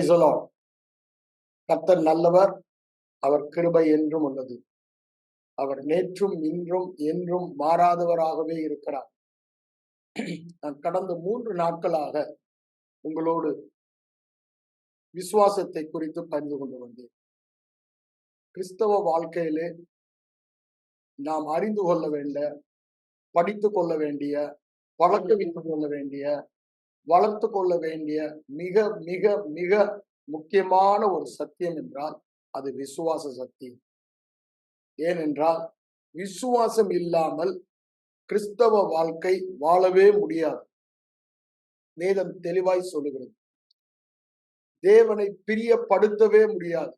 Praise the Lord. கர்த்தர் நல்லவர், அவர் கிருபை என்றும் உள்ளது. அவர் நேற்றும் இன்றும் என்றும் மாறாதவராகவே இருக்கிறார். நான் கடந்த 3 நாட்களாக உங்களோடு விசுவாசத்தை குறித்து பகிர்ந்து கொண்டு வந்தேன். கிறிஸ்தவ வாழ்க்கையிலே நாம் அறிந்து கொள்ள வேண்டிய, படித்துக் கொள்ள வேண்டிய, பழக்க வைத்துக் கொள்ள வேண்டிய, வளர்த்து கொள்ள வேண்டிய மிக மிக மிக முக்கியமான ஒரு சத்தியம் என்றால் அது விசுவாச சத்தியம். ஏனென்றால் விசுவாசம் இல்லாமல் கிறிஸ்தவ வாழ்க்கை வாழவே முடியாது. வேதம் தெளிவாய் சொல்லுகிறது. தேவனை பிரியப்படுத்தவே முடியாது.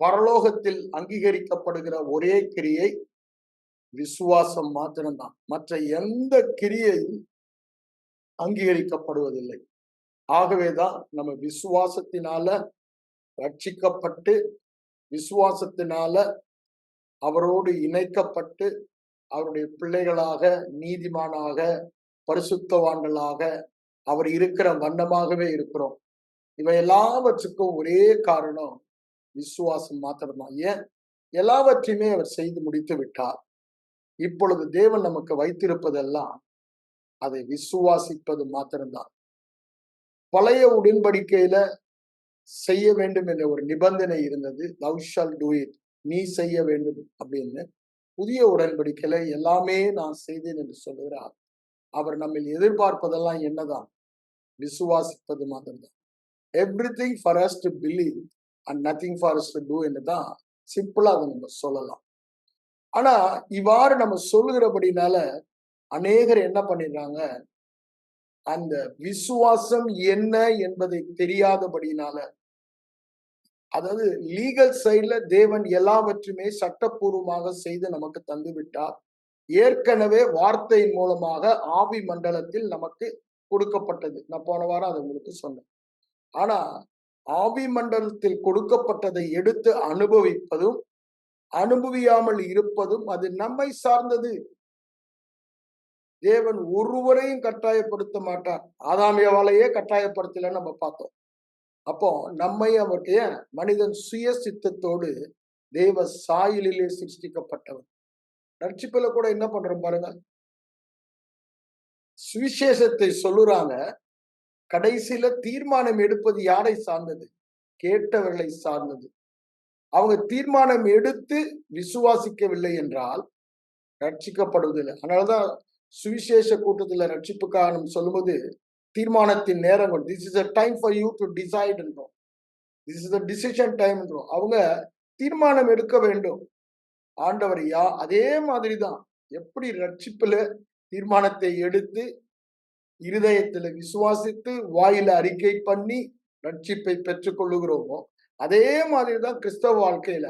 பரலோகத்தில் அங்கீகரிக்கப்படுகிற ஒரே கிரியை விசுவாசம் மாத்திரம்தான். மற்ற எந்த கிரியையும் அங்கீகரிக்கப்படுவதில்லை. ஆகவேதான் நம்ம விசுவாசத்தினால ரட்சிக்கப்பட்டு, விசுவாசத்தினால அவரோடு இணைக்கப்பட்டு, அவருடைய பிள்ளைகளாக, நீதிமானாக, பரிசுத்தவான்களாக அவர் இருக்கிற வண்ணமாகவே இருக்கிறோம். இவை எல்லாவற்றுக்கும் ஒரே காரணம் விசுவாசம் மாத்திரம்தான். ஏன்? எல்லாவற்றையுமே அவர் செய்து முடித்து விட்டார். இப்பொழுது தேவன் நமக்கு வைத்திருப்பதெல்லாம் அதை விசுவாசிப்பது மாத்திரம்தான். பழைய உடன்படிக்கையில செய்ய வேண்டும் என்ற ஒரு நிபந்தனை இருந்தது. thou shall do it, நீ செய்ய வேண்டும் அப்படின்னு. புதிய உடன்படிக்கையில எல்லாமே நான் செய்தேன் என்று சொல்லுகிறார். அவர் நம்ம எதிர்பார்ப்பதெல்லாம் என்னதான்? விசுவாசிப்பது மாத்திரம்தான். Everything for us to believe and nothing for us to do என்றுதான் சிம்பிளா அதை நம்ம சொல்லலாம். ஆனா இவ்வாறு நம்ம சொல்லுகிறபடினால அநேகர் என்ன பண்ணிடுறாங்க, அந்த விசுவாசம் என்ன என்பதை தெரியாதபடினால, அதாவது லீகல் சைட்ல தேவன் எல்லாவற்றுமே சட்டப்பூர்வமாக செய்து நமக்கு தந்து விட்டார். ஏற்கனவே வார்த்தையின் மூலமாக ஆவி மண்டலத்தில் நமக்கு கொடுக்கப்பட்டது. நான் போன வாரம் அதை உங்களுக்கு சொன்னேன். ஆனா ஆவி மண்டலத்தில் கொடுக்கப்பட்டதை எடுத்து அனுபவிப்பதும் அனுபவியாமல் இருப்பதும் அது நம்மை சார்ந்தது. தேவன் ஒருவரையும் கட்டாயப்படுத்த மாட்டார். ஆதாம் ஏவாளையே கட்டாயப்படுத்தலன்னு நம்ம பார்த்தோம். அப்போ நம்மை அவருடைய மனிதன் சுய சித்தத்தோடு தேவ சாயலிலே சிருஷ்டிக்கப்பட்டவன். ரட்சிப்புல கூட என்ன பண்றோம் பாருங்க, சுவிசேஷத்தை சொல்லுறாங்க, கடைசியில தீர்மானம் எடுப்பது யாரை சார்ந்தது? கேட்டவர்களை சார்ந்தது. அவங்க தீர்மானம் எடுத்து விசுவாசிக்கவில்லை என்றால் ரட்சிக்கப்படுவதில்லை. அதனாலதான் சுவிசேஷ கூட்டத்துல ரட்சிப்புக்காக நம்ம சொல்லும்போது தீர்மானத்தின் நேரம், this is a time for you to decide என்றோம். This is a decision time என்றோம். அவங்க தீர்மானம் எடுக்க வேண்டும். ஆண்டவர் அதே மாதிரிதான் எப்படி ரட்சிப்புல தீர்மானத்தை எடுத்து இருதயத்துல விசுவாசித்து வாயில அறிக்கை பண்ணி ரட்சிப்பை பெற்றுக் கொள்ளுகிறோமோ, அதே மாதிரிதான் கிறிஸ்தவ வாழ்க்கையில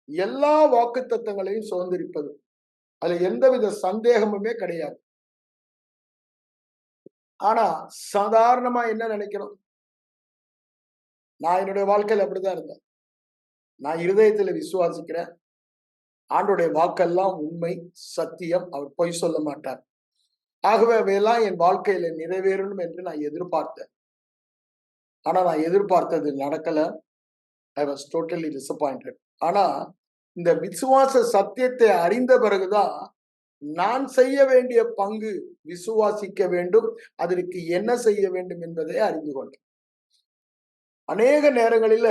எல்லா வாக்குத்தத்தங்களையும் சுதந்திரிப்பது. அதுல எந்தவித சந்தேகமுமே கிடையாது. ஆனா சாதாரணமா என்ன நினைக்கிறோம், நான் என்னுடைய வாழ்க்கையில அப்படிதான் இருந்தேன். நான் இருதயத்துல விசுவாசிக்கிறேன், ஆண்டுடைய வாக்கெல்லாம் உண்மை, சத்தியம், அவர் பொய் சொல்ல மாட்டார். ஆகவே அவையெல்லாம் என் வாழ்க்கையில நிறைவேறணும் என்று நான் எதிர்பார்த்தேன். ஆனா நான் எதிர்பார்த்தது நடக்கல. I was totally disappointed. ஆனா இந்த விசுவாச சத்தியத்தை அறிந்த பிறகுதான் நான் செய்ய வேண்டிய பங்கு விசுவாசிக்க வேண்டும், அதற்கு என்ன செய்ய வேண்டும் என்பதை அறிந்து கொண்டேன். அநேக நேரங்களில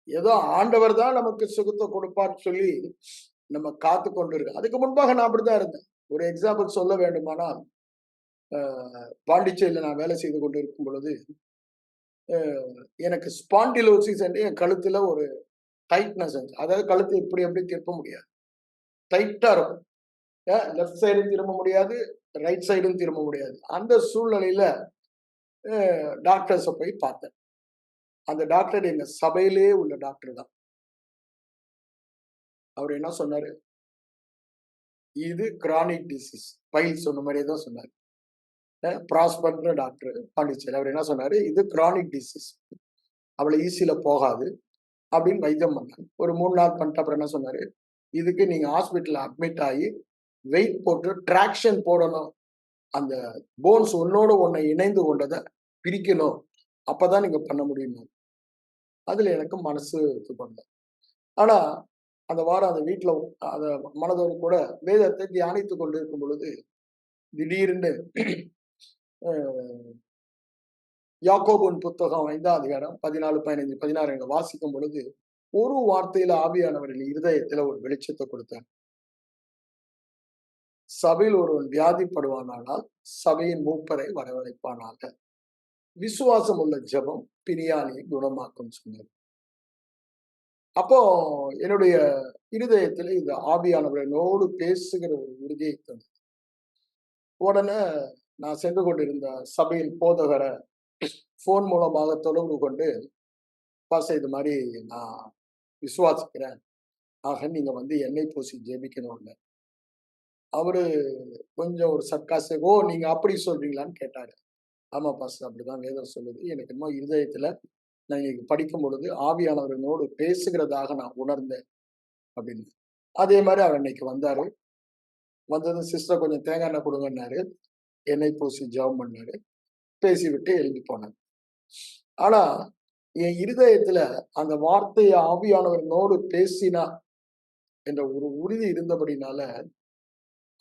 ஏதோ ஆண்டவர் தான் நமக்கு சுகத்தை கொடுப்பான்னு சொல்லி நம்ம காத்து கொண்டு இருக்கு. அதுக்கு முன்பாக நான் அப்படிதான் இருந்தேன். ஒரு எக்ஸாம்பிள் சொல்ல வேண்டுமானால், பாண்டிச்சேரியில நான் வேலை செய்து கொண்டு இருக்கும் பொழுது எனக்கு ஸ்பாண்டிலோசிஸ் என்று என் கழுத்துல ஒரு டைட்னஸ், அதாவது கழுத்து இப்படி எப்படி திருப்ப முடியாது, டைட்டா இருக்கும். லெஃப்ட் சைடும் திரும்ப முடியாது, ரைட் சைடும் திரும்ப முடியாது. அந்த சூழ்நிலையில டாக்டர்ஸை போய் பார்த்தேன். அந்த டாக்டர் எங்க சபையிலே உள்ள டாக்டர் தான். அவர் என்ன சொன்னாரு, இது கிரானிக் டிசீஸ், பைல் சொன்ன மாதிரியே தான் சொன்னாரு. பிராஸ்பர்ன்ற டாக்டர் பாண்டிச்சேரி. அவர் என்ன சொன்னாரு, இது கிரானிக் டிசீஸ், அவளை ஈஸியில போகாது அப்படின்னு வைத்தியம் பண்ணாங்க. ஒரு 3 நாள் பண்ணிட்டு அப்புறம் என்ன சொன்னாரு, இதுக்கு நீங்க ஹாஸ்பிட்டல்ல அட்மிட் ஆகி வெயிட் போட்டு டிராக்ஷன் போடணும், அந்த போன்ஸ் ஒன்னோட ஒன்னை இணைந்து கொண்டதை பிரிக்கணும் அப்பதான் நீங்க பண்ண முடியும். அதுல எனக்கு மனசு இது பண்ணல. ஆனா அந்த வாரம் அந்த வீட்டுல அத மனதோடு கூட வேதத்தை தியானித்துக் கொண்டிருக்கும் பொழுது திடீர்னு யாக்கோபின் புத்தகம் 5ஆம் அதிகாரம் 14, 15, 16 எங்க வாசிக்கும் பொழுது ஒரு வார்த்தையில ஆவியானவரின் இருதயத்துல ஒரு வெளிச்சத்தை கொடுத்தார். சபையில் ஒருவன் வியாதிப்படுவானால் சபையின் மூப்பரை வரவழைப்பானாக. விசுவாசம் உள்ள ஜெபம் பிணியாளியை குணமாக்கும் சொன்னார். அப்போ என்னுடைய இருதயத்துல இந்த ஆவியானவர் என்னோடு பேசுகிற ஒரு உறுதியை தந்தது. உடனே நான் சென்று கொண்டிருந்த சபையின் போதகரை போன் மூலமாக தொடர்பு கொண்டு, பாச இது மாதிரி நான் விசுவாசிக்கிறேன், ஆக நீங்க வந்து எண்ணெய் பூசி ஜெபிக்கணும்னு. அவரு கொஞ்சம் ஒரு சர்க்காஸ்டிக், ஓ நீங்க அப்படி சொல்றீங்களான்னு கேட்டாரு. ஆமா பாஸ்டர், அப்படிதான் வேதம் சொல்லுது. எனக்கு என்னமோ இருதயத்துல நான் இன்னைக்கு படிக்கும் பொழுது ஆவியானவர்களோடு பேசுகிறதாக நான் உணர்ந்தேன் அப்படின்னு. அதே மாதிரி அவர் இன்னைக்கு வந்தாரு. வந்ததும் சிஸ்டர் கொஞ்சம் தேங்காய் எண்ணெய் கொடுங்கன்னாரு. எண்ணெய் பூசி ஜெபம் பண்ணாரு. பேசிவிட்டு எழுதி போனார். ஆனா என் இருதயத்துல அந்த வார்த்தையை ஆவியானவர்களோடு பேசினா என்ற ஒரு உறுதி இருந்தபடினால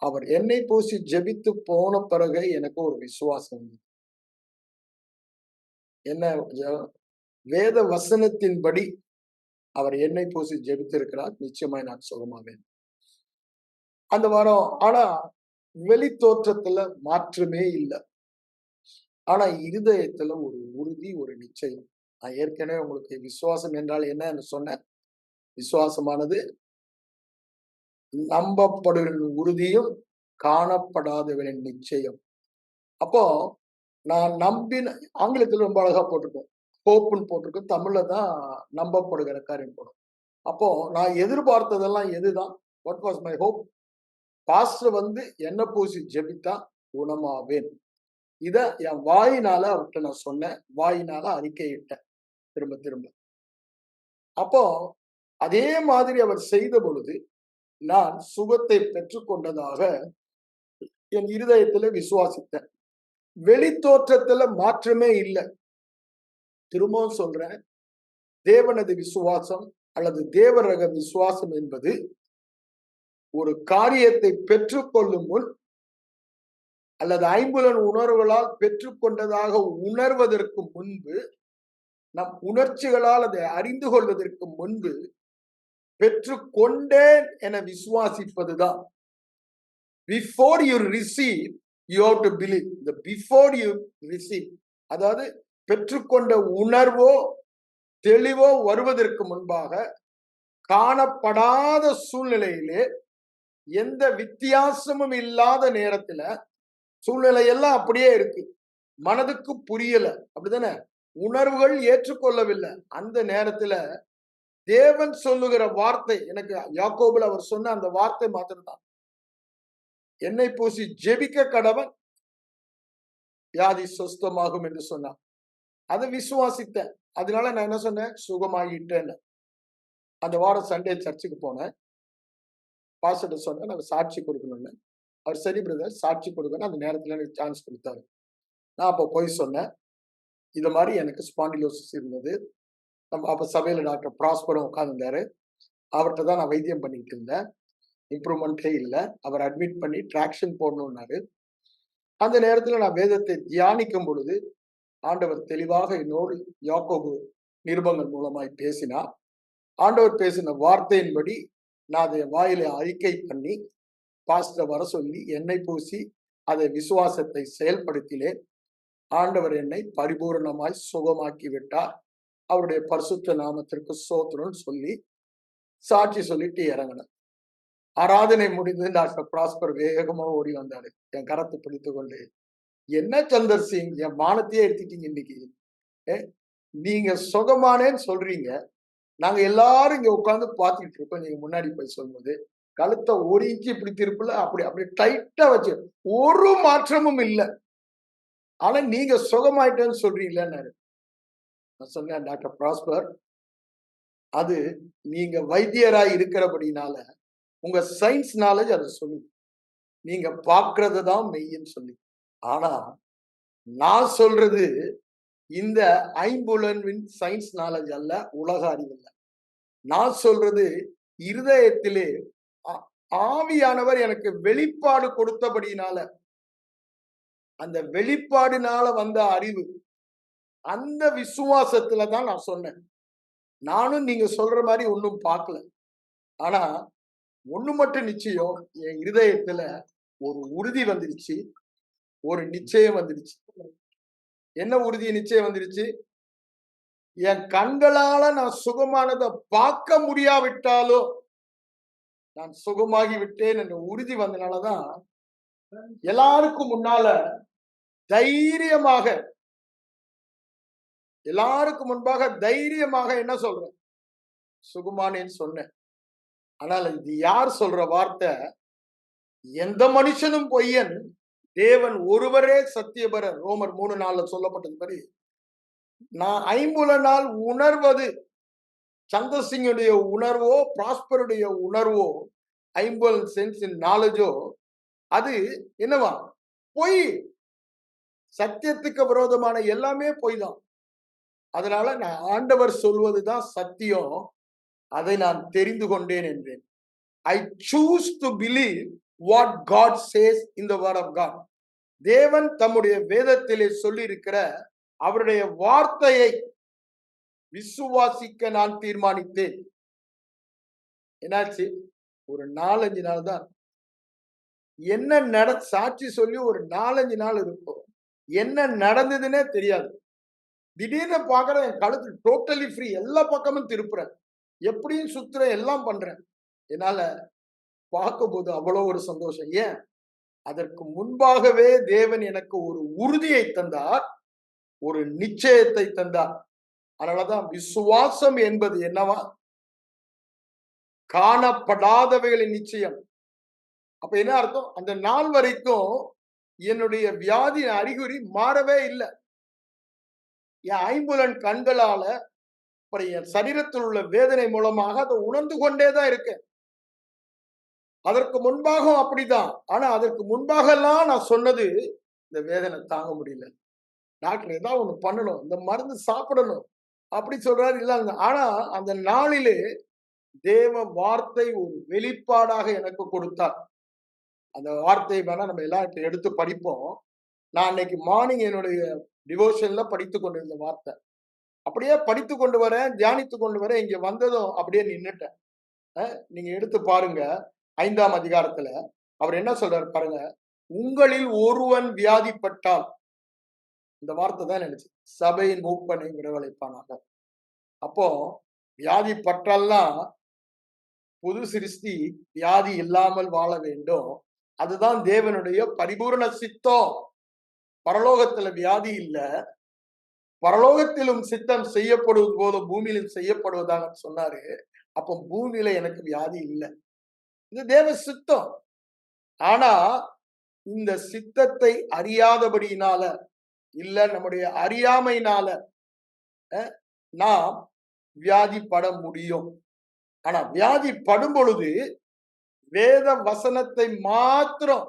அவர் எண்ணெய் பூசி ஜெபித்து போன பிறகு எனக்கு ஒரு விசுவாசம். என்ன வேத வசனத்தின்படி அவர் எண்ணெய் பூசி ஜெபித்திருக்கிறார். நிச்சயமாய் நான் சுகமாவேன். அந்த வாரம் ஆனா வெளி தோற்றத்துல மாற்றமே இல்லை. ஆனா இருதயத்துல ஒரு உறுதி, ஒரு நிச்சயம். நான் ஏற்கனவே உங்களுக்கு விசுவாசம் என்றால் என்ன சொன்னேன். விசுவாசமானது நம்பப்படுவரின் உறுதியும் காணப்படாதவரின் நிச்சயம். அப்போ நான் நம்பின, ஆங்கிலத்தில் ரொம்ப அழகா போட்டிருக்கோம், ஹோப்னு போட்டிருக்கோம். தமிழ்ல தான் நம்பப்படுகிற காரியம் போடும். அப்போ நான் எதிர்பார்த்ததெல்லாம் எதுதான்? What was my hope? Pastor வந்து என்ன பூசி ஜெபித்தா குணமாவேன். இத என் வாயினால அவர்கிட்ட நான் சொன்னேன், வாயினால அறிக்கையிட்டேன் திரும்ப திரும்ப. அப்போ அதே மாதிரி அவர் செய்த பொழுது நான் சுகத்தை பெற்றுக்கொண்டதாக என் இருதயத்துல விசுவாசித்தேன். வெளி தோற்றத்துல மாற்றமே இல்லை. திரும்பவும் சொல்றேன், தேவனது விசுவாசம் அல்லது தேவரக விசுவாசம் என்பது ஒரு காரியத்தை பெற்றுக்கொள்ளும் முன் அல்லது ஐம்புலன் உணர்வுகளால் பெற்றுக்கொண்டதாக உணர்வதற்கு முன்பு, நம் உணர்ச்சிகளால் அதை அறிந்து கொள்வதற்கு முன்பு பெற்றுக்கொண்டேன் என விசுவாசிப்பதுதான். Before you receive you have to believe. இந்த பிஃபோர் யூ ரிசீவ், அதாவது பெற்றுக்கொண்ட உணர்வோ தெளிவோ வருவதற்கு முன்பாக காணப்படாத சூழ்நிலையிலே, எந்த வித்தியாசமும் இல்லாத நேரத்துல, சூழ்நிலை எல்லாம் அப்படியே இருக்கு, மனதுக்கு புரியல, அப்படிதானே, உணர்வுகள் ஏற்றுக்கொள்ளவில்லை. அந்த நேரத்துல தேவன் சொல்லுகிற வார்த்தை, எனக்கு யாக்கோபுல அவர் சொன்ன அந்த வார்த்தை மாத்திரம்தான், எண்ணெய் பூசி ஜெபிக்க கடவன் வியாதி சுஸ்தமாகும் என்று சொன்னார். அதை விசுவாசித்தேன். அதனால நான் என்ன சொன்னேன், சுகமாகிட்டேன்னு. அந்த வாரம் சண்டே சர்ச்சுக்கு போனேன். பாஸ்டர் சொன்னேன் நான் சாட்சி கொடுக்கணும்னு. அவர் சரி பிரதர் சாட்சி கொடுக்கணும், அந்த நேரத்துல எனக்கு சான்ஸ் கொடுத்தாரு. நான் அப்போ போய் சொன்னேன், இது மாதிரி எனக்கு ஸ்பாண்டிலோசிஸ் இருந்தது. நம்ம அப்ப சபையில டாக்டர் ப்ராஸ்பரும் உட்கார்ந்துருந்தாரு. அவர்கிட்ட தான் நான் வைத்தியம் பண்ணிட்டு இருந்தேன். இம்ப்ரூவ்மெண்ட்டே இல்லை. அவர் அட்மிட் பண்ணி டிராக்ஷன் போடணும்னாரு. அந்த நேரத்துல நான் வேதத்தை தியானிக்கும் பொழுது ஆண்டவர் தெளிவாக என்னோடு யாக்கோபு நிருபங்கள் மூலமாய் பேசினார். ஆண்டவர் பேசின வார்த்தையின்படி நான் அதை வாயில அறிக்கை பண்ணி பாஸ்டர் வர சொல்லி எண்ணெய் பூசி அதை விசுவாசத்தை செயல்படுத்தினேன். ஆண்டவர் என்னை பரிபூர்ணமாய் சுகமாக்கி விட்டார். அவருடைய பரிசுத்த நாமத்திற்கு ஸ்தோத்திரம் சொல்லி சாட்சி சொல்லிட்டு இறங்கினேன். ஆராதனை முடிந்து டாக்டர் ப்ராஸ்பர் வேகமா ஓடி வந்தாரு. என் கரத்தை பிடித்து கொண்டு, என்ன சந்தர் சிங், என் மானத்தையே எடுத்துட்டீங்க இன்னைக்கு. நீங்க சுகமானேன்னு சொல்றீங்க, நாங்க எல்லாரும் இங்க உட்கார்ந்து பார்த்துட்டு இருக்கோம். நீங்க முன்னாடி போய் சொல்லும்போது கழுத்தை ஒரு இன்ச்சு இப்படி திருப்பல, அப்படி அப்படி டைட்டா வச்சு ஒரு மாற்றமும் இல்லை. ஆனா நீங்க சுகமாயிட்டேன்னு சொல்றீங்களேன்னாரு. நான் சொன்னேன், டாக்டர் ப்ராஸ்பர், அது நீங்க வைத்தியராய் இருக்கிறபடினால உங்க சயின்ஸ் நாலேஜ் அதை சொல்லு, நீங்க பார்க்கறது தான் மெய்ன்னு சொல்லி. ஆனா நான் சொல்றது இந்த ஐம்புலன்வின் சயின்ஸ் நாலேஜ் அல்ல, உலக அறிவு அல்ல. நான் சொல்றது இருதயத்திலே ஆவியானவர் எனக்கு வெளிப்பாடு கொடுத்தபடினால, அந்த வெளிப்பாடுனால வந்த அறிவு, அந்த விசுவாசத்துல தான் நான் சொன்னேன். நானும் நீங்க சொல்ற மாதிரி ஒன்னும் பார்க்கல. ஆனா ஒண்ணு மட்டும் நிச்சயம், என் இருதயத்துல ஒரு உறுதி வந்துருச்சு, ஒரு நிச்சயம் வந்துருச்சு. என்ன உறுதி நிச்சயம் வந்துருச்சு? என் கண்களால நான் சுகமானதை பார்க்க முடியாவிட்டாலும் நான் சுகமாகி விட்டேன் என்ற உறுதி வந்தனாலதான் எல்லாருக்கும் முன்னால தைரியமாக, எல்லாருக்கும் முன்பாக தைரியமாக என்ன சொல்றேன்? சுகமானேன்னு சொன்னேன். ஆனால் இது யார் சொல்ற வார்த்தை? எந்த மனுஷனும் பொய்யன், தேவன் ஒருவரே சத்தியபரர். ரோமர் 3:4 சொல்லப்பட்டதுபடி நான் ஐம்புலனால் உணர்வது, சந்திரசிங்குடைய உணர்வோ, பிராஸ்பருடைய உணர்வோ, ஐம்புலன் சென்ஸ் நாலேஜோ, அது என்னவா? பொய். சத்தியத்துக்கு விரோதமான எல்லாமே பொய் தான். அதனால நான் ஆண்டவர் சொல்வதுதான் சத்தியம், அதை நான் தெரிந்து கொண்டேன் என்றேன். I choose to believe what God says in the word of God. தேவன் தம்முடைய வேதத்திலே சொல்லி இருக்கிற அவருடைய வார்த்தையை விசுவாசிக்க நான் தீர்மானித்தேன். என்னாச்சு? ஒரு 4-5 நாள் தான். என்ன சாட்சி சொல்லி ஒரு 4-5 நாள் இருக்கும். என்ன நடந்ததுன்னே தெரியாது. திடீர்னு பாக்குற என் கழுத்து டோட்டலி ஃப்ரீ, எல்லா பக்கமும் திருப்புறேன், எப்படியும் சுத்துறேன், எல்லாம் பண்றேன். என்னால பார்க்கும்போது அவ்வளவு ஒரு சந்தோஷம். ஏன்? அதற்கு முன்பாகவே தேவன் எனக்கு ஒரு உறுதியை தந்தார், ஒரு நிச்சயத்தை தந்தார். அதனாலதான் விசுவாசம் என்பது என்னவா? காணப்படாதவைகளின் நிச்சயம். அப்ப என்ன அர்த்தம்? அந்த நாள் வரைக்கும் என்னுடைய வியாதி அறிகுறி மாறவே இல்லை. என் ஐம்புலன் கண்களால, அப்புறம் என் சரீரத்தில் உள்ள வேதனை மூலமாக அதை உணர்ந்து கொண்டேதான் இருக்கேன். அதற்கு முன்பாக அப்படிதான். ஆனா அதற்கு முன்பாக எல்லாம் நான் சொன்னது, இந்த வேதனை தாங்க முடியல, டாக்டர் ஏதாவது ஒண்ணு பண்ணணும், இந்த மருந்து சாப்பிடணும் அப்படி சொல்றாரு. இல்ல, ஆனா அந்த நாளிலே தேவ வார்த்தை ஒரு வெளிப்பாடாக எனக்கு கொடுத்தார். அந்த வார்த்தையை வேணா நம்ம எல்லாம் எடுத்து படிப்போம். நான் அன்னைக்கு மார்னிங் என்னுடைய டிவோஷன்ல படித்து கொண்டிருந்த வார்த்தை, அப்படியே படித்து கொண்டு வரேன், தியானித்து கொண்டு வரேன். இங்க வந்ததும் அப்படியே நின்னுட்டேன். நீங்க எடுத்து பாருங்க, 5ஆம் அதிகாரத்துல அவர் என்ன சொல்றாரு பாருங்க. உங்களில் ஒருவன் வியாதிப்பட்டால், இந்த வார்த்தை தான் நினைச்சு, சபையின் மூப்பனை விடவழைப்பானாக. அப்போ வியாதிப்பட்டால்னா புது சிருஷ்டி வியாதி இல்லாமல் வாழ வேண்டும். அதுதான் தேவனுடைய பரிபூரண சித்தம். பரலோகத்துல வியாதி இல்ல, பரலோகத்திலும் சித்தம் செய்யப்படுவது போல பூமியிலும் செய்யப்படுவதாக சொன்னாரு. அப்போ பூமியில எனக்கு வியாதி இல்லை, இது தேவ சித்தம். ஆனா இந்த சித்தத்தை அறியாதபடியினால, இல்ல நம்முடைய அறியாமையினால நாம் வியாதிப்பட முடியும். ஆனா வியாதி படும் பொழுது வேத வசனத்தை மாத்திரம்,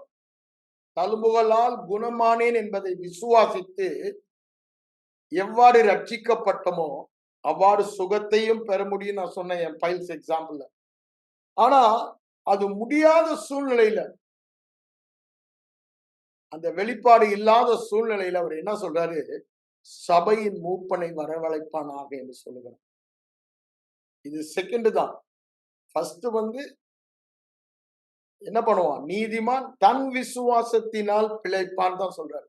தழும்புகளால் குணமானேன் என்பதை விசுவாசித்து எவ்வாறு ரட்சிக்கப்பட்டமோ அவ்வாறு சுகத்தையும் பெற முடியும். நான் சொன்னேன் என் பைல்ஸ் எக்ஸாம்பிள். ஆனா அது முடியாத சூழ்நிலையில, அந்த வெளிப்பாடு இல்லாத சூழ்நிலையில அவர் என்ன சொல்றாரு? சபையின் மூப்பனை வரவழைப்பானாக என்று சொல்லுகிறார். இது செகண்ட் தான். ஃபர்ஸ்ட் என்ன பண்ணுவான்? நீதிமான் தன் விசுவாசத்தினால் பிழைப்பான் தான் சொல்றாரு.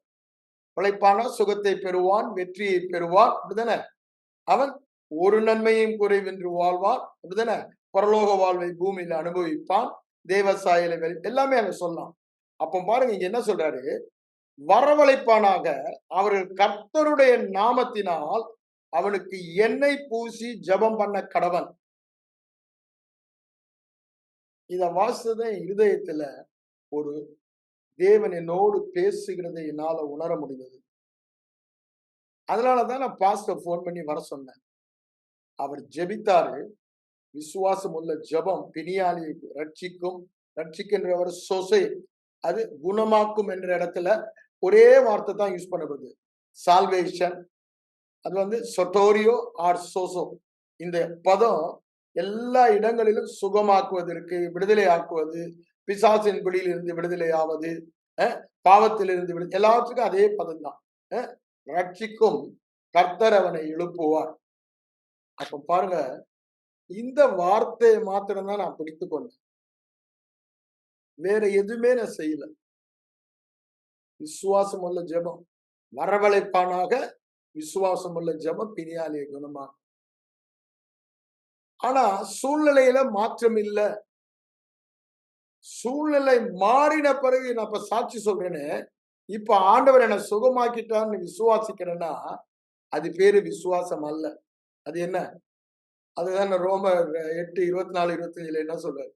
பிழைப்பானா சுகத்தை பெறுவான், வெற்றியை பெறுவான், அப்படிதானே? அவன் ஒரு நன்மையும் குறைவின்றி வாழ்வான், அப்படிதானே? பரலோக வாழ்வை பூமியில அனுபவிப்பான், தேவசாயலை எல்லாமே அவன் சொல்லலாம். அப்ப பாருங்க, இங்க என்ன சொல்றாரு? வரவழைப்பானாக, அவர்கள் கர்த்தருடைய நாமத்தினால் அவனுக்கு எண்ணெய் பூசி ஜெபம் பண்ண கடவன். இத வாசித்ததான் இருதயத்துல ஒரு தேவன் என்னோடு பேசுகிறதை என்னால உணர முடிந்தது. அதனாலதான் நான் பாஸ்டர் போன் பண்ணி வர சொன்னேன். அவர் ஜெபித்தாரு. விசுவாசம் உள்ள ஜெபம் பிணியாளியை ரட்சிக்கும், ரட்சிக்கின்றவர் சொசை, அது குணமாக்கும் என்ற இடத்துல ஒரே வார்த்தை தான் யூஸ் பண்ணப்படுது, சால்வேஷன். அது வந்து சொட்டோரியோ ஆர் சோசோ. இந்த பதம் எல்லா இடங்களிலும் சுகமாக்குவதற்கு, விடுதலை ஆக்குவது, பிசாசின் பிடியில் இருந்து விடுதலை ஆவது, பாவத்திலிருந்து எல்லாத்துக்கும் அதே பதம் தான். ரட்சிக்கும் கர்த்தர் அவனை எழுப்புவார். அப்ப பாருங்க, இந்த வார்த்தையை மாத்திரம் தான் நான் பிடித்துக் கொண்டேன். வேற எதுவுமே நான் செய்யல. விசுவாசம் உள்ள ஜெபம் வரவழைப்பானாக, விசுவாசம் உள்ள ஜெபம் பிணியாளியை குணமாகும். ஆனா சூழ்நிலையில மாற்றம் இல்ல. சூழ்நிலை மாறின பிறகு நான் இப்ப சாட்சி சொல்றேன்னு, இப்ப ஆண்டவர் என்ன சுகமாக்கிட்டான்னு விசுவாசிக்கிறேன்னா, அது பேரு விசுவாசம் அல்ல. அது என்ன? அதுதான் ரோமர் 8:24-25 என்ன சொல்றாரு?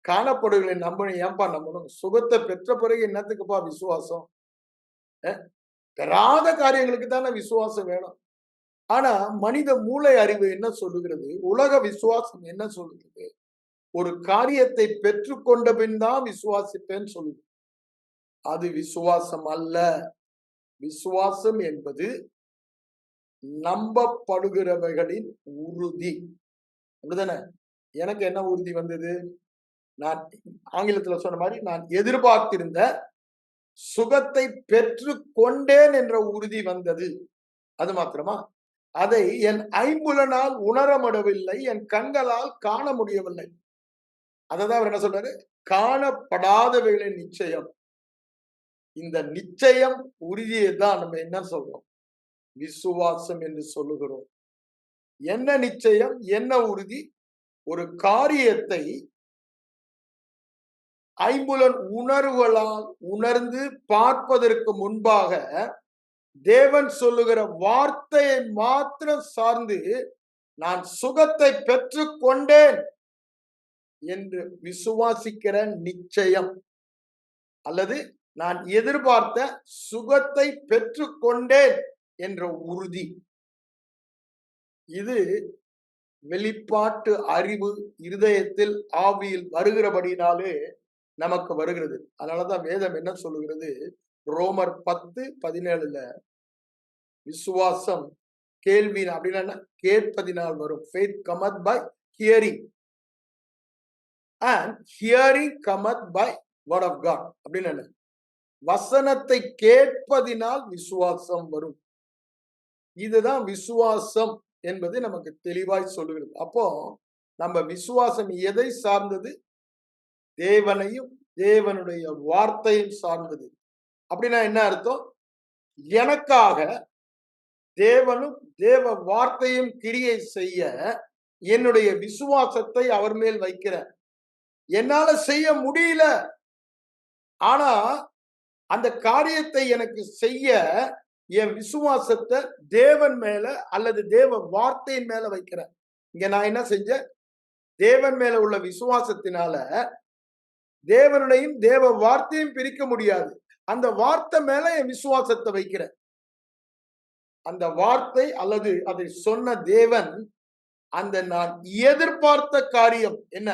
காணப்படுகளை நம்பணும். ஏன்பா நம்பணும்? சுகத்தை பெற்ற பிறகு என்னத்துக்குப்பா விசுவாசம்? பெறாத காரியங்களுக்கு தானே விசுவாசம் வேணும். ஆனா மனித மூளை அறிவு என்ன சொல்லுகிறது? உலக விசுவாசம் என்ன சொல்லுகிறது? ஒரு காரியத்தை பெற்றுக்கொண்ட பின் தான் விசுவாசிப்பேன்னு சொல்லுது. அது விசுவாசம் அல்ல. விசுவாசம் என்பது நம்பப்படுகிறவைகளின் உறுதி. அப்படிதானே? எனக்கு என்ன உறுதி வந்தது? நான் ஆங்கிலத்துல சொன்ன மாதிரி, நான் எதிர்பார்த்திருந்த சுகத்தை பெற்று கொண்டேன் என்ற உறுதி வந்தது. அது மாத்திரமா? அதை என் ஐம்புலனால் உணர முடியவில்லை, என் கண்களால் காண முடியவில்லை. அததான் அவர் என்ன சொல்றாரு? காணப்படாதவைகளின் நிச்சயம். இந்த நிச்சயம் உறுதியை தான் நம்ம என்ன சொல்றோம்? விசுவாசம் என்று சொல்லுகிறோம். என்ன நிச்சயம்? என்ன உறுதி? ஒரு காரியத்தை ஐம்புலன் உணர்வுகளால் உணர்ந்து பார்ப்பதற்கு முன்பாக தேவன் சொல்லுகிற வார்த்தையை மாத்திரம் சார்ந்து நான் சுகத்தை பெற்று கொண்டேன் என்று விசுவாசிக்கிற நிச்சயம், அல்லது நான் எதிர்பார்த்த சுகத்தை பெற்று கொண்டேன் என்ற உறுதி, இது வெளிப்பாட்டு அறிவு இருதயத்தில் ஆவியில் வருகிறபடினாலே நமக்கு வருகிறது. அதனாலதான் வேதம் என்ன சொல்லுகிறது? ரோமர் 10:17 விசுவாசம் கேள்வி அப்படின்னா கேட்பதினால் வரும். faith cometh by hearing and hearing cometh by word of God. அப்படின்னு வசனத்தை கேட்பதினால் விசுவாசம் வரும். இதுதான் விசுவாசம் என்பது நமக்கு தெளிவாய் சொல்லுகிறது. அப்போ நம்ம விசுவாசம் எதை சார்ந்தது? தேவனையும் தேவனுடைய வார்த்தையும் சார்ந்தது. அப்படின்னா என்ன அர்த்தம்? எனக்காக தேவனும் தேவ வார்த்தையும் கிரியை செய்ய என்னுடைய விசுவாசத்தை அவர் மேல் வைக்கிறேன். என்னால செய்ய முடியல, ஆனா அந்த காரியத்தை எனக்கு செய்ய என் விசுவாசத்தை தேவன் மேல அல்லது தேவ வார்த்தையின் மேல வைக்கிறேன். இங்க நான் என்ன செஞ்சேன்? தேவன் மேல உள்ள விசுவாசத்தினால தேவனுடையும் தேவ வார்த்தையும் பிரிக்க முடியாது. அந்த வார்த்தை மேல என் விசுவாசத்தை வைக்கிறேன். அந்த வார்த்தை அல்லது அதை சொன்ன தேவன் அந்த நான் எதிர்பார்த்த காரியம் என்ன?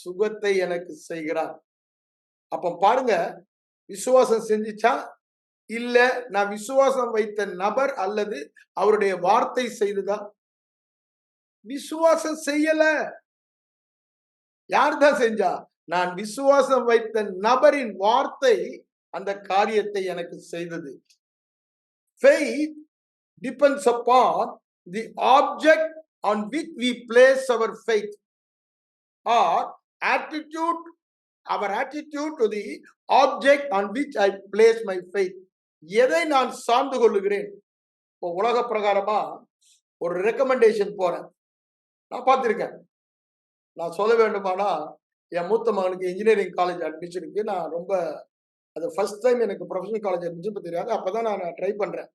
சுகத்தை எனக்கு செய்கிறார். அப்ப பாருங்க, விசுவாசம் செஞ்சுச்சா? இல்ல நான் விசுவாசம் வைத்த நபர் அல்லது அவருடைய வார்த்தை செய்ததா? விசுவாசம் செய்யல. யார் தான் செஞ்சா? நான் விசுவாசம் வைத்த நபரின் வார்த்தை அந்த காரியத்தை எனக்கு செய்தது. Faith depends upon the object on which we place our faith, or attitude, our attitude to the object on which I place my faith. எதை நான் சார்ந்து கொள்ளுகிறேன்? இப்போ உலக பிரகாரமா ஒரு ரெக்கமெண்டேஷன் போறேன். நான் பார்த்திருக்கேன். நான் சொல்ல வேண்டுமானா, என் மூத்த மகனுக்கு இன்ஜினியரிங் காலேஜ் அட்மிஷனுக்கு நான் ரொம்ப அது ஃபர்ஸ்ட் டைம் எனக்கு ப்ரொஃபஷனல் காலேஜ் அட்மிஷன் தெரியாது. அப்பதான் நான் ட்ரை பண்றேன்.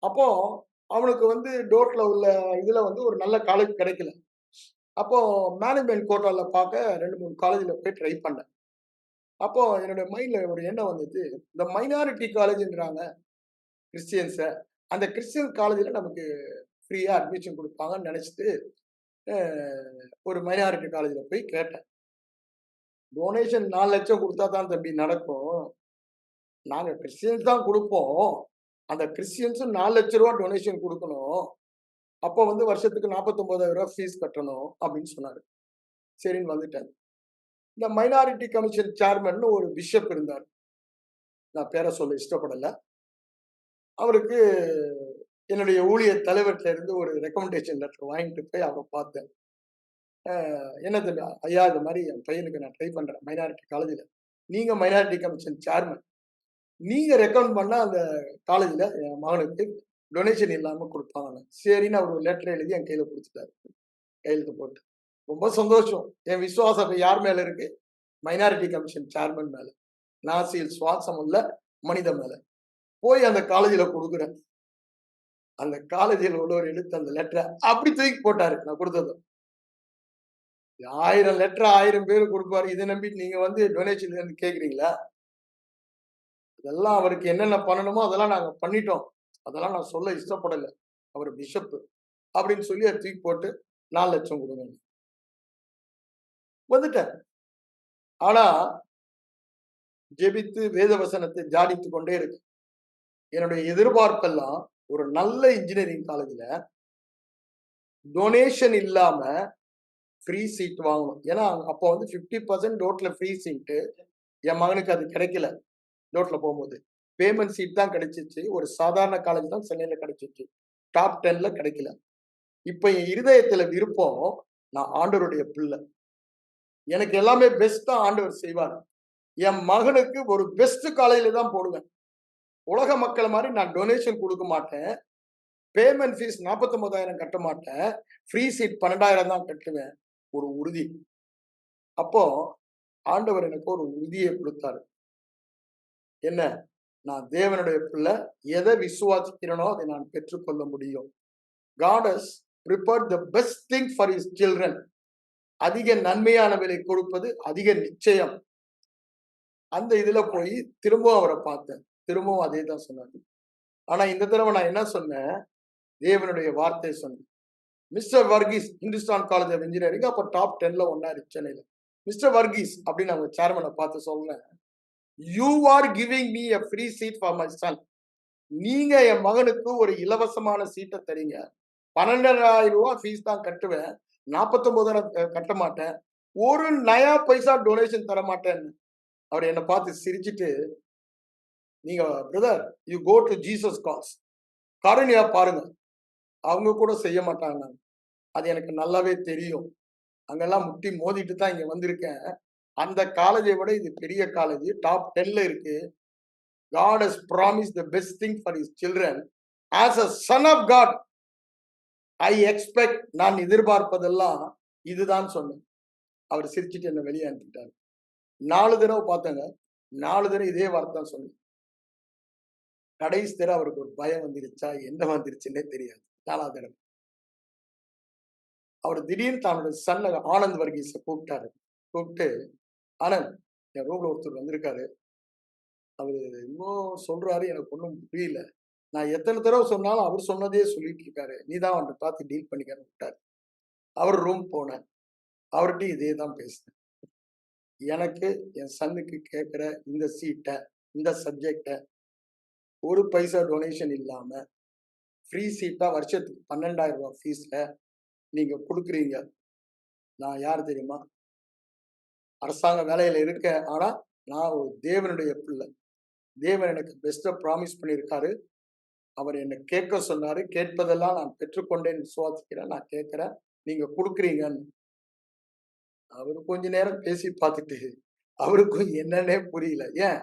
அப்போ அவனுக்கு வந்து டோர்ட்ல உள்ள இதுல வந்து ஒரு நல்ல காலேஜ் கிடைக்கல. அப்போ மேனேஜ்மெண்ட் கோட்டால பார்க்க 2-3 காலேஜ்ல போய் ட்ரை பண்ணேன். அப்போ என்னோட மைண்ட்ல ஒரு எண்ணம் வந்தது, இந்த மைனாரிட்டி காலேஜ்ன்றாங்க கிறிஸ்டியன்ஸ, அந்த கிறிஸ்டியன் காலேஜ்ல நமக்கு ஃப்ரீயா அட்மிஷன் கொடுப்பாங்கன்னு நினைச்சிட்டு ஒரு மைனாரிட்டி காலேஜ்ல போய் கேட்டேன். டொனேஷன் 4 லட்சம் கொடுத்தா தான் தம்பி நடக்கும். நாங்க கிறிஸ்டியன்ஸ் தான் கொடுப்போம். அந்த கிறிஸ்டியன்ஸும் 4 லட்ச ரூபா டொனேஷன் கொடுக்கணும். அப்போ வந்து வருஷத்துக்கு 49,000 ரூபா ஃபீஸ் கட்டணும் அப்படின்னு சொன்னாரு. சரின்னு வந்துட்டேன். இந்த மைனாரிட்டி கமிஷன் சேர்மன் ஒரு பிஷப் இருந்தார். நான் பேரை சொல்ல இஷ்டப்படல. அவருக்கு என்னுடைய ஊழிய தலைவர்கிட்ட இருந்து ஒரு ரெக்கமெண்டேஷன் லெட்டர் வாங்கிட்டு போய் அவரை பார்த்தேன். என்னது ஐயா, இது மாதிரி என் பையனுக்கு நான் ட்ரை பண்றேன் மைனாரிட்டி காலேஜில். நீங்க மைனாரிட்டி கமிஷன் சேர்மன், நீங்க ரெக்கமெண்ட் பண்ணா அந்த காலேஜில் என் மகனுக்கு டொனேஷன் இல்லாம கொடுப்பாங்க. சரின்னு அவர் ஒரு லெட்டர் எழுதி என் கையில கொடுத்துட்டாரு, கையெழுத்து போட்டு. ரொம்ப சந்தோஷம். என் விசுவாசம் யார் மேல இருக்கு? மைனாரிட்டி கமிஷன் சேர்மன் மேல. நாசியில் சுவாசம் உள்ள மனித மேல. போய் அந்த காலேஜில் கொடுக்குறேன். அந்த காலேஜில் உள்ளவர் எடுத்து அந்த லெட்டரை அப்படி தூக்கி போட்டாரு. நான் கொடுத்தது 1000 லெட்டர் 1000 பேர் கொடுப்பாரு. இதை நம்பி நீங்க வந்து டொனேஷன் இருந்து கேக்குறீங்களா? இதெல்லாம் அவருக்கு என்னென்ன பண்ணணுமோ அதெல்லாம் நாங்க பண்ணிட்டோம். அதெல்லாம் நான் சொல்ல இஷ்டப்படல. அவர் பிஷப் அப்படின்னு சொல்லி அதை தூக்கி போட்டு 4 லட்சம் கொடுங்க வந்துட்டேன். ஆனா ஜெபித்து வேத வசனத்தை தியானித்து கொண்டே இருக்கு. என்னுடைய எதிர்பார்ப்பெல்லாம் ஒரு நல்ல இன்ஜினியரிங் காலேஜ்ல டொனேஷன் இல்லாம ஃப்ரீ சீட் வாங்கணும். ஏன்னா அப்போ வந்து 50% டோட்ல ஃப்ரீ சீட்டு. என் மகனுக்கு அது கிடைக்கல. டோட்ல போகும்போது பேமெண்ட் சீட் தான் கிடைச்சிச்சு. ஒரு சாதாரண காலேஜ் தான் சென்னையில கிடைச்சிச்சு. டாப் 10ல கிடைக்கல. இப்ப என் இருதயத்துல விருப்பம், நான் ஆண்டவருடைய பிள்ளை, எனக்கு எல்லாமே பெஸ்டா ஆண்டவர் செய்வார். என் மகனுக்கு ஒரு பெஸ்ட் காலேஜில தான் போடுவேன். உலக மக்கள் மாதிரி நான் டொனேஷன் கொடுக்க மாட்டேன். பேமெண்ட் ஃபீஸ் 49,000 கட்ட மாட்டேன். ஃப்ரீ சீட் 12,000 தான் கட்டுவேன். ஒரு உறுதி. அப்போ ஆண்டவர் எனக்கு ஒரு உறுதியை கொடுத்தாரு. என்ன? நான் தேவனுடைய பிள்ளை, எதை விசுவாசிக்கிறேனோ அதை நான் பெற்றுக்கொள்ள முடியும். God has prepared the best thing for his children. அதிக நன்மையானவரை கொடுப்பது அதிக நிச்சயம். அந்த இதுல போய் திரும்பவும் அவரை பார்த்தேன். திரும்பவும் அதே தான் சொன்னாரு. ஆனா இந்த தடவை நான் என்ன சொன்னேன்? தேவனுடைய வார்த்தையை சொன்னேன். Mister Varghese, Hindustan college of engineering அப்போ டாப் 10ல ஒன்னாரு சென்னையில. மிஸ்டர் வர்கீஸ் அப்படின்னு அவங்க சேர்மனை பார்த்து சொன்னேன், you are giving me a free seat for my son. நீங்க என் மகனுக்கு ஒரு இலவசமான சீட்டை தரீங்க. 12,000 ரூபாய் ஃபீஸ் தான் கட்டுவேன். 49,000 கட்ட மாட்டேன். ஒரு நயா பைசா டொனேஷன் தர மாட்டேன்னு அவர் என்னை பார்த்து சிரிச்சுட்டு, நீங்க brother you go to Jesus cause, காரணியா பாருங்க, அவங்க கூட செய்ய மாட்டாங்க. அது எனக்கு நல்லாவே தெரியும். அங்கெல்லாம் முட்டி மோதிட்டு தான் இங்க வந்திருக்கேன். அந்த காலேஜை விட இது பெரிய காலேஜ், டாப் 10ல இருக்கு. God has promised the best thing for his children. As a son of God, I expect, நான் எதிர்பார்ப்பதெல்லாம் இதுதான் சொன்னேன். அவர் சிரிச்சுட்டு என்ன வெளியே அனுப்பிட்டாரு. 4 தடவை பார்த்தேங்க. 4 தடவை இதே வார்த்தை தான் சொன்னேன். கடைசி தடவை அவருக்கு ஒரு பயம் வந்துருச்சா, என்ன வந்துருச்சுன்னே தெரியாது. 4வது தடவை அவர் திடீர்னு தன்னுடைய சன்ன ஆனந்த் வர்கீஸை கூப்பிட்டாரு. கூப்பிட்டு, ஆனந்த், என் ரூம்ல ஒருத்தர் வந்திருக்காரு, அவரு இன்னும் சொல்றாரு, எனக்கு ஒன்றும் புரியல. நான் எத்தனை தடவை சொன்னாலும் அவர் சொன்னதே சொல்லிட்டு இருக்காரு, நீ தான் அவன்கிட்ட பார்த்து டீல் பண்ணிக்கன்னு விட்டாரு. அவர் ரூம் போனேன். அவர்கிட்ட இதே தான் பேசினேன். எனக்கு என் சன்னுக்கு கேட்குற இந்த சீட்டை, இந்த சப்ஜெக்டை ஒரு பைசா டொனேஷன் இல்லாம ஃப்ரீ சீட்டா வருஷத்துக்கு 12,000 ரூபாய் ஃபீஸ்ல நீங்க கொடுக்குறீங்க. நான் யார் தெரியுமா? அரசாங்க வேலையில இருக்கேன். ஆனா நான் ஒரு தேவனுடைய பிள்ளை. தேவன் எனக்கு பெஸ்ட்டா ப்ராமிஸ் பண்ணியிருக்காரு. அவர் என்னை கேட்க சொன்னாரு. கேட்பதெல்லாம் நான் பெற்றுக்கொண்டேன், விசுவாசிக்கிறேன். நான் கேட்கிறேன், நீங்க கொடுக்குறீங்கன்னு. அவரு கொஞ்ச நேரம் பேசி பார்த்துட்டு அவருக்கும் என்னன்னே புரியல. ஏன்?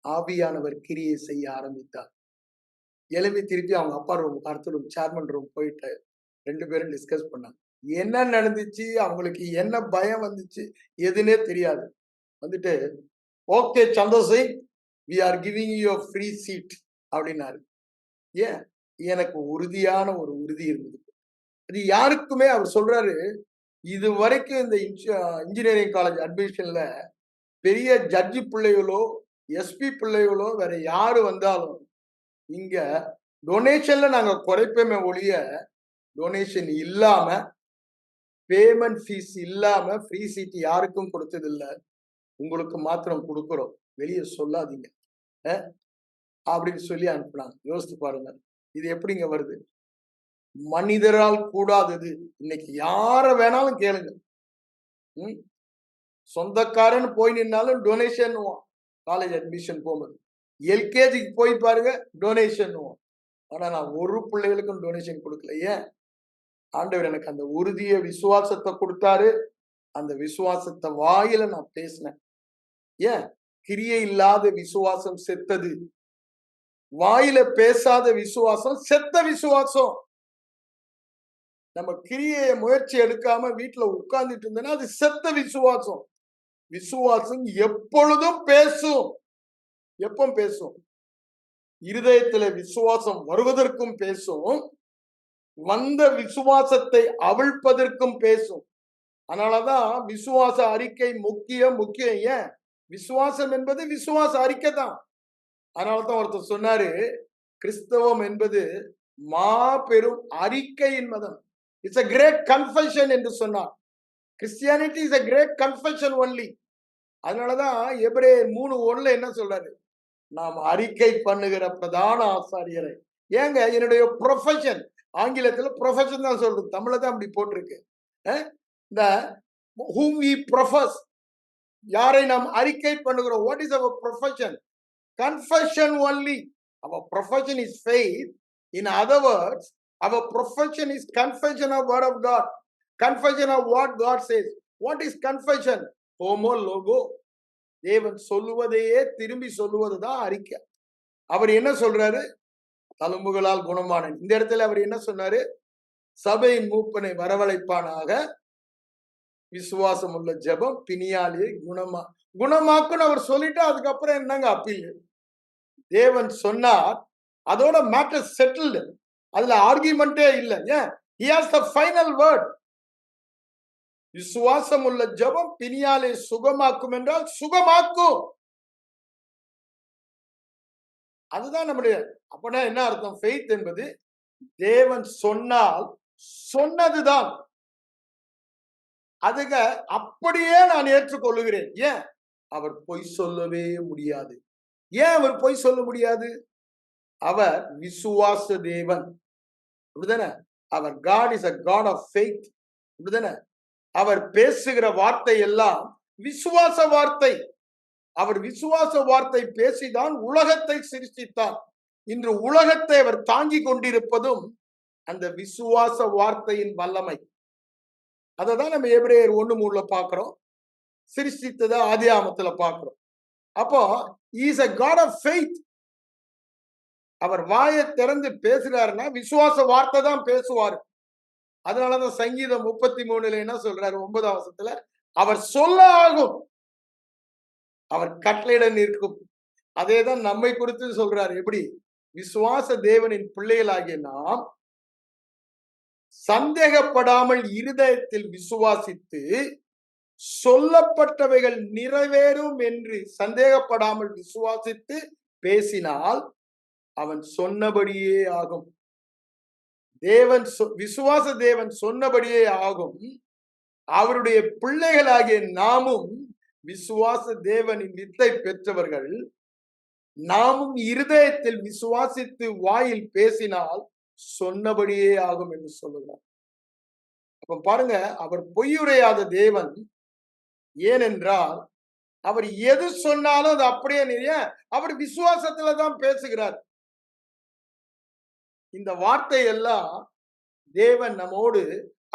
ஆவியானவர் கிரியை செய்ய ஆரம்பித்தார். எழுப்பி திருப்பி அவங்க அப்பா ரூம், அடுத்த ரூம், சேர்மன் ரூம் போயிட்டு 2 பேரும் டிஸ்கஸ் பண்ணாங்க. என்ன நடந்துச்சு, அவங்களுக்கு என்ன பயம் வந்துச்சு, எதுன்னே தெரியாது. வந்துட்டு, okay சந்திரசிங், we are giving you a free seat அப்படின்னாரு. ஏன்? எனக்கு உறுதியான ஒரு உறுதி இருந்தது. அது யாருக்குமே அவர் சொல்றாரு, இது வரைக்கும் இந்த இன்ஜினியரிங் காலேஜ் அட்மிஷன்ல பெரிய ஜட்ஜி பிள்ளைகளோ, எஸ்பி பிள்ளைகளோ, வேற யாரு வந்தாலும் இங்க டொனேஷன்ல நாங்க குறைப்போமே ஒழிய, டொனேஷன் இல்லாம, பேமெண்ட் ஃபீஸ் இல்லாம ஃப்ரீ சீட் யாருக்கும் கொடுத்தது இல்ல. உங்களுக்கு மாத்திரம் கொடுக்கிறோம், வெளியே சொல்லாதீங்க. அப்படின்னு சொல்லி அனுப்புனாங்க. யோசித்து பாருங்க, இது எப்படிங்க வருது? மனிதரால் கூடாதது. இன்னைக்கு யார வேணாலும் கேளுங்க. சொந்தக்காரன்னு போய் நின்னாலும் டொனேஷன் காலேஜ் அட்மிஷன் போகும்போது. எல்கேஜிக்கு போய் பாருங்க, டொனேஷன். ஆனா நான் ஒரு பிள்ளைகளுக்கும் டொனேஷன் கொடுக்கல. ஏன்? ஆண்டவர் எனக்கு அந்த உறுதிய விசுவாசத்தை கொடுத்தாரு. அந்த விசுவாசத்தை வாயில நான் பேசினேன். ஏன்? கிரியை இல்லாத விசுவாசம் செத்தது. வாயில பேசாத விசுவாசம் செத்த விசுவாசம். நம்ம கிரியைய முயற்சி எடுக்காம வீட்டுல உட்கார்ந்துட்டு இருந்தோம்னா அது செத்த விசுவாசம். விசுவாசம் எப்பொழுதும் பேசும். எப்போ பேசும்? இருதயத்துல விசுவாசம் வருவதற்கும் பேசும், வந்த விசுவாசத்தை அவிழ்ப்பதற்கும் பேசும். அதனாலதான் விசுவாச அறிக்கை முக்கியம். ஏன்? விசுவாசம் என்பது விசுவாச அறிக்கை தான். அதனாலதான் ஒருத்தர் சொன்னாரு, கிறிஸ்தவம் என்பது மாபெரும் அறிக்கையின் மதம். இட்ஸ் a great confession என்று சொன்னார். Christianity is a great confession only. அதனாலதான் எபிரேயர் 3:1 என்ன சொல்றாரு? நாம் அறிக்கை பண்ணுகிற பிரதான ஆசாரியரை. ஏங்க, என்னுடைய ப்ரொஃபஷன், ஆங்கிலத்துல ப்ரொஃபஷன் தான் சொல்றது, தமிழ்ல தான் அப்படி போட்டிருக்கு. இந்த whom we profess, யாரை நாம் அறிக்கை பண்ணுகிறோம். what is our profession? Confession only. Our profession is faith. In other words, our profession is confession of word of God, confession of what God says. What is confession? Homo logo. தேவன் சொல்லுவதையே திரும்பி சொல்லுவதுதான் அறிக்கை. அவர் என்ன சொல்றாரு? தழும்புகளால் குணமானேன். இந்த இடத்துல அவர் என்ன சொன்னாரு? சபையின் மூப்பனை வரவழைப்பானாக, விசுவாசம் உள்ள ஜெபம் பிணியாளியை குணமாக்குன்னு அவர் சொல்லிட்டு அதுக்கப்புறம் என்னங்க அப்பீல்? தேவன் சொன்னார், அதோட மேட்டர் செட்டில்டு. அதுல ஆர்கியூமெண்டே இல்லை. ஏன்? he has the final word. விசுவாசம் உள்ள ஜெபம் பிணியாலை சுகமாக்கும் என்றால் சுகமாக்கும். அதுதான் நம்முடைய. அப்படின்னா என்ன அர்த்தம்? ஃபெய்த் என்பது தேவன் சொன்னால் சொன்னதுதான். அதுக அப்படியே நான் ஏற்றுக்கொள்ளுகிறேன். ஏன்? அவர் பொய் சொல்லவே முடியாது. ஏன் அவர் பொய் சொல்ல முடியாது? அவர் விசுவாச தேவன். அப்படிதானே? அவர் God is a God of faith. அப்படிதானே? அவர் பேசுகிற வார்த்தை எல்லாம் விசுவாச வார்த்தை. அவர் விசுவாச வார்த்தை பேசிதான் உலகத்தை சிருஷ்டித்தார். இன்று உலகத்தை அவர் தாங்கி கொண்டிருப்பதும் அந்த விசுவாச வார்த்தையின் வல்லமை. அததான் நம்ம எபிரேயர் 1:3 பாக்குறோம். சிருஷ்டித்ததை ஆதியாகமத்துல பாக்குறோம். அப்போ he is a God of faith. அவர் வாயை திறந்து பேசுறாருன்னா விசுவாச வார்த்தை தான் பேசுவாரு. அதனாலதான் சங்கீதம் 33 என்ன சொல்றாரு? 9ஆம் வசனத்துல, அவர் சொல்ல ஆகும், அவர் கட்டளையிட நிற்கும். அதேதான் நம்மை குறித்து சொல்றாரு. எப்படி? விசுவாச தேவனின் பிள்ளைகளாகிய நாம் சந்தேகப்படாமல் இருதயத்தில் விசுவாசித்து சொல்லப்பட்டவைகள் நிறைவேறும் என்று சந்தேகப்படாமல் விசுவாசித்து பேசினால் அவன் சொன்னபடியே ஆகும். தேவன் விசுவாச தேவன் சொன்னபடியே ஆகும். அவருடைய பிள்ளைகளாகிய நாமும் விசுவாச தேவனின் வித்தை பெற்றவர்கள். நாமும் இருதயத்தில் விசுவாசித்து வாயில் பேசினால் சொன்னபடியே ஆகும் என்று சொல்லுகிறார். அப்ப பாருங்க, அவர் பொய்யுரையாத தேவன். ஏனென்றால் அவர் எது சொன்னாலும் அது அப்படியே நிறைய அவர் விசுவாசத்துல தான் பேசுகிறார். இந்த வார்த்தை எல்லாம் தேவன் நம்மோடு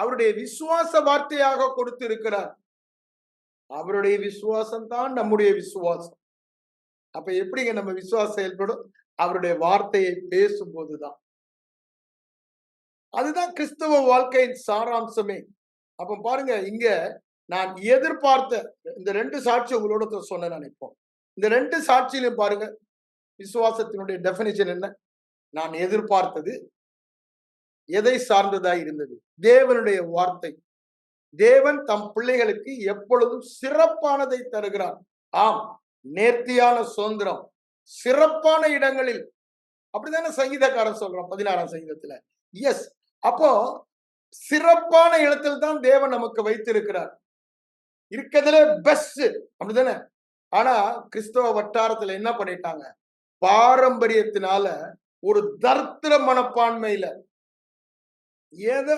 அவருடைய விசுவாச வார்த்தையாக கொடுத்து இருக்கிறார். அவருடைய விசுவாசம் தான் நம்முடைய விசுவாசம். அப்ப எப்படிங்க நம்ம விசுவாசம் செயல்படும்? அவருடைய வார்த்தையை பேசும்போதுதான். அதுதான் கிறிஸ்தவ வாழ்க்கையின் சாராம்சமே. அப்ப பாருங்க, இங்க நான் எதிர்பார்த்த இந்த 2 சாட்சி உங்களோட சொன்ன நினைப்போம். இந்த 2 சாட்சியிலும் பாருங்க, விசுவாசத்தினுடைய டெபினிஷன் என்ன? நான் எதிர்பார்த்தது எதை சார்ந்ததாய் இருந்தது? தேவனுடைய வார்த்தை. தேவன் தம் பிள்ளைகளுக்கு எப்பொழுதும் சிறப்பானதை தருகிறார். ஆம், நேர்த்தியான சுதந்திரம், சிறப்பான இடங்களில். அப்படித்தானே சங்கீதக்காரன் சொல்றான் 16ஆம் சங்கீதத்துல. எஸ், அப்போ சிறப்பான இடத்தில் தான் தேவன் நமக்கு வைத்திருக்கிறார். இருக்கிறதுல பெஸ்ட். அப்படித்தானே? ஆனா கிறிஸ்தவ வட்டாரத்துல என்ன பண்ணிட்டாங்க? பாரம்பரியத்தினால, ஒரு தரித்திர மனப்பான்மையில ஏதோ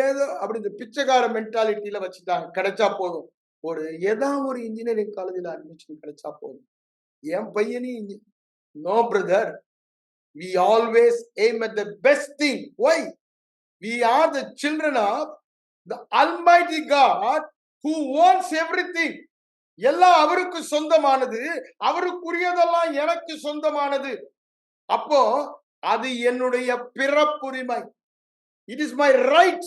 ஏதோ அப்படி இந்த பிச்சைக்கார மென்டாலிட்டியில வச்சுட்டாங்க. கிடைச்சா போதும். ஏதாவது ஒரு இன்ஜினியரிங் காலேஜ்ல அட்மிஷன் கிடைச்சா போதும். என் பையனையும் no brother. We always aim at the best thing. Why? We are the children of the Almighty God who owns everything. எல்லாம் அவருக்கு சொந்தமானது. அவருக்குரியதெல்லாம் எனக்கு சொந்தமானது. அப்போ அது என்னுடைய பிறப்புரிமை. It is my right.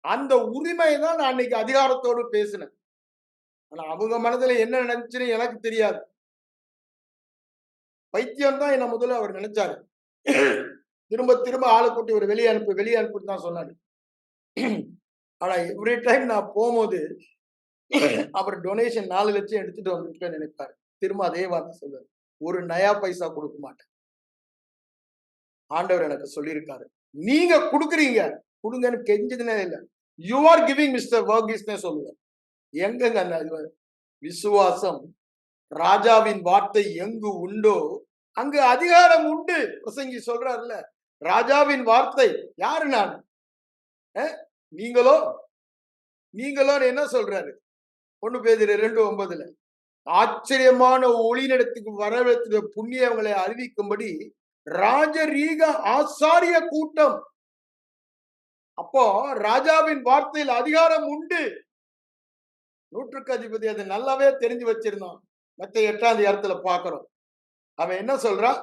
அந்த உரிமை தான் நான் அன்னைக்கு அதிகாரத்தோடு பேசினேன். ஆனா அவங்க மனதில் என்ன நினைச்சுன்னு எனக்கு தெரியாது. பைத்தியம் தான் என்ன முதல்ல அவர் நினைச்சாரு. திரும்ப திரும்ப ஆளை கூட்டி ஒரு வெளியே அனுப்புன்னு தான் சொன்னாரு. ஆனா எவ்ரி டைம் நான் போகும்போது அவர் டொனேஷன் 4 லட்சம் எடுத்துட்டு வந்துட்டு நினைப்பாரு. திரும்ப அதே வார்த்தை சொல்லுவாரு, ஒரு நயா பைசா கொடுக்க மாட்டேன். ஆண்டவர் எனக்கு சொல்லியிருக்காரு, நீங்க கொடுக்குறீங்க, கொடுங்கன்னு கெஞ்சதுனே இல்லை. யூ ஆர் கிவிங் மிஸ்டர் வர்கீஸ்னே சொல்லுவார். எங்கங்க அந்த விசுவாசம்? ராஜாவின் வார்த்தை எங்கு உண்டோ அங்கு அதிகாரம் உண்டு. பிரசங்கி சொல்றாருல்ல, ராஜாவின் வார்த்தை. யாரு நான்? நீங்களோ என்ன சொல்றாரு? 1 பேதுரு 2:9 ஆச்சரியமான ஒளிநடத்துக்கு வரவேற்ற புண்ணியங்களை அறிவிக்கும்படி ராஜரீக ஆசாரிய கூட்டம். அப்போ ராஜாவின் வார்த்தையில் அதிகாரம் உண்டு. 100க்கு அதிபதி அதை நல்லாவே தெரிஞ்சு வச்சிருந்தான். மத்த 8ஆம் அதிகாரத்துல பாக்குறோம். அவன் என்ன சொல்றான்?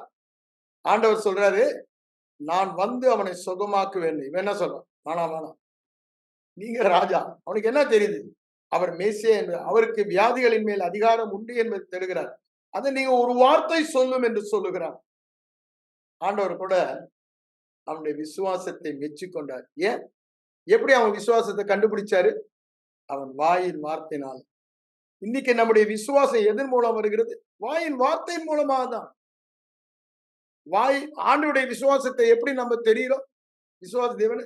ஆண்டவர் சொல்றாரு, நான் வந்து அவனை சுகமாக்குவேன். இவன் என்ன சொல்றான்? வேணாம், நீங்க ராஜா. அவனுக்கு என்ன தெரியுது? அவர் மேசியா என்று, அவருக்கு வியாதிகளின் மேல் அதிகாரம் உண்டு என்பது தெரிகிறார். அதை நீங்க ஒரு வார்த்தை சொல்லும் என்று சொல்லுகிறார். ஆண்டவர் கூட அவனுடைய விசுவாசத்தை மெச்சிக்கொண்டார். ஏன்? எப்படி அவன் விசுவாசத்தை கண்டுபிடிச்சாரு? அவன் வாயின் வார்த்தையினால். இன்னைக்கு நம்முடைய விசுவாசம் எதன் மூலம் வருகிறது? வாயின் வார்த்தையின் மூலமாக தான். ஆண்டவருடைய விசுவாசத்தை எப்படி நம்ம தெரிகிறோம்? விசுவாச தேவன்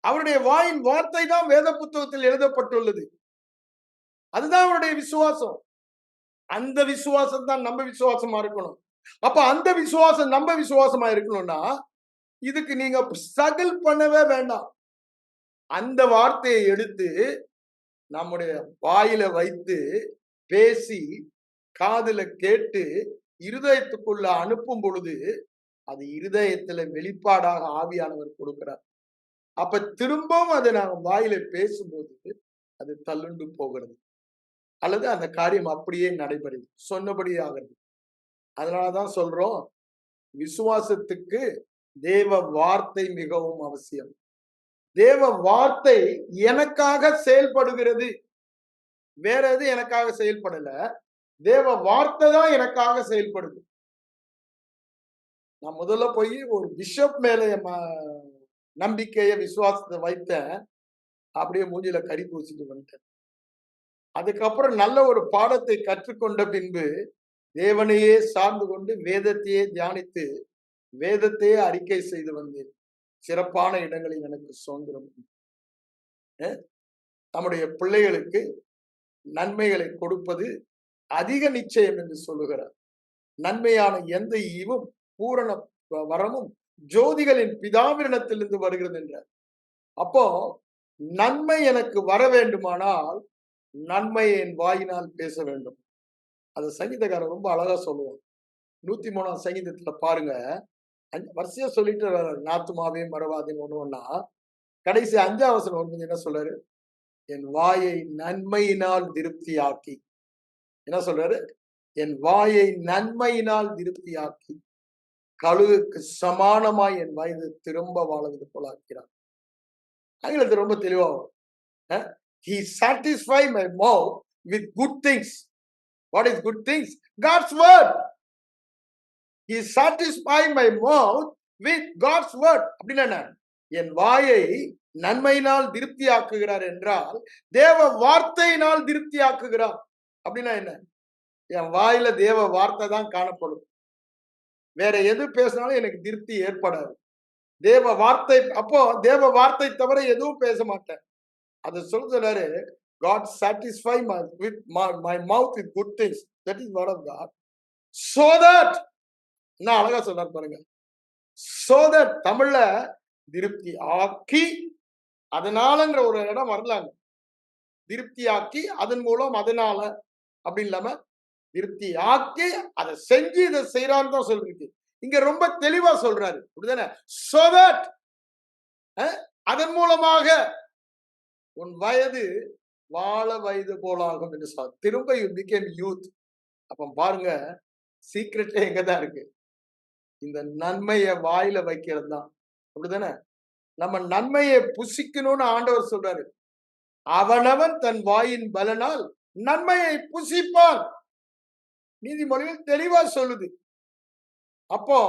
அவருடைய வாயின் வார்த்தை தான் வேத புத்தகத்தில் எழுதப்பட்டுள்ளது. அதுதான் அவருடைய விசுவாசம். அந்த விசுவாசம் தான் நம்ம விசுவாசமா இருக்கணும். அப்ப அந்த விசுவாசம் நம்ம விசுவாசமா இருக்கணும்னா இதுக்கு நீங்க ஸ்ட்ரகிள் பண்ணவே வேண்டாம். அந்த வார்த்தையை எடுத்து நம்முடைய வாயில வைத்து பேசி காதுல கேட்டு இருதயத்துக்குள்ள அனுப்பும் பொழுது அது இருதயத்துல வெளிப்பாடாக ஆவியானவர் கொடுக்கிறார். அப்ப திரும்பவும் அதை நாங்க வாயில பேசும்போது அது தள்ளுண்டு போகிறது, அல்லது அந்த காரியம் அப்படியே நடைபெறுது, சொன்னபடி ஆகிறது. அதனாலதான் சொல்றோம், விசுவாசத்துக்கு தேவ வார்த்தை மிகவும் அவசியம். தேவ வார்த்தை எனக்காக செயல்படுகிறது. வேற எது எனக்காக செயல்படல, தேவ வார்த்தை தான் எனக்காக செயல்படுது. நான் முதல்ல போய் ஒரு பிஷப் மேல நம்பிக்கைய விசுவாசத்தை வைத்தேன். அப்படியே மூஞ்சில கறி பூசிட்டு வந்துட்டேன். அதுக்கப்புறம் நல்ல ஒரு பாடத்தை கற்றுக்கொண்ட பின்பு தேவனையே சார்ந்து கொண்டு வேதத்தையே தியானித்து வேதத்தையே அறிக்கை செய்து வந்தேன். சிறப்பான இடங்களில் எனக்கு சுதந்திரம். நம்முடைய பிள்ளைகளுக்கு நன்மைகளை கொடுப்பது அதிக நிச்சயம் என்று சொல்லுகிறார். நன்மையான எந்த ஈவும் பூரண வரமும் ஜோதிகளின் பிதாவினிடத்திலிருந்து வருகிறது என்றார். அப்போ நன்மை எனக்கு வர வேண்டுமானால் நன்மையை என் வாயினால் பேச வேண்டும். அது சங்கீதக்காரர் ரொம்ப அழகா சொல்லுவோம். 103ஆம் சங்கீதத்துல பாருங்க, வரிசையா சொல்லிட்டு நாத்துமாவே மறவாதேன்னு ஒண்ணா கடைசி 5ஆம் வசனம் வந்து என்ன சொல்றாரு? என் வாயை நன்மையினால் திருப்தியாக்கி. என்ன சொல்றாரு? என் வாயை நன்மையினால் திருப்தியாக்கி கழுகுக்கு சமானமாய் என் வயது திரும்ப வாழ்வது போல ஆக்கிறார். ஆங்கிலத்தில் ரொம்ப தெளிவாகும். He satisfy my mouth with good things. What is good things? God's word. He satisfy my mouth with God's word. அப்படின்னா என் வாயை நன்மையினால் திருப்தி ஆக்குகிறார் என்றால் தேவ வார்த்தையினால் திருப்தி ஆக்குகிறார். அப்படின்னா என்ன? என் வாயில தேவ வார்த்தை தான் காணப்படும். வேற எது பேசினாலும் எனக்கு திருப்தி ஏற்படாது. தேவ வார்த்தை, அப்போ தேவ வார்த்தை தவிர எதுவும் பேச மாட்டேன். அது சொல்றாரு, God satisfy my mouth with good things. That is word of God. So that என்ன அழகா சொல்றாரு பாருங்க. சோ தட் தமிழ்ல திருப்தி ஆக்கி, அதனாலங்கிற ஒரு இடம் வரலாங்க. திருப்தி ஆக்கி அதன் மூலம் அதனால அப்படி இல்லாம திருப்தி ஆக்கி அதை செஞ்சு இதை செய்யறான்னு தான் சொல்லிருக்கு. இங்க ரொம்ப தெளிவா சொல்றாரு, அப்படிதானே? சோ தட் அதன் மூலமாக உன் வயது வாழ வயது போலாகும் என்று சொல்ல, திரும்ப யூ பிகேம் யூத். அப்ப பாருங்க, சீக்ரெட்டே எங்கதான் இருக்கு? இந்த நன்மையை வாயில வைக்கிறது தான், அப்படிதானே? நம்ம நன்மையை புசிக்கணும்னு ஆண்டவர் சொல்றாரு. அவனவன் தன் வாயின் பலனால் நன்மையை புசிப்பான். நீதிமொழிகள் தெளிவா சொல்லுது. அப்போ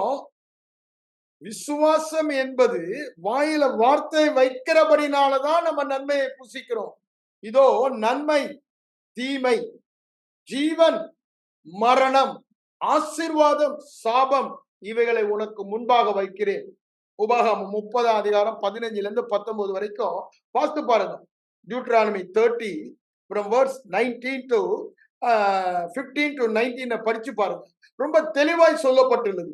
விசுவாசம் என்பது வாயில வார்த்தை வைக்கிறபடினாலதான் நம்ம நன்மையை புசிக்கிறோம். இதோ நன்மை, தீமை, ஜீவன், மரணம், ஆசீர்வாதம், சாபம் இவைகளை உனக்கு முன்பாக வைக்கிறேன். உபாகமம் 30 அதிகாரம் 15 19 வரைக்கும் வாசித்து பாருங்க. Deuteronomy 30 from verse 19 to 15 to 19 படிச்சு பாருங்க. ரொம்ப தெளிவாய் சொல்லப்பட்டுள்ளது.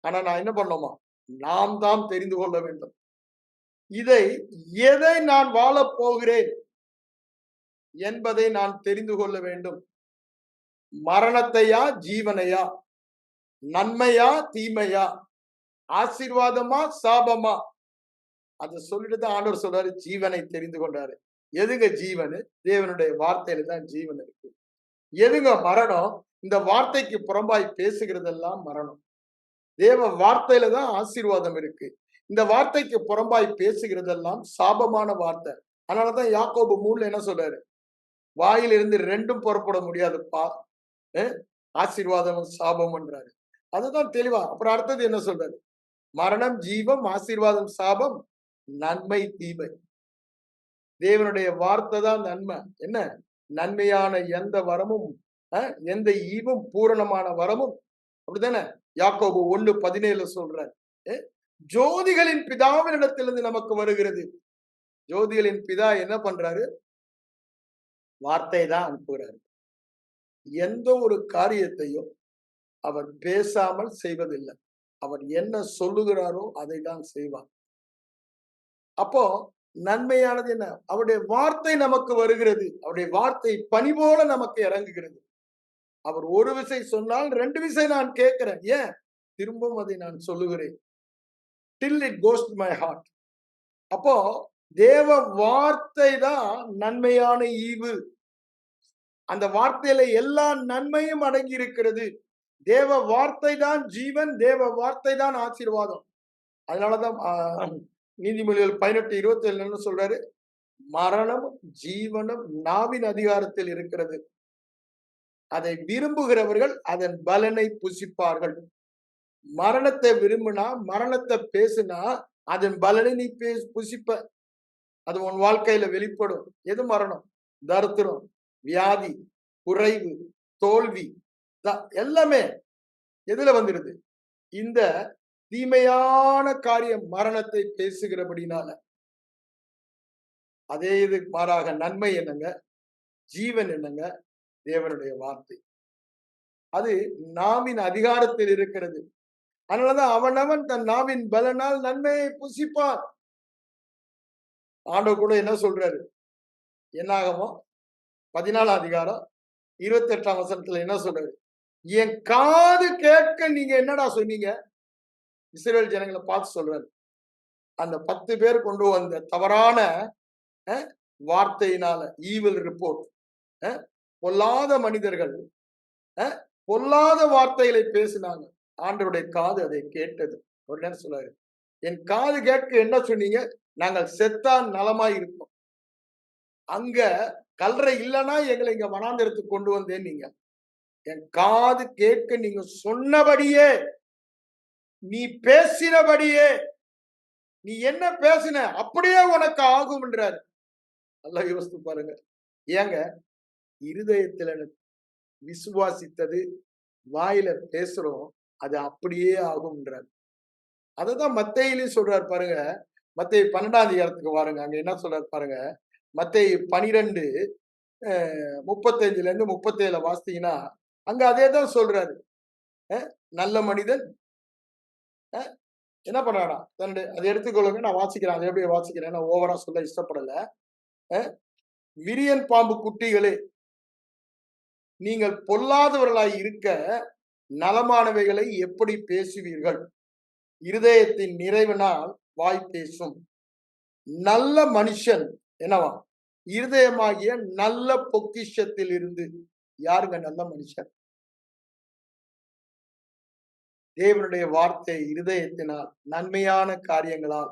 ஆனா நான் என்ன பண்ணோமா, நாம் தான் தெரிந்து கொள்ள வேண்டும். எதை நான் வாழப் போகிறேன் என்பதை நான் தெரிந்து கொள்ள வேண்டும். மரணத்தையா ஜீவனையா, நன்மையா தீமையா, ஆசீர்வாதமா சாபமா, அதை சொல்லிட்டு தான் ஆண்டவர் சொல்றாரு, ஜீவனை தெரிந்து கொண்டாரு. எதுங்க ஜீவனு? தேவனுடைய வார்த்தையில தான் ஜீவன் இருக்கு. எதுங்க மரணம்? இந்த வார்த்தைக்கு புறம்பாய் பேசுகிறதெல்லாம் மரணம். தேவ வார்த்தையில தான் ஆசீர்வாதம் இருக்கு. இந்த வார்த்தைக்கு புறம்பாய் பேசுகிறதெல்லாம் சாபமான வார்த்தை. அதனாலதான் யாக்கோபு 3 என்ன சொல்றாரு? வாயிலிருந்து ரெண்டும் புறப்பட முடியாதுப்பா, ஆசீர்வாதமும் சாபம்ன்றாரு. அதுதான் தெளிவா. அப்புறம் அடுத்தது என்ன சொல்றாரு? மரணம், ஜீவம், ஆசீர்வாதம், சாபம், நன்மை, தீமை. தேவனுடைய வார்த்தை தான் நன்மை. என்ன நன்மையான எந்த வரமும், எந்த ஈவும் பூரணமான வரமும், அப்படித்தானே? யாக்கோபு 1:17 சொல்றார். ஜோதிகளின் பிதாவினிடத்திலிருந்து நமக்கு வருகிறது. ஜோதிகளின் பிதா என்ன பண்றாரு? வார்த்தை தான் அனுப்புகிறாரு. எந்த ஒரு காரியத்தையும் அவர் பேசாமல் செய்வதில்லை. அவர் என்ன சொல்லுகிறாரோ அதை தான் செய்வார். அப்போ நன்மையானது என்ன? அவருடைய வார்த்தை நமக்கு வருகிறது. அவருடைய வார்த்தை பனி போல நமக்கு இறங்குகிறது. அவர் ஒரு விசை சொன்னால் 2 விசை நான் கேட்கிறேன். ஏன்? திரும்பவும் அதை நான் சொல்லுகிறேன். till it goes to my heart. அப்போ தேவ வார்த்தை தான் நன்மையான ஈவு. அந்த வார்த்தையில எல்லா நன்மையும் அடங்கி இருக்கிறது. தேவ வார்த்தை தான் ஜீவன், தேவ வார்த்தை தான் ஆசீர்வாதம். அதனாலதான் நீதிமொழிகள் 18:27 என்ன சொல்றாரு? மரணமும் ஜீவனும் நாவின் அதிகாரத்தில் இருக்கிறது. அதை விரும்புகிறவர்கள் அதன் பலனை புசிப்பார்கள். மரணத்தை விரும்பினா, மரணத்தை பேசுனா, அதன் பலனை நீ புசிப்ப. அது உன் வாழ்க்கையில வெளிப்படும். எது மரணம்? தரித்திரம், வியாதி, குறைவு, தோல்வி, எல்லாமே எதுல வந்துடுது? இந்த தீமையான காரியம் மரணத்தை பேசுகிறபடினால. அதே இது மாறாக நன்மை என்னங்க? ஜீவன் என்னங்க? தேவனுடைய வார்த்தை. அது நாவின் அதிகாரத்தில் இருக்கிறது. அதனாலதான் அவனவன் தன் நாவின் பலனால் நன்மையை புசிப்பான். ஆண்டவர் கூட என்ன சொல்றாரு? என்னாகமோ 14 அதிகாரம் 28 வசனத்துல என்ன சொல்றாரு? என் காது கேட்க நீங்க என்னடா சொன்னீங்க? இஸ்ரவேல் ஜனங்களை பார்த்து சொல்றாரு. அந்த 10 பேர் கொண்டு வந்த தவறான வார்த்தையினால, ஈவில் ரிப்போர்ட், பொல்லாத மனிதர்கள் பொல்லாத வார்த்தைகளை பேசினாங்க. ஆண்டவருடைய காது அதை கேட்டது. உடனே சொல்றாரு, என் காது கேட்க என்ன சொன்னீங்க? நாங்கள் செத்தான் நலமாய் இருப்போம். அங்க கல்றை இல்லைன்னா எங்களை இங்க வனாந்திரத்துக்கு கொண்டு வந்தேன். நீங்க என் காது கேட்க நீங்க சொன்னபடியே, நீ பேசினபடியே, நீ என்ன பேசின அப்படியே உனக்கு ஆகும் என்றார். நல்லா யோசித்து பாருங்க. ஏங்க இருதயத்துல விசுவாசித்தது வாயில பேசுறோம், அது அப்படியே ஆகும்ன்றார். அததான் மத்தேயிலையும் சொல்றாரு பாருங்க. மத்தேயு 12 அதிகாரத்துக்கு பாருங்க. அங்க என்ன சொல்றாரு பாருங்க. மத்தேயு 12:35 37 வாசித்தீங்கன்னா அங்க அதே தான் சொல்றாரு. நல்ல மனிதன் என்ன பண்றானா, தன்னுடைய அதை எடுத்துக்கொள்ளுங்க, நான் வாசிக்கிறேன். அதை எப்படி வாசிக்கிறேன், நான் ஓவரா சொல்ல இஷ்டப்படல. விரியன் பாம்பு குட்டிகளே, நீங்கள் பொல்லாதவர்களாய் இருக்க நலமானவைகளை எப்படி பேசுவீர்கள்? இருதயத்தின் நிறைவினால் வாய் பேசும். நல்ல மனுஷன் என்னவா, இருதயமாகிய நல்ல பொக்கிஷத்தில் இருந்து. யாருங்க நல்ல மனுஷன்? தேவனுடைய வார்த்தை இருதயத்தினால் நன்மையான காரியங்களால்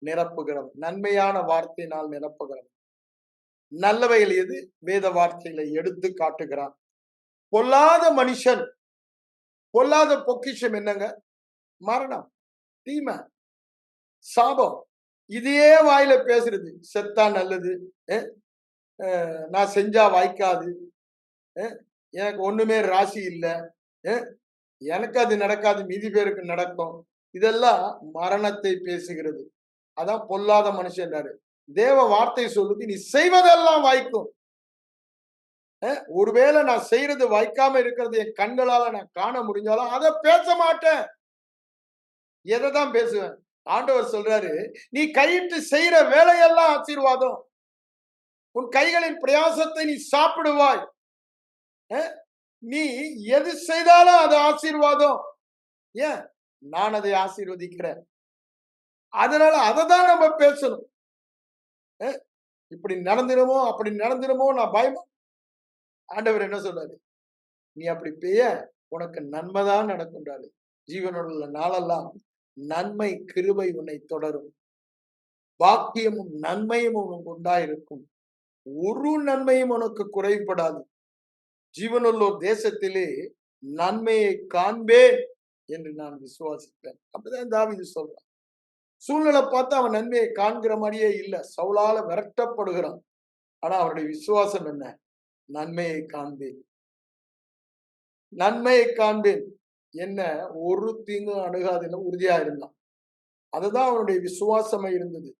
நிரப்புகிறோம். நன்மையான வார்த்தையினால் நிரப்புகிறோம். நல்லவைகள் எது? வேத வார்த்தைகளை எடுத்து காட்டுகிறான். பொல்லாத மனுஷன், பொல்லாத பொக்கிஷம் என்னங்க? மரணம், தீமை, சாபம். இதையே வாயில பேசுறது. செத்தா நல்லது, நான் செஞ்சா வாய்க்காது, எனக்கு ஒண்ணுமே ராசி இல்லை, எனக்கு அது நடக்காது, மீதி பேருக்கு நடக்கும். இதெல்லாம் மரணத்தை பேசுகிறது. அதான் பொல்லாத மனுஷன். தேவ வார்த்தை சொல்லுது, நீ செய்வதெல்லாம் வாய்க்கும். ஒருவேளை நான் செய்யறது வாய்க்காம இருக்கிறது என் கண்களால நான் காண முடிஞ்சாலும் அதை பேச மாட்டேன். எதைதான் பேசுவேன்? ஆண்டவர் சொல்றாரு, நீ கையிட்டு செய்யற வேலையெல்லாம் ஆசீர்வாதம். உன் கைகளின் பிரயாசத்தை நீ சாப்பிடுவாய். நீ எது செய்தாலும் அது ஆசீர்வாதம். ஏன்? நான் அதை ஆசீர்வதிக்கிறேன். அதனால அதை தான் நம்ம பேசணும். இப்படி நடந்துருமோ அப்படி நடந்துருமோ நான் பயமா. ஆண்டவர் என்ன சொல்றாரு? நீ அப்படி பெய்ய உனக்கு நன்மைதான் நடக்கும்ன்றாரு. ஜீவனுள்ள நாளெல்லாம் நன்மை கிருபை உன்னை தொடரும். பாக்கியமும் நன்மையும் உனக்கு உண்டாயிருக்கும். ஒரு நன்மையும் உனக்கு குறைபடாது. ஜீவனுள்ளோர் தேசத்திலே நன்மையை காண்பேன் என்று நான் விசுவாசிப்பேன். அப்படிதான் தாவீது சொல்றான். சூழ்நிலை பார்த்து அவன் நன்மையை காண்கிற மாதிரியே இல்லை. சவுலால விரட்டப்படுகிறான். ஆனா அவருடைய விசுவாசம் என்ன? நன்மையை காண்பேன், நன்மையை காண்பேன். என்ன? ஒரு தீங்கும் அணுகாதுன்னு உறுதியா இருந்தான். அதுதான் அவனுடைய விசுவாசமா இருந்தது.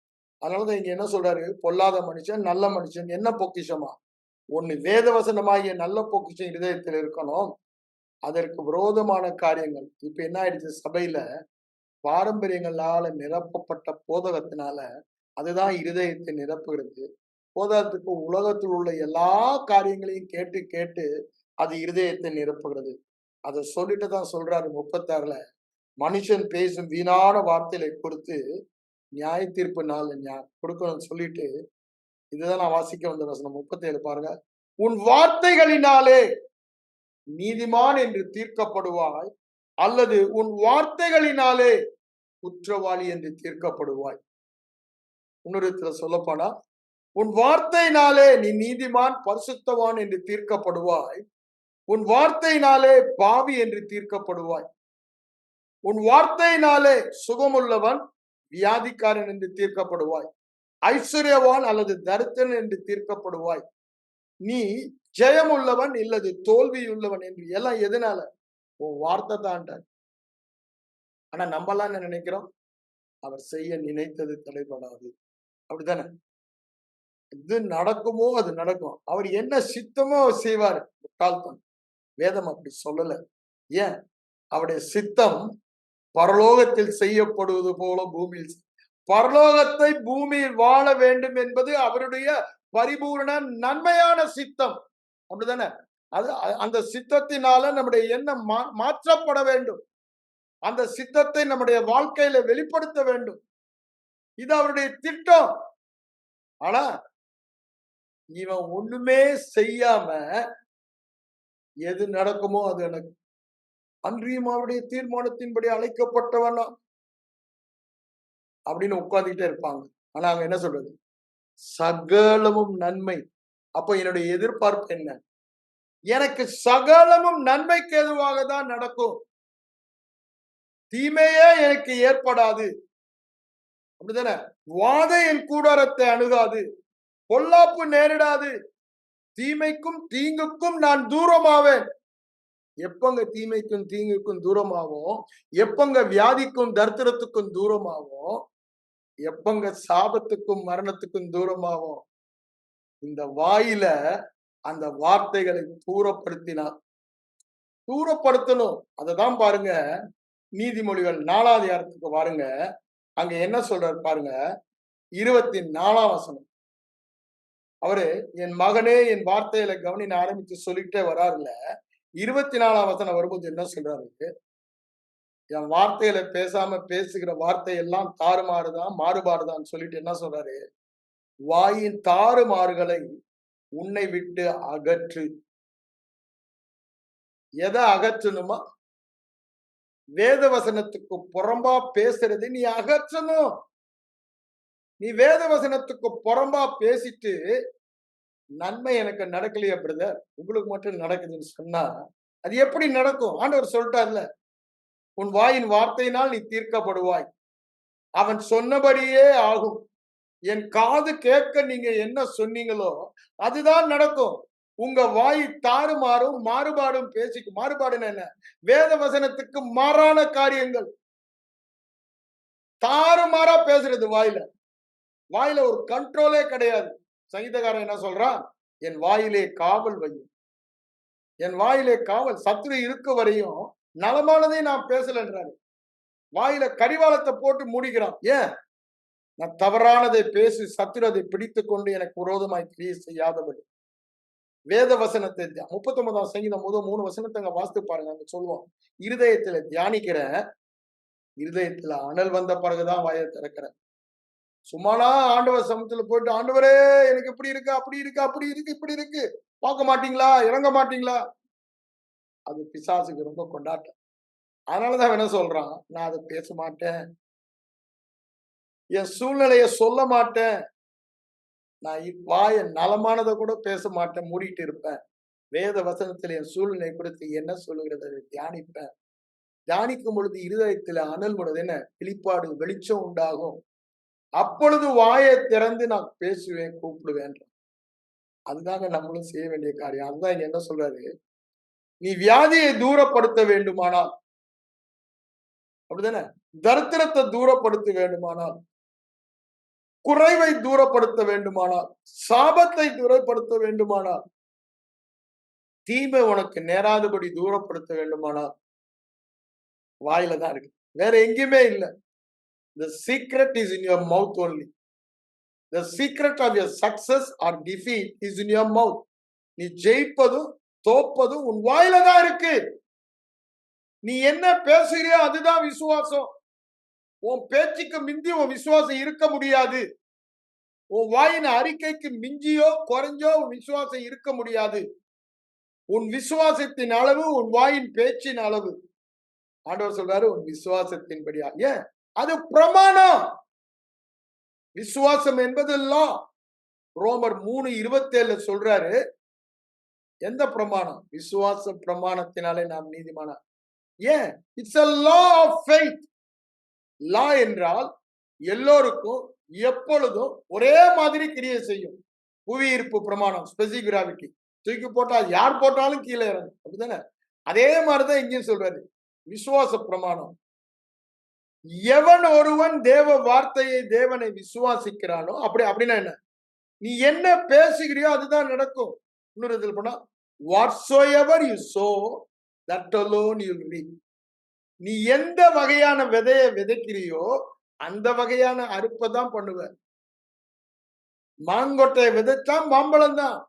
அதனாலதான் இங்க என்ன சொல்றாரு? பொல்லாத மனுஷன் நல்ல மனுஷன். என்ன பொக்கிஷமா? ஒண்ணு வேத வசனமாகிய நல்ல பொக்கிஷம் இருதயத்தில் இருக்கணும். அதற்கு விரோதமான காரியங்கள் இப்ப என்ன ஆயிடுச்சு? சபையில பாரம்பரியங்களால நிரப்பப்பட்ட போதகத்தினால அதுதான் இருதயத்தை நிரப்புகிறது. போதகத்துக்கு உலகத்தில் உள்ள எல்லா காரியங்களையும் கேட்டு கேட்டு அது இருதயத்தை நிரப்புகிறது. அதை சொல்லிட்டு தான் சொல்றாரு 36ல, மனுஷன் பேசும் வீணான வார்த்தைகளை கொடுத்து நியாய தீர்ப்பு நாள் கொடுக்கணும்னு சொல்லிட்டு, இதுதான் நான் வாசிக்க வந்த வசனம் 37 பாருங்க. உன் வார்த்தைகளினாலே நீதிமான் என்று தீர்க்கப்படுவாய், அல்லது உன் வார்த்தைகளினாலே குற்றவாளி என்று தீர்க்கப்படுவாய். இன்னொரு சொல்லப்போனா, உன் வார்த்தையினாலே நீ நீதிமான் பரிசுத்தவான் என்று தீர்க்கப்படுவாய், உன் வார்த்தையினாலே பாவி என்று தீர்க்கப்படுவாய். உன் வார்த்தையினாலே சுகமுள்ளவன் வியாதிக்காரன் என்று தீர்க்கப்படுவாய், ஐஸ்வர்யவான் அல்லது தரித்திரன் என்று தீர்க்கப்படுவாய். நீ ஜெயமுள்ளவன் இல்லது தோல்வியுள்ளவன் என்று எல்லாம் எதனால? உன் வார்த்தை தான். ஆனா நம்மலாம் என்ன நினைக்கிறோம்? அவர் செய்ய நினைத்தது தடைபடாது. அப்படித்தானே? இது நடக்குமோ அது நடக்கும். அவர் என்ன சித்தமோ அவர் செய்வார். முட்டாள்தான். வேதம் அப்படி சொல்லல. ஏன்? அவருடைய சித்தம் பரலோகத்தில் செய்யப்படுவது போல பூமியில், பரலோகத்தை பூமியில் வாழ வேண்டும் என்பது அவருடைய பரிபூர்ண நன்மையான சித்தம். அப்படித்தானே? அது அந்த சித்தத்தினால நம்முடைய எண்ணம் மாற்றப்பட வேண்டும். அந்த சித்தத்தை நம்முடைய வாழ்க்கையில வெளிப்படுத்த வேண்டும். இது அவருடைய திட்டம். ஆனா இவன் ஒண்ணுமே செய்யாம எது நடக்குமோ அது எனக்கு அன்றியும் அவருடைய தீர்மானத்தின்படி அழைக்கப்பட்டவனா அப்படின்னு உட்கார்ந்துட்டே இருப்பாங்க. ஆனா அவங்க என்ன சொல்றது? சகலமும் நன்மை. அப்ப என்னுடைய எதிர்பார்ப்பு என்ன? எனக்கு சகலமும் நன்மைக்கு எதுவாக தான் நடக்கும், தீமையே எனக்கு ஏற்படாது. அப்படித்தானே? வாதை என் கூடாரத்தை அணுகாது, பொல்லாப்பு நேரிடாது, தீமைக்கும் தீங்குக்கும் நான் தூரமாவேன். எப்பங்க தீமைக்கும் தீங்குக்கும் தூரமாகும்? எப்பங்க வியாதிக்கும் தரித்திரத்துக்கும் தூரமாகும்? எப்பங்க சாபத்துக்கும் மரணத்துக்கும் தூரமாகும்? இந்த வாயில அந்த வார்த்தைகளை தூரப்படுத்தினார். தூரப்படுத்தணும். அததான் பாருங்க, நீதிமொழிகள் 4வது அதிகாரத்துக்கு பாருங்க. அங்க என்ன சொல்றாரு பாருங்க. 24ஆம் வசனம். அவரு என் மகனே என் வார்த்தையில கவனின்னு ஆரம்பிச்சு சொல்லிட்டே வராருல. 24ஆம் வசனம் வரும்போது என்ன சொல்றாரு? என் வார்த்தையில பேசாம பேசுகிற வார்த்தை எல்லாம் தாறுமாறுதான், மாறுபாடுதான் சொல்லிட்டு என்ன சொல்றாரு? வாயின் தாறுமாறுகளை உன்னை விட்டு அகற்று. எதை அகற்றணுமா? வேத வசனத்துக்கு புறம்பா பேசுறது நீ அகற்றணும். நீ வேத வசனத்துக்கு புறம்பா பேசிட்டு நன்மை எனக்கு நடக்கலையா பிரதர், உங்களுக்கு மட்டும் நடக்குதுன்னு சொன்னா அது எப்படி நடக்கும்? ஆண்டவர் சொல்லிட்டார்ல, உன் வாயின் வார்த்தையினால் நீ தீர்க்கப்படுவாய். அவன் சொன்னபடியே ஆகும். என் காது கேட்க நீங்க என்ன சொன்னீங்களோ அதுதான் நடக்கும். உங்க வாய் தாறுமாறும் மாறுபாடும் பேசிக்கும். மாறுபாடுன்னு என்ன? வேத வசனத்துக்கு மாறான காரியங்கள் தாறுமாறா பேசுறது வாயில. வாயில ஒரு கண்ட்ரோலே கிடையாது. சங்கீதக்காரன் என்ன சொல்றான்? என் வாயிலே காவல் வையும். என் வாயிலே காவல். சத்துரு இருக்க வரையும் நலமானதை நான் பேசலன்றாரு. வாயில கடிவாளத்தை போட்டு மூடிக்கிறான். ஏன்? நான் தவறானதை பேசி சத்துரு அதை பிடித்துக் கொண்டு எனக்கு விரோதமாய் கிரியை செய்யாதபடி. வேத வசனத்தை 39ஆம் சங்கீதம் முதல் 3 வசனத்தை அங்க வாசித்து பாருங்க. அங்க சொல்லுவோம், இருதயத்துல தியானிக்கிற, இருதயத்துல அனல் வந்த பிறகுதான் வாயை திறக்கிறேன். சும்மானா ஆண்டவர் சமத்துல போயிட்டு, ஆண்டவரே எனக்கு இப்படி இருக்கு, அப்படி இருக்கு, அப்படி இருக்கு, இப்படி இருக்கு, பார்க்க மாட்டீங்களா, இறங்க மாட்டீங்களா? அது பிசாசுக்கு ரொம்ப கொண்டாட்டம். அதனாலதான் என்ன சொல்றான், நான் அதை பேச மாட்டேன், என் சூழ்நிலைய சொல்ல மாட்டேன், நான் வாய நலமானதை கூட பேச மாட்டேன், மூடிட்டு இருப்பேன். வேத வசனத்தில் என் சூழ்நிலை குறித்து என்ன சொல்லுகிறது அதை தியானிப்பேன். தியானிக்கும் பொழுது இருதயத்தில் அனல் முடுது. என்ன? வெளிப்பாடு, வெளிச்சம் உண்டாகும். அப்பொழுது வாயை திறந்து நான் பேசுவேன், கூப்பிடுவேன். அதுதாங்க நம்மளும் செய்ய வேண்டிய காரியம். அதுதான் இங்க என்ன சொல்றாரு? நீ வியாதியை தூரப்படுத்த வேண்டுமானால், அப்படிதானே? தரித்திரத்தை தூரப்படுத்த வேண்டுமானால், குறைவை தூரப்படுத்த வேண்டுமானால், சாபத்தை தூரப்படுத்த வேண்டுமானால், தீமை உனக்கு நேராதபடி தூரப்படுத்த வேண்டுமானால், வாயில தான் இருக்கு. வேற எங்கேயுமே இல்ல. The secret is in your mouth only. The secret of your success or defeat is in your mouth. நீ ஜெயிப்பதும் தோப்பதும் உன் வாயில தான் இருக்கு. நீ என்ன பேசுறியோ அதுதான் விசுவாசம். உன் பேச்சுக்கு மிஞ்சி உன் விசுவாசம் இருக்க முடியாது. உன் வாயின் அறிக்கைக்கு மிஞ்சியோ குறைஞ்சோ உன் விசுவாசம் இருக்க முடியாது. உன் விசுவாசத்தின் அளவு உன் வாயின் பேச்சின் அளவு. ஆண்டவர் சொல்றாரு, உன் விசுவாசத்தின்படியா. ஏன்? அது பிரமாணம். விசுவாசம் என்பது ரோமர் 3:27 சொல்றாரு. எந்த பிரமாணம்? விசுவாச பிரமாணத்தினாலே நாம் நீதிமானா. ஏன்? It's a law of faith. லா என்றால் எல்லோருக்கும் எப்பொழுதும் ஒரே மாதிரி கிரியை செய்யும். புவியீர்ப்பு பிரமாணம், ஸ்பெசிபிக் கிராவிட்டி. தூக்கி போட்டா யார் போட்டாலும் கீழே இறங்கும். அப்படிதானே? அதே மாதிரிதான் இங்கேயும் சொல்றாரு. விசுவாச பிரமாணம். எவன் ஒருவன் தேவ வார்த்தையை, தேவனை விசுவாசிக்கிறானோ, அப்படின்னா என்ன? நீ என்ன பேசுகிறியோ அதுதான் நடக்கும். இன்னொரு இதில் போனா, whatsoever you sow, that alone you'll reap. நீ எந்த வகையான விதையை விதைக்கிறியோ அந்த வகையான அறுப்பை தான் பண்ணுவ. மாங்கொட்டையை விதைச்சா மாம்பழம் தான்.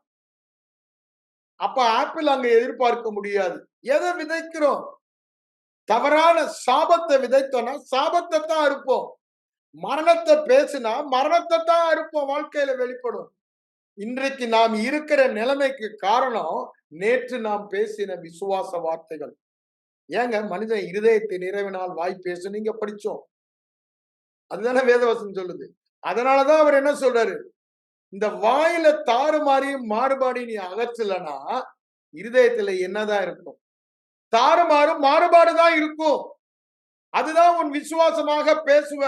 அப்ப ஆப்பிள் அங்க எதிர்பார்க்க முடியாது. எதை விதைக்கிறோம்? தவறான சாபத்தை விதைத்தோம்னா சாபத்தை தான் அறுப்போம். மரணத்தை பேசினா மரணத்தை தான் அறுப்போம். வாழ்க்கையில வெளிப்படும். இன்றைக்கு நாம் இருக்கிற நிலைமைக்கு காரணம் நேற்று நாம் பேசின விசுவாச வார்த்தைகள். ஏங்க, மனிதன் இருதயத்தை நிறைவினால் வாய் பேசு நீங்க படிச்சோம். அதுதானே வேதவசனம் சொல்லுது. அதனாலதான் அவர் என்ன சொல்றாரு? இந்த வாயில தாறுமாறியும் மாறுபாடி நீ அகற்றலனா இருதயத்துல என்னதான் இருக்கும்? தாறுமாறும் மாறுபாடுதான் இருக்கும். அதுதான் உன் விசுவாசமாக பேசுவ.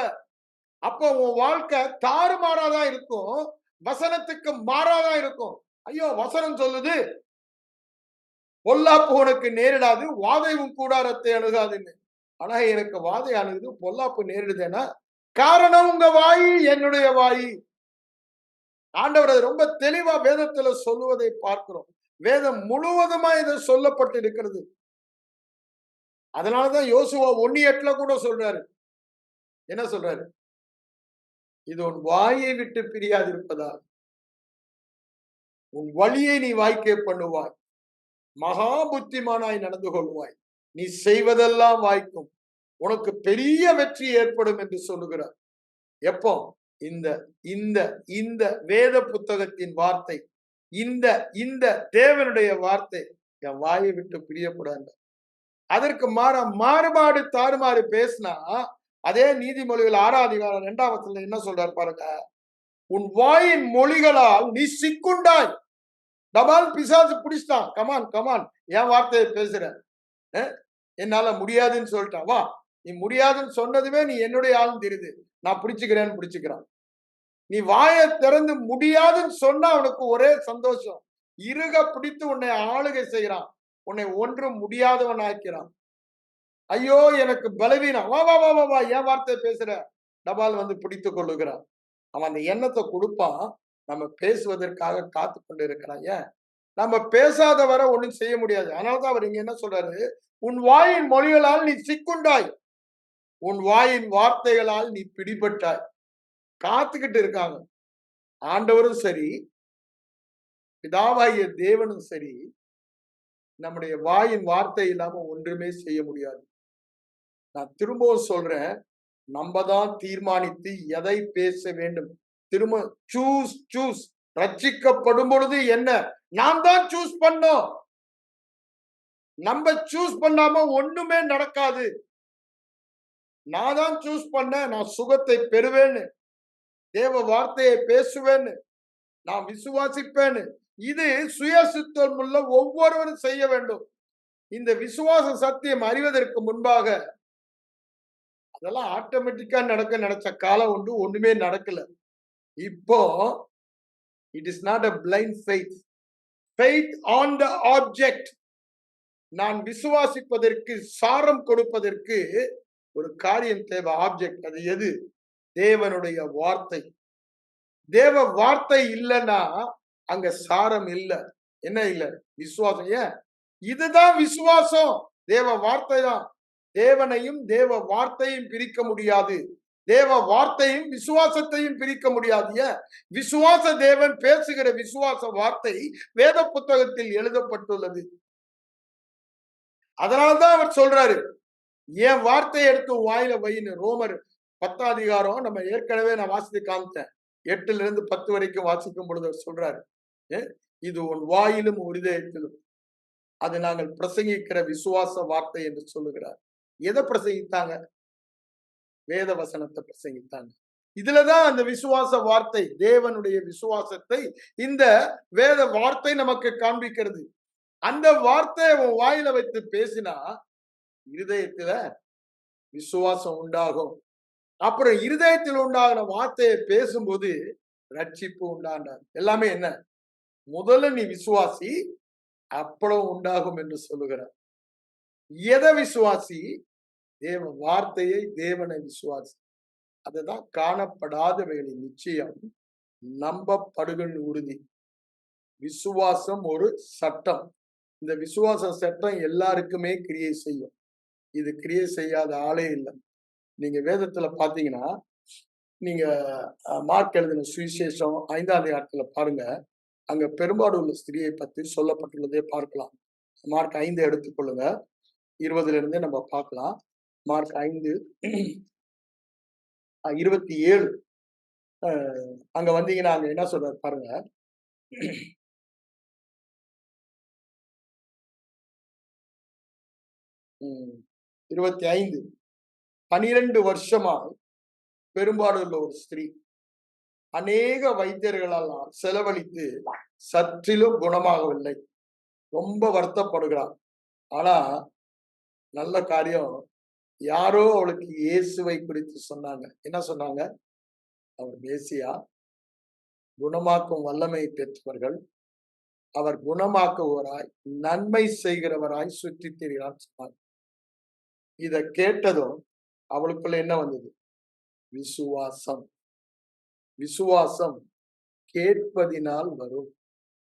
அப்போ உன் வாழ்க்கை தாறுமாறாதான் இருக்கும், வசனத்துக்கு மாறாதான் இருக்கும். ஐயோ, வசனம் சொல்லுது பொல்லாப்பு உனக்கு நேரிடாது, வாதை உன் கூடாரத்தை அணுகாதுன்னு. ஆனா எனக்கு வாதை அணுகுது, பொல்லாப்பு நேரிடுதுன்னா காரணம் உங்க வாய், என்னுடைய வாய். ஆண்டவர் ரொம்ப தெளிவா வேதத்துல சொல்லுவதை பார்க்கிறோம். வேதம் முழுவதுமா இதை சொல்லப்பட்டு இருக்கிறது. அதனாலதான் யோசுவா 1:8 கூட சொல்றாரு. என்ன சொல்றாரு? இது உன் வாயை விட்டு பிரியாதிருப்பதா, உன் வழியை நீ வாய்க்கே பண்ணுவாய், மகா புத்திமானாய் நடந்து கொள்வாய், நீ செய்வதெல்லாம் வாய்க்கும், உனக்கு பெரிய வெற்றி ஏற்படும் என்று சொல்லுகிறார். எப்போ? இந்த இந்த இந்த வேத புத்தகத்தின் வார்த்தை, இந்த இந்த தேவனுடைய வார்த்தை என் வாயை விட்டு பிரியக்கூடாது. அதற்கு மாறுபாடு தாறுமாறு பேசினா, அதே நீதிமொழிகள் 6ஆம் அதிகாரம் 2ஆம் வசனத்துல என்ன சொல்றாரு பாருங்க, உன் வாயின் மொழிகளால் நீ சிக்குண்டாய். டபால் பிசாசு பிடிச்சிட்டான். கமான் கமான், என் வார்த்தையை பேசுற, என்னால முடியாதுன்னு சொல்லிட்டான். வா, நீ முடியாதுன்னு சொன்னதுமே நீ என்னுடைய ஆளும் தெரியுது, நான் பிடிச்சுக்கிறேன்னு பிடிச்சுக்கிறான். நீ வாயை திறந்து முடியாதுன்னு சொன்னா அவனுக்கு ஒரே சந்தோஷம், இறுக பிடித்து உன்னை ஆளுகை செய்கிறான், உன்னை ஒன்றும் முடியாதவன் ஆக்கிறான். ஐயோ எனக்கு பலவீனம், வா வா வா வா வா, என் வார்த்தை பேசுற, டபால் வந்து பிடித்துக் கொள்ளுகிறான். அவன் அந்த எண்ணத்தை கொடுப்பான், நம்ம பேசுவதற்காக காத்து கொண்டு இருக்கிறான். ஏன்? நம்ம பேசாத வர ஒண்ணும் செய்ய முடியாது. அதனாலதான் அவர் இங்க என்ன சொல்றாரு, உன் வாயின் மொழிகளால் நீ சிக்குண்டாய், உன் வாயின் வார்த்தைகளால் நீ பிடிபட்டாய். காத்துக்கிட்டு இருக்காங்க. ஆண்டவரும் சரி, பிதாவாகிய தேவனும் சரி, நம்முடைய வாயின் வார்த்தை இல்லாம ஒன்றுமே செய்ய முடியாது. நான் திரும்பவும் சொல்றேன், நம்ம தான் தீர்மானித்து எதை பேச வேண்டும். திரும்ப சூஸ் ரட்சிக்கப்படும் பொழுது என்ன, நாம் தான் சூஸ் பண்ணோம். நம்ம சூஸ் பண்ணாம ஒண்ணுமே நடக்காது. நான் தான் சூஸ் பண்ண, நான் சுகத்தை பெறுவேன்னு, தேவ வார்த்தையை பேசுவேன்னு, நான் விசுவாசிப்பேன்னு. இது சுயசித்தம் உள்ள ஒவ்வொருவரும் செய்ய வேண்டும். இந்த விசுவாச சத்தியம் அறிவதற்கு முன்பாக அதெல்லாம் ஆட்டோமேட்டிக்கா நடக்க நினைச்ச காலம் உண்டு, ஒண்ணுமே நடக்கல. இப்போ it is not a blind faith, faith on the object. நான் விசுவாசிப்பதற்கு, சாரம் கொடுப்பதற்கு ஒரு காரியம் தேவை, ஆப்ஜெக்ட். அது எது? தேவனுடைய வார்த்தை. தேவ வார்த்தை இல்லைன்னா அங்க சாரம் இல்லை. என்ன இல்லை? விசுவாசம். ஏன்? இதுதான் விசுவாசம், தேவ வார்த்தை தான். தேவனையும் தேவ வார்த்தையும் பிரிக்க முடியாது, தேவ வார்த்தையும் விசுவாசத்தையும் பிரிக்க முடியாது. ஏன்? விசுவாச தேவன் பேசுகிற விசுவாச வார்த்தை வேத புத்தகத்தில் எழுதப்பட்டுள்ளது. அதனால்தான் அவர் சொல்றாரு, என் வார்த்தையை எடுத்து வாயில வைன்னு. ரோமர் 10ஆம் அதிகாரம் நம்ம ஏற்கனவே நான் வாசித்து காமித்தேன். 8-10 வரைக்கும் வாசிக்கும் பொழுது அவர் சொல்றாரு, இது உன் வாயிலும் இருதயத்திலும் அது நாங்கள் பிரசங்கிக்கிற விசுவாச வார்த்தை என்று சொல்லுகிறார். எதை பிரசங்கித்தாங்க? வேத வசனத்தை பிரசங்கித்தாங்க. இதுலதான் அந்த விசுவாச வார்த்தை, தேவனுடைய விசுவாசத்தை இந்த வேத வார்த்தை நமக்கு காண்பிக்கிறது. அந்த வார்த்தையை உன் வாயில வைத்து பேசினா இருதயத்துல விசுவாசம் உண்டாகும். அப்புறம் இருதயத்தில் உண்டாகின வார்த்தையை பேசும்போது ரட்சிப்பு உண்டாண்டார். எல்லாமே என்ன? முதல்ல நீ விசுவாசி, அப்புறம் உண்டாகும் என்று சொல்லுகிறார். எதை விசுவாசி? தேவ வார்த்தையை, தேவனை விசுவாசி. அதுதான் காணப்படாதவைகளின் நிச்சயம், நம்பப்படுகின்ற உறுதி. விசுவாசம் ஒரு சட்டம். இந்த விசுவாச சட்டம் எல்லாருக்குமே கிரியை செய்யும். இது கிரியை செய்யாத ஆளே இல்லை. நீங்க வேதத்துல பாத்தீங்கன்னா, நீங்க மார்க் எழுதின சுவிசேஷம் 5ஆம் அதிகாரத்துல பாருங்க, அங்க பெரும்பாடு உள்ள ஸ்திரியை பற்றி சொல்லப்பட்டுள்ளதே பார்க்கலாம். மார்க் 5 எடுத்துக்கொள்ளுங்க, 20ல இருந்தே நம்ம பார்க்கலாம். மார்க் 5:27 அங்க வந்தீங்கன்னா அங்க என்ன சொல்றாரு பாருங்க. 25 12 வருஷமாக பெரும்பாடுள்ள ஒரு ஸ்திரீ அநேக வைத்தியர்களால் செலவழித்து சற்றிலும் குணமாகவில்லை. ரொம்ப வருத்தப்படுகிறார். ஆனா நல்ல காரியம், யாரோ அவளுக்கு இயேசுவை குறித்து சொன்னாங்க. என்ன சொன்னாங்க? அவர் மேசியா, குணமாக்கும் வல்லமை பெற்றவர்கள், அவர் குணமாக்குவராய் நன்மை செய்கிறவராய் சுற்றி திரிகிறார் சொன்னாங்க. இத கேட்டதும் அவளுக்குள்ள என்ன வந்தது? விசுவாசம். விசுவாசம் கேட்பதினால் வரும்.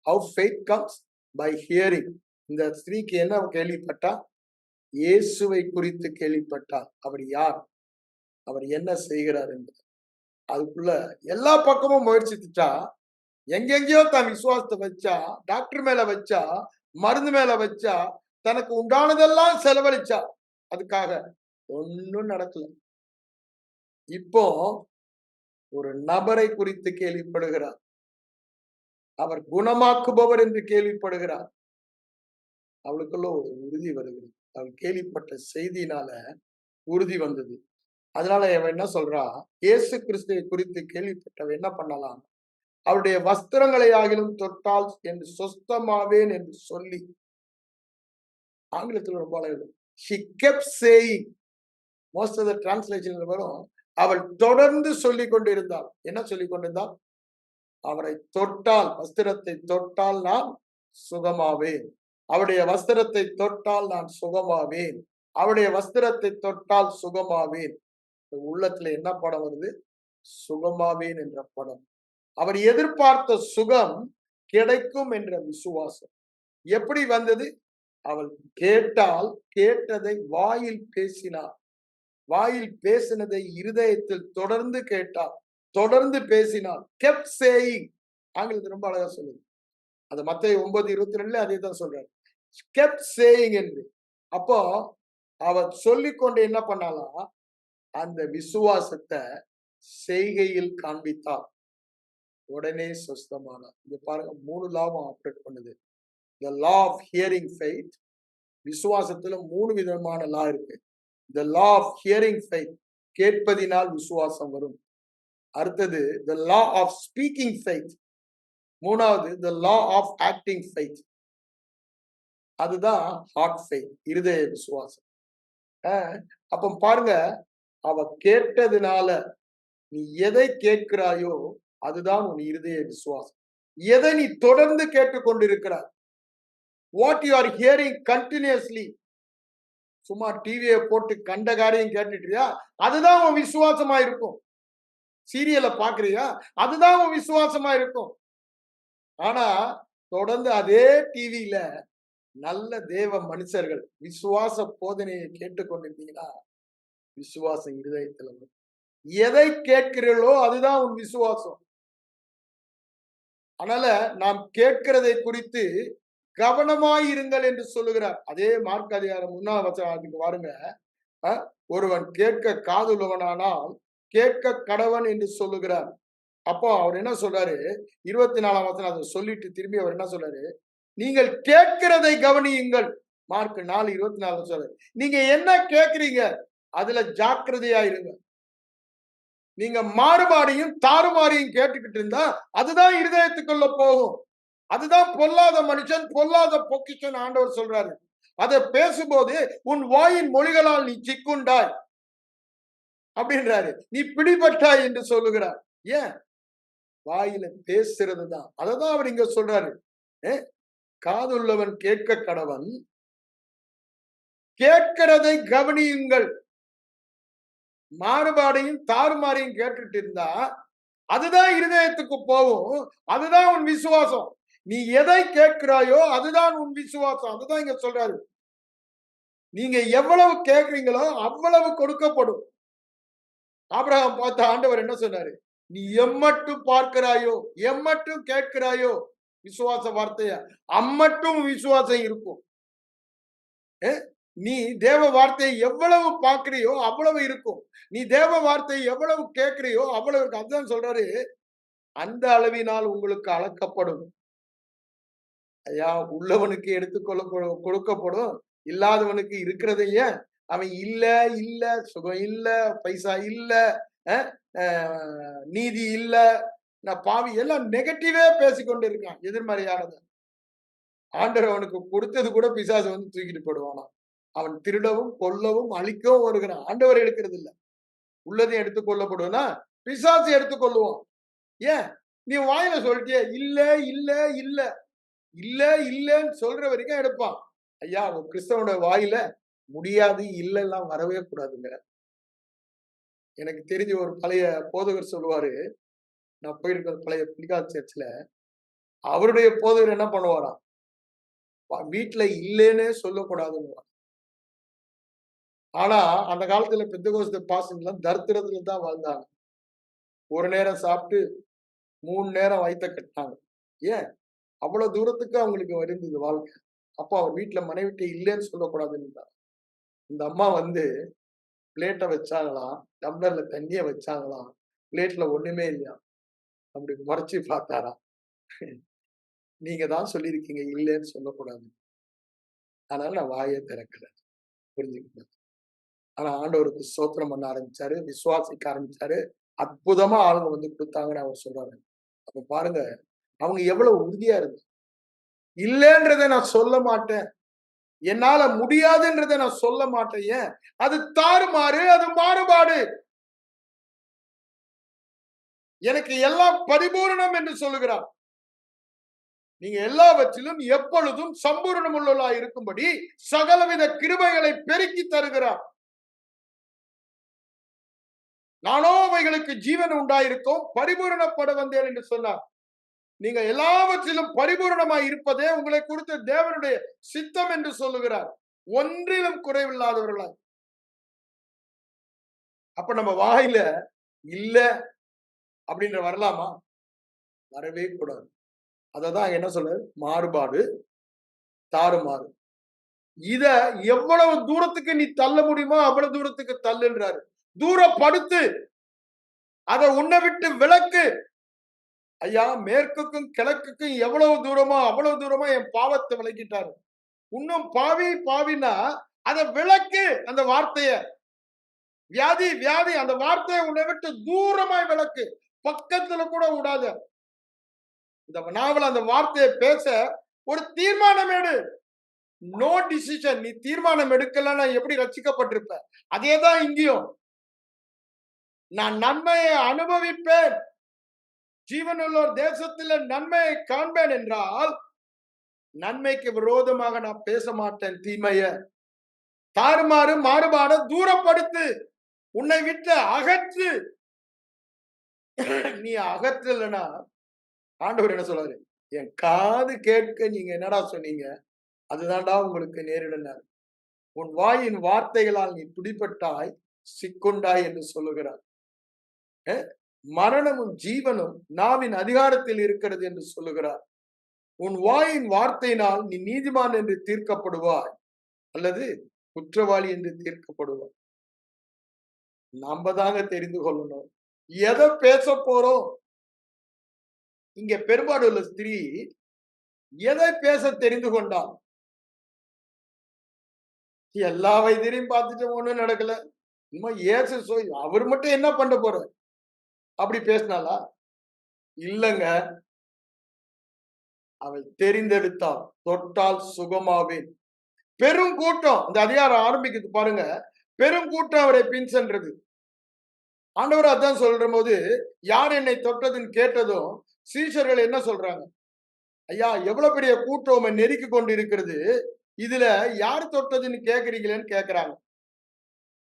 How faith comes by hearing. இந்த ஸ்திரீக்கு என்ன கேள்விப்பட்டா? இயேசுவை குறித்து கேள்விப்பட்டால் அவர் யார், அவர் என்ன செய்கிறார் என்று அதுக்குள்ள எல்லா பக்கமும் முயற்சித்துட்டா, எங்கெங்கேயோ தன் விசுவாசத்தை வச்சா, டாக்டர் மேல வச்சா, மருந்து மேல வச்சா, தனக்கு உண்டானதெல்லாம் செலவழிச்சா, அதுக்காக ஒன்னும் நடக்கல. இப்போ ஒரு நபரை குறித்து கேள்விப்படுகிறார். அவர் குணமாக்குபவர் என்று கேள்விப்படுகிறார். அவளுக்குள்ள ஒரு உறுதி வருகிறது. அவள் கேள்விப்பட்ட செய்தியினால உறுதி வந்தது. அதனால அவன் என்ன சொல்றா, இயேசு கிறிஸ்துவை குறித்து கேள்விப்பட்டவன் என்ன பண்ணலாம், அவருடைய வஸ்திரங்களை ஆகிலும் தொட்டால் என்று சொஸ்தமாவேன் என்று சொல்லி, ஆங்கிலத்தில் ரொம்ப அழகு, she kept saying, most of the translation வரும், அவள் தொடர்ந்து சொல்லிக் கொண்டிருந்தாள். என்ன சொல்லிக் கொண்டிருந்தாள், அவரை தொட்டால், வஸ்திரத்தை தொட்டால் நான் சுகமாவேன், அவருடைய வஸ்திரத்தை தொட்டால் நான் சுகமாவேன், அவருடைய வஸ்திரத்தை தொட்டால் சுகமாவேன். உள்ளத்துல என்ன படம் வருது, சுகமாவேன் என்ற படம். அவர் எதிர்பார்த்த சுகம் கிடைக்கும் என்ற விசுவாசம் எப்படி வந்தது, அவள் கேட்டால் கேட்டதை வாயில் பேசினார், வாயில் பேசினதை இருதயத்தில் தொடர்ந்து கேட்டார், தொடர்ந்து பேசினார். kept saying, ஆங்கிலத்தில் ரொம்ப அழகா சொல்லுது, அது மத்தேயு 9:22 அதே தான் சொல்றாரு, kept saying என்று. அப்போ அவ சொல்லிக்கொண்டு என்ன பண்ணாலாம், அந்த விசுவாசத்தை செய்கையில் காண்பித்தார், உடனே சுஸ்தமானார். இங்க பாருங்க, 3 லாவும் ஆப்ரேட் பண்ணுது. the law of hearing faith, விசுவாசத்துல 3 விதமான லா இருக்கு. the law of hearing faith, கேட்பதினால் விசுவாசம் வரும். அடுத்தது the law of speaking faith, மூணாவது the law of acting faith, அதுதான் heart faith, இருதய விசுவாசம். அப்ப பாருங்க, அவ கேட்டதுனால, நீ எதை கேட்கிறாயோ அதுதான் உன் இருதய விசுவாசம். எதை நீ தொடர்ந்து கேட்டுக்கொண்டிருக்கிறாய், what you are hearing continuously, சும்மா டிவியை போட்டு கண்ட காரியம் கேட்டுட்டியா, அதுதான் உன் விசுவாசமா இருக்கும். சீரியலை பாக்குறியா, அதுதான் உன் விசுவாசமா இருக்கும். ஆனா தொடர்ந்து அதே டிவியில நல்ல தேவ மனுஷர்கள் விசுவாச போதனையை கேட்டுக்கொண்டிருந்தீங்கன்னா, விசுவாசம் இருதயத்துல வரும். எதை கேட்கிறீர்களோ அதுதான் உன் விசுவாசம். அதனால நாம் கேட்கிறதை குறித்து கவனமாயிருங்கள் என்று சொல்லுகிறார். அதே மார்க் அதிகாரம் 3ஆம் வசனத்துக்கு வாருங்க. ஒருவன் கேட்க காதுள்ளவனானால் கேட்க கடவன் என்று சொல்லுகிறார். அப்போ அவர் என்ன சொல்றாரு, 24ஆம் வசனம் அதை சொல்லிட்டு திரும்பி அவர் என்ன சொல்றாரு, நீங்கள் கேட்கிறதை கவனியுங்கள். மார்க் 4:24 சொல்றாரு, நீங்க என்ன கேட்கிறீங்க அதுல ஜாக்கிரதையா இருங்க. நீங்க மாறுபாடையும் தாறுமாறையும் கேட்டுக்கிட்டு இருந்தா அதுதான் இருதயத்துக்குள்ள போகும். அதுதான் பொல்லாத மனுஷன், பொல்லாத பொக்கிஷன் ஆண்டவர் சொல்றாரு. அதை பேசும்போது உன் வாயின் மொழிகளால் நீ சிக்குண்டாய் அப்படின்றாரு, நீ பிடிபட்டாய் என்று சொல்லுகிறார். ஏன், வாயில பேசுறது தான். அததான் அவர் இங்க சொல்றாரு, காதுள்ளவன் கேட்க கடவன், கேட்கிறதை கவனியுங்கள். மாறுபாடையும் தாறுமாறையும் கேட்டுட்டு இருந்தா அதுதான் இருதயத்துக்கு போகும், அதுதான் உன் விசுவாசம். நீ எதை கேட்கிறாயோ அதுதான் உன் விசுவாசம். அதுதான் இங்க சொல்றாரு, நீங்க எவ்வளவு கேட்கிறீங்களோ அவ்வளவு கொடுக்கப்படும். ஆபிரகாம் பார்த்த ஆண்டவர் என்ன சொன்னாரு, நீ எம்மட்டும் பார்க்கிறாயோ எம்மட்டும் கேட்கிறாயோ, விசுவாச வார்த்தைய, அம்மட்டும் விசுவாசம் இருக்கும். நீ தேவ வார்த்தையை எவ்வளவு பார்க்கிறியோ அவ்வளவு இருக்கும். நீ தேவ வார்த்தையை எவ்வளவு கேட்கிறியோ அவ்வளவு இருக்கும். அதுதான் சொல்றாரு, அந்த அளவினால் உங்களுக்கு அளக்கப்படும். ஐயா, உள்ளவனுக்கு எடுத்துக்கொள்ள கொடுக்கப்படும், இல்லாதவனுக்கு இருக்கிறதைய அவன் இல்ல இல்ல, சுகம் இல்ல, பைசா இல்ல, நீதி இல்ல, நான் பாவி, எல்லாம் நெகட்டிவே பேசிக்கொண்டு இருக்கான், எதிர்மறையானது. ஆண்டவர் அவனுக்கு கொடுத்தது கூட பிசாசு வந்து தூக்கிட்டு போடுவானா. அவன் திருடவும் கொல்லவும் அழிக்கவும் வருகிறான். ஆண்டவர் எடுக்கிறது இல்ல. உள்ளதையும் எடுத்துக் கொள்ளப்படுவனா பிசாசு எடுத்துக்கொள்ளுவான். ஏன், நீ வாயில சொல்லிட்டியே இல்ல இல்ல இல்ல இல்ல இல்லன்னு சொல்ற வரைக்கும் எடுப்பான். ஐயா, உன் கிறிஸ்தவனோட வாயில முடியாது இல்லெல்லாம் வரவே கூடாதுங்க. எனக்கு தெரிஞ்ச ஒரு பழைய போதகர் சொல்லுவாரு, நான் போயிருக்கிற பழைய பின்கால் சர்ச்சில், அவருடைய போதகர் என்ன பண்ணுவாராம், வீட்டுல இல்லைன்னே சொல்லக்கூடாதுன்னு. ஆனா அந்த காலத்துல பெந்தெகோஸ்து பாஸ்டர்ஸ் எல்லாம் தரித்திரத்துல தான் வாழ்ந்தாங்க. ஒரு நேரம் சாப்பிட்டு 3 நேரம் வயித்த கட்டினாங்க. ஏன்? அவ்வளவு தூரத்துக்கு அவங்களுக்கு இருந்தது வாழ்க்கை. அப்போ அவர் வீட்டுல மனைவிட்ட இல்லைன்னு சொல்லக்கூடாதுன்னு இந்த அம்மா வந்து பிளேட்டை வச்சாங்களாம், டம்ளர்ல தண்ணிய வச்சாங்களாம், பிளேட்ல ஒண்ணுமே இல்லையா. அப்படி முறைச்சு பார்த்தாராம். நீங்க தான் சொல்லியிருக்கீங்க இல்லைன்னு சொல்லக்கூடாது. அதனால நான் வாயே திறக்கல. புரிஞ்சுக்கணும். ஆனா ஆண்டவருக்கு ஸ்தோத்திரம் பண்ண ஆரம்பிச்சாரு, விசுவாசிக்க ஆரம்பிச்சாரு. அற்புதமா ஆளுங்க வந்து கொடுத்தாங்கன்னு அவர் சொல்றாரு. அப்ப பாருங்க, அவங்க எவ்வளவு உறுதியா இருந்து இல்லன்றதை நான் சொல்ல மாட்டேன், என்னால முடியாதுன்றதை நான் சொல்ல மாட்டேன். ஏன்? அது தாறுமாறு, அது மாறுபாடு. எனக்கு எல்லாம் பரிபூரணம் என்று சொல்லுகிறார். நீங்க எல்லாவற்றிலும் எப்பொழுதும் சம்பூரணம் உள்ளவர்களாய் இருக்கும்படி சகலவித கிருபைகளை பெருக்கி தருகிறார். நானோ அவைகளுக்கு ஜீவன் உண்டாயிருக்கும், பரிபூரணப்பட வந்தேன் என்று சொன்னார். நீங்க எல்லாவற்றிலும் பரிபூரணமாய் இருப்பதே உங்களை குறித்த தேவனுடைய சித்தம் என்று சொல்லுகிறார். ஒன்றிலும் குறைவில்லாதவர்களாய். அப்ப நம்ம வாயில இல்ல அப்படின்ற வரலாமா? வரவே கூடாது. அததான் என்ன சொல்றாரு? மாறுபாடு, தாறுமாறு. இத எவ்வளவு தூரத்துக்கு நீ தள்ள முடியுமோ அவ்வளவு தூரத்துக்கு தள்ளுன்றாரு. தூரப்படுத்து, அதை உன்னை விட்டு விலக்கு. ஐயா, மேற்குக்கும் கிழக்குக்கும் எவ்வளவு தூரமோ அவ்வளவு தூரமா என் பாவத்தை விளக்கிட்டாரு. இன்னும் பாவி பாவினா அதை விளக்கு. அந்த வார்த்தைய வியாதி வியாதி அந்த வார்த்தையை உன்னை விட்டு தூரமாய் விளக்கு. பக்கத்துல கூட விடாத. இந்த நாவல் அந்த வார்த்தையை பேச ஒரு தீர்மானம் எடு. No decision. நீ தீர்மானம் எடுக்கலன்னா எப்படி ரட்சிக்கப்பட்டிருப்ப? அதேதான் இங்கேயும். நான் நன்மையை அனுபவிப்பேன், ஜீவனுள்ளோர் தேசத்தில் நன்மையை காண்பேன் என்றால் நன்மைக்கு விரோதமாக நான் பேச மாட்டேன். தீமைய தாறுமாறு மாறுபாடு தூரப்படுத்து, உன்னை விட்டு அகற்று. நீ அகற்றலனா ஆண்டவர் என்ன சொல்றாரு? என் காது கேட்க நீங்க என்னடா சொன்னீங்க, அதுதான்டா உங்களுக்கு நேரிடனார். உன் வாயின் வார்த்தைகளால் நீ துடிப்பட்டாய், சிக்குண்டாய் என்று சொல்லுகிறார். மரணமும் ஜீவனும் நாவின் அதிகாரத்தில் இருக்கிறது என்று சொல்லுகிறார். உன் வாயின் வார்த்தையினால் நீ நீதிமான் என்று தீர்க்கப்படுவாய் அல்லது குற்றவாளி என்று தீர்க்கப்படுவாய். நாம தாங்க தெரிந்து கொள்ளணும் எதை பேச போறோம். இங்க பெரும்பாடு உள்ள ஸ்திரீ எதை பேச தெரிந்து கொண்டால்? எல்லா வைத்தியரையும் பார்த்துட்டு ஒண்ணும் நடக்கல, இன்னும் ஏசு அவர் மட்டும் என்ன பண்ண போற அப்படி பேசினாலா? இல்லங்க, அவள் தெரிந்தெடுத்தாள், தொட்டால் சுகமாவேன். பெரும் கூட்டம், இந்த அதிகாரம் ஆரம்பிக்குது பாருங்க. பெரும் கூட்டம் அவரை பின் சென்றது. ஆண்டவர் அதான் சொல்ற போது, யார் என்னை தொட்டதுன்னு கேட்டதும் சீஷர்கள் என்ன சொல்றாங்க? ஐயா, எவ்வளவு பெரிய கூட்டம் நெருக்கி கொண்டு இருக்கிறது, இதுல யார் தொட்டதுன்னு கேக்குறீங்களேன்னு கேக்குறாங்க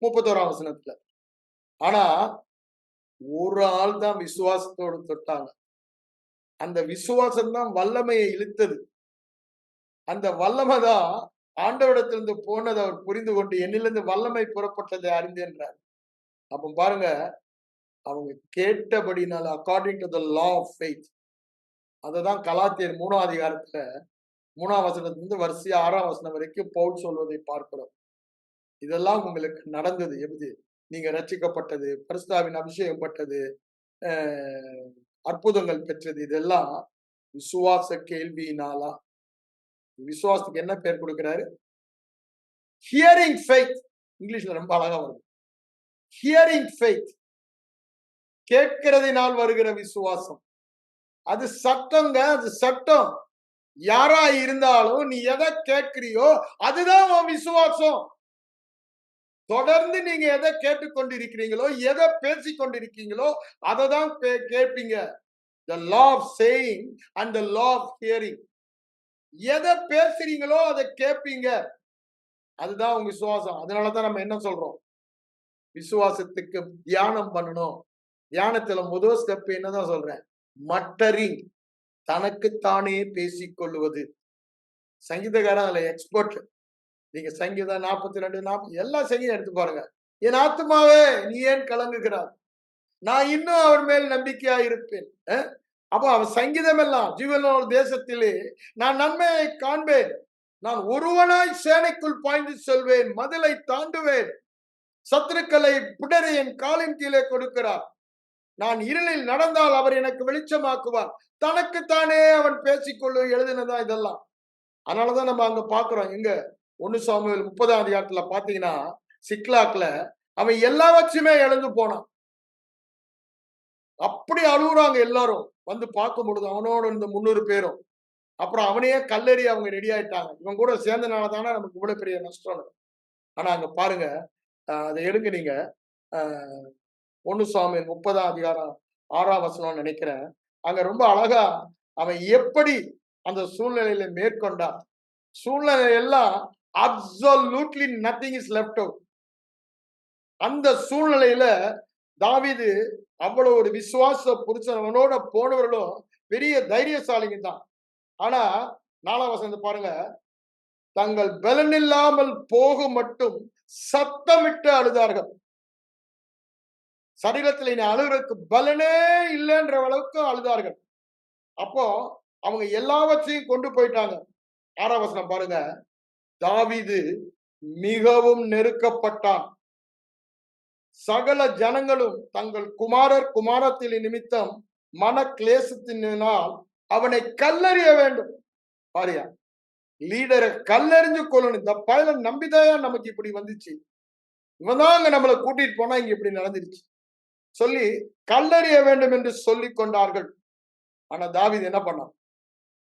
31ஆம் வசனத்துல. ஆனா ஒரு ஆள் தான் விசுவாசத்தோடு தொட்டாங்க. அந்த விசுவாசம் தான் வல்லமையை இழுத்தது. அந்த வல்லமை தான் ஆண்டவரிடத்திலிருந்து போனதை அவர் புரிந்து கொண்டு என்னிலிருந்து வல்லமை புறப்பட்டதை அறிந்தேன்றார். அப்ப பாருங்க, அவங்க கேட்டபடினால according to the law of faith. அததான் கலாத்தியர் 3ஆம் அதிகாரத்துல 3ஆம் வசனத்திலிருந்து வரிசையா 6ஆம் வசனம் வரைக்கும் பவுல் சொல்வதை பார்க்கிறோம். இதெல்லாம் உங்களுக்கு நடந்தது எப்படி? நீங்க ரட்சிக்கப்பட்டது, பரிசுத்தாவின் அபிஷேகம் பட்டது, அற்புதங்கள் பெற்றது, இதெல்லாம் விசுவாச கேள்வியினாலா? விசுவாசத்துக்கு என்ன பேர் கொடுக்கிறாரு? Hearing faith. இங்கிலீஷ்ல ரொம்ப அழகா வரும். ஹியரிங் ஃபெய்த், கேட்கிறதினால் வருகிற விசுவாசம். அது சட்டங்க, அது சட்டம். யாரா இருந்தாலும் நீ எதை கேட்கிறியோ அதுதான் உன் விசுவாசம். தொடர்ந்து நீங்க எதை கேட்டுக்கொண்டிருக்கிறீங்களோ, எதை பேசிக் கொண்டிருக்கீங்களோ அதை தான் கேட்பீங்க. The law of saying and the law of hearing. எதை பேசுறீங்களோ அதை கேட்பீங்க. அதுதான் உங்க விசுவாசம். அதனாலதான் நம்ம என்ன சொல்றோம்? விசுவாசத்துக்கு தியானம் பண்ணணும். தியானத்துல முதல் ஸ்டெப் என்னதான் சொல்றேன்? மட்டரிங், தனக்குத்தானே பேசிக்கொள்வது. சங்கீதக்காரன் அதுல எக்ஸ்பர்ட். நீங்க சங்கீதம் 42, 40 எல்லா சங்கீதம் எடுத்து பாருங்க. என் ஆத்துமாவே நீ ஏன் கலங்குகிறாய்? நான் இன்னும் அவர் மேல் நம்பிக்கையா இருப்பேன். அப்ப அவன் சங்கீதம் எல்லாம் ஜீவனோட தேசத்திலே நான் நன்மையை காண்பேன். நான் ஒருவனாய் சேனைக்குள் பாய்ந்து செல்வேன், மதிலை தாண்டுவேன், சத்துருக்களை பிடரி என் காலின் கீழே கொடுக்கிறார். நான் இருளில் நடந்தால் அவர் எனக்கு வெளிச்சமாக்குவார். தனக்குத்தானே அவன் பேசிக்கொள்ளும் எழுதினதா இதெல்லாம். அதனாலதான் நம்ம அங்க பாக்குறோம். எங்க 1 சாமுவேல் 30ஆம் அதிகாரத்துல பாத்தீங்கன்னா, சிக்லாக்ல அவன் எல்லாவற்றையுமே இழந்து போனான். அப்படி அழுகுறாங்க எல்லாரும் வந்து பார்க்கும் பொழுது, அவனோட இந்த 300 பேரும். அப்புறம் அவனையே கல்லெறி அவங்க ரெடி ஆயிட்டாங்க. இவன் கூட சேர்ந்தனால தானே நமக்கு இவ்வளவு பெரிய நஷ்டம். ஆனா அங்க பாருங்க, அதை எடுங்க நீங்க. 1 சாமுவேல் 30ஆம் அதிகாரம் 6ஆம் வசனம் நினைக்கிறேன். அங்க ரொம்ப அழகா அவன் எப்படி அந்த சூழ்நிலையில மேற்கொண்டான். சூழ்நிலை எல்லாம் absolutely nothing is left out. அந்த சூழ்நிலையில தாவீது அவ்வளவு ஒரு விசுவாச புருஷன், அவனோட போனவர்களும் பெரிய தைரியசாலிங்க தான். ஆனா 4ஆம் வசனத்தை பாருங்க, தங்கள் பலன் இல்லாமல் போக மட்டும் சத்தமிட்டு அழுதார்கள். சரீரத்தில் இனி அழுகிறதுக்கு பலனே இல்லைன்ற அளவுக்கு அழுதார்கள். அப்போ அவங்க எல்லாவற்றையும் கொண்டு போயிட்டாங்க. 6ஆம் வசனம் பாருங்க, தாவீது மிகவும் நெருக்கப்பட்டான். சகல ஜனங்களும் தங்கள் குமாரர் குமாரத்தின் நிமித்தம் மன கிளேசத்தினால் அவனை கல்லறிய வேண்டும். பாரியா, லீடரை கல்லறிஞ்சு கொள்ளணும். இந்த பயல நம்பிதாயா நமக்கு இப்படி வந்துச்சு. இவன் தான் அங்க நம்மளை கூட்டிட்டு போனா இங்க இப்படி நடந்துருச்சு சொல்லி கல்லறிய வேண்டும் என்று சொல்லி கொண்டார்கள். ஆனா தாவீது என்ன பண்ணான்?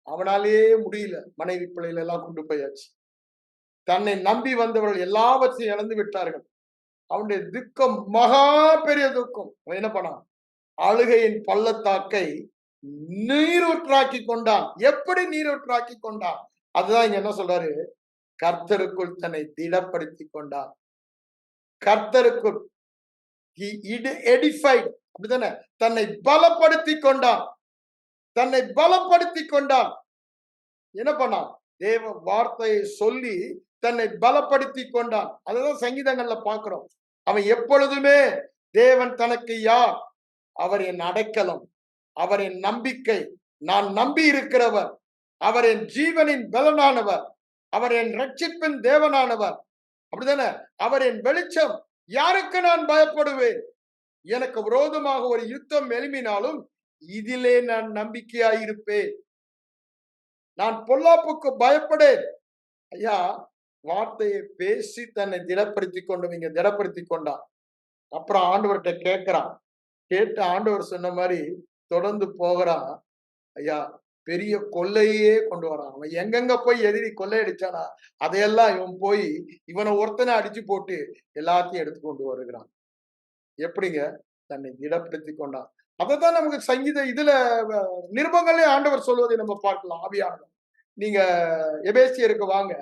அவனாலேயே முடியல. மனைவி பிள்ளைகள் எல்லாம் கொண்டு போயாச்சு. தன்னை நம்பி வந்தவர்கள் எல்லாவற்றையும் இழந்து விட்டார்கள். அவனுடைய துக்கம் மகா பெரிய துக்கம். அவன் என்ன பண்ணான்? அழுகையின் பள்ளத்தாக்கை நீரூற்றாக்கி கொண்டான். எப்படி நீரூற்றாக்கி கொண்டான்? அதுதான் இங்க என்ன சொல்றாரு? கர்த்தருக்குள் தன்னை திடப்படுத்தி கொண்டான். கர்த்தருக்குள் அப்படித்தானே? தன்னை பலப்படுத்தி கொண்டான். தன்னை பலப்படுத்தி கொண்டான். என்ன பண்ணான்? தேவ வார்த்தையை சொல்லி தன்னை பலப்படுத்தி கொண்டான். அதுதான் சங்கீதங்கள்ல பாக்குறோம். அவன் எப்பொழுதுமே தேவன் தனக்கு யார்? அவர் என் அடைக்கலம், அவர் என் நம்பிக்கை, நான் நம்பி இருக்கிறவர், அவர் என் ஜீவனின் பலனானவர், அவர் என் ரட்சிப்பின் தேவனானவர். அப்படித்தானே? அவர் என் வெளிச்சம், யாருக்கு நான் பயப்படுவேன்? எனக்கு விரோதமாக ஒரு யுத்தம் எழும்பினாலும் இதிலே நான் நம்பிக்கையாயிருப்பேன். நான் பொல்லாப்புக்கு பயப்படேன். ஐயா, வார்த்தையை பேசி தன்னை திடப்படுத்தி கொண்டு திடப்படுத்தி கொண்டான். அப்புறம் ஆண்டவர்கிட்ட கேட்கிறான். கேட்டு ஆண்டவர் சொன்ன மாதிரி தொடர்ந்து போகிறான். ஐயா, பெரிய கொள்ளையே கொண்டு வரான். அவன் எங்கெங்க போய் எதிரி கொள்ளையடிச்சானா அதையெல்லாம் இவன் போய் இவனை ஒருத்தனை அடிச்சு போட்டு எல்லாத்தையும் எடுத்து கொண்டு வருகிறான். எப்படிங்க? தன்னை திடப்படுத்தி கொண்டான். அதைத்தான் நமக்கு சங்கீத இதுல நிருபங்களே ஆண்டவர் சொல்வதை நம்ம பார்க்கலாம். ஆவியானவர், நீங்க எபேசியருக்கு வாங்க.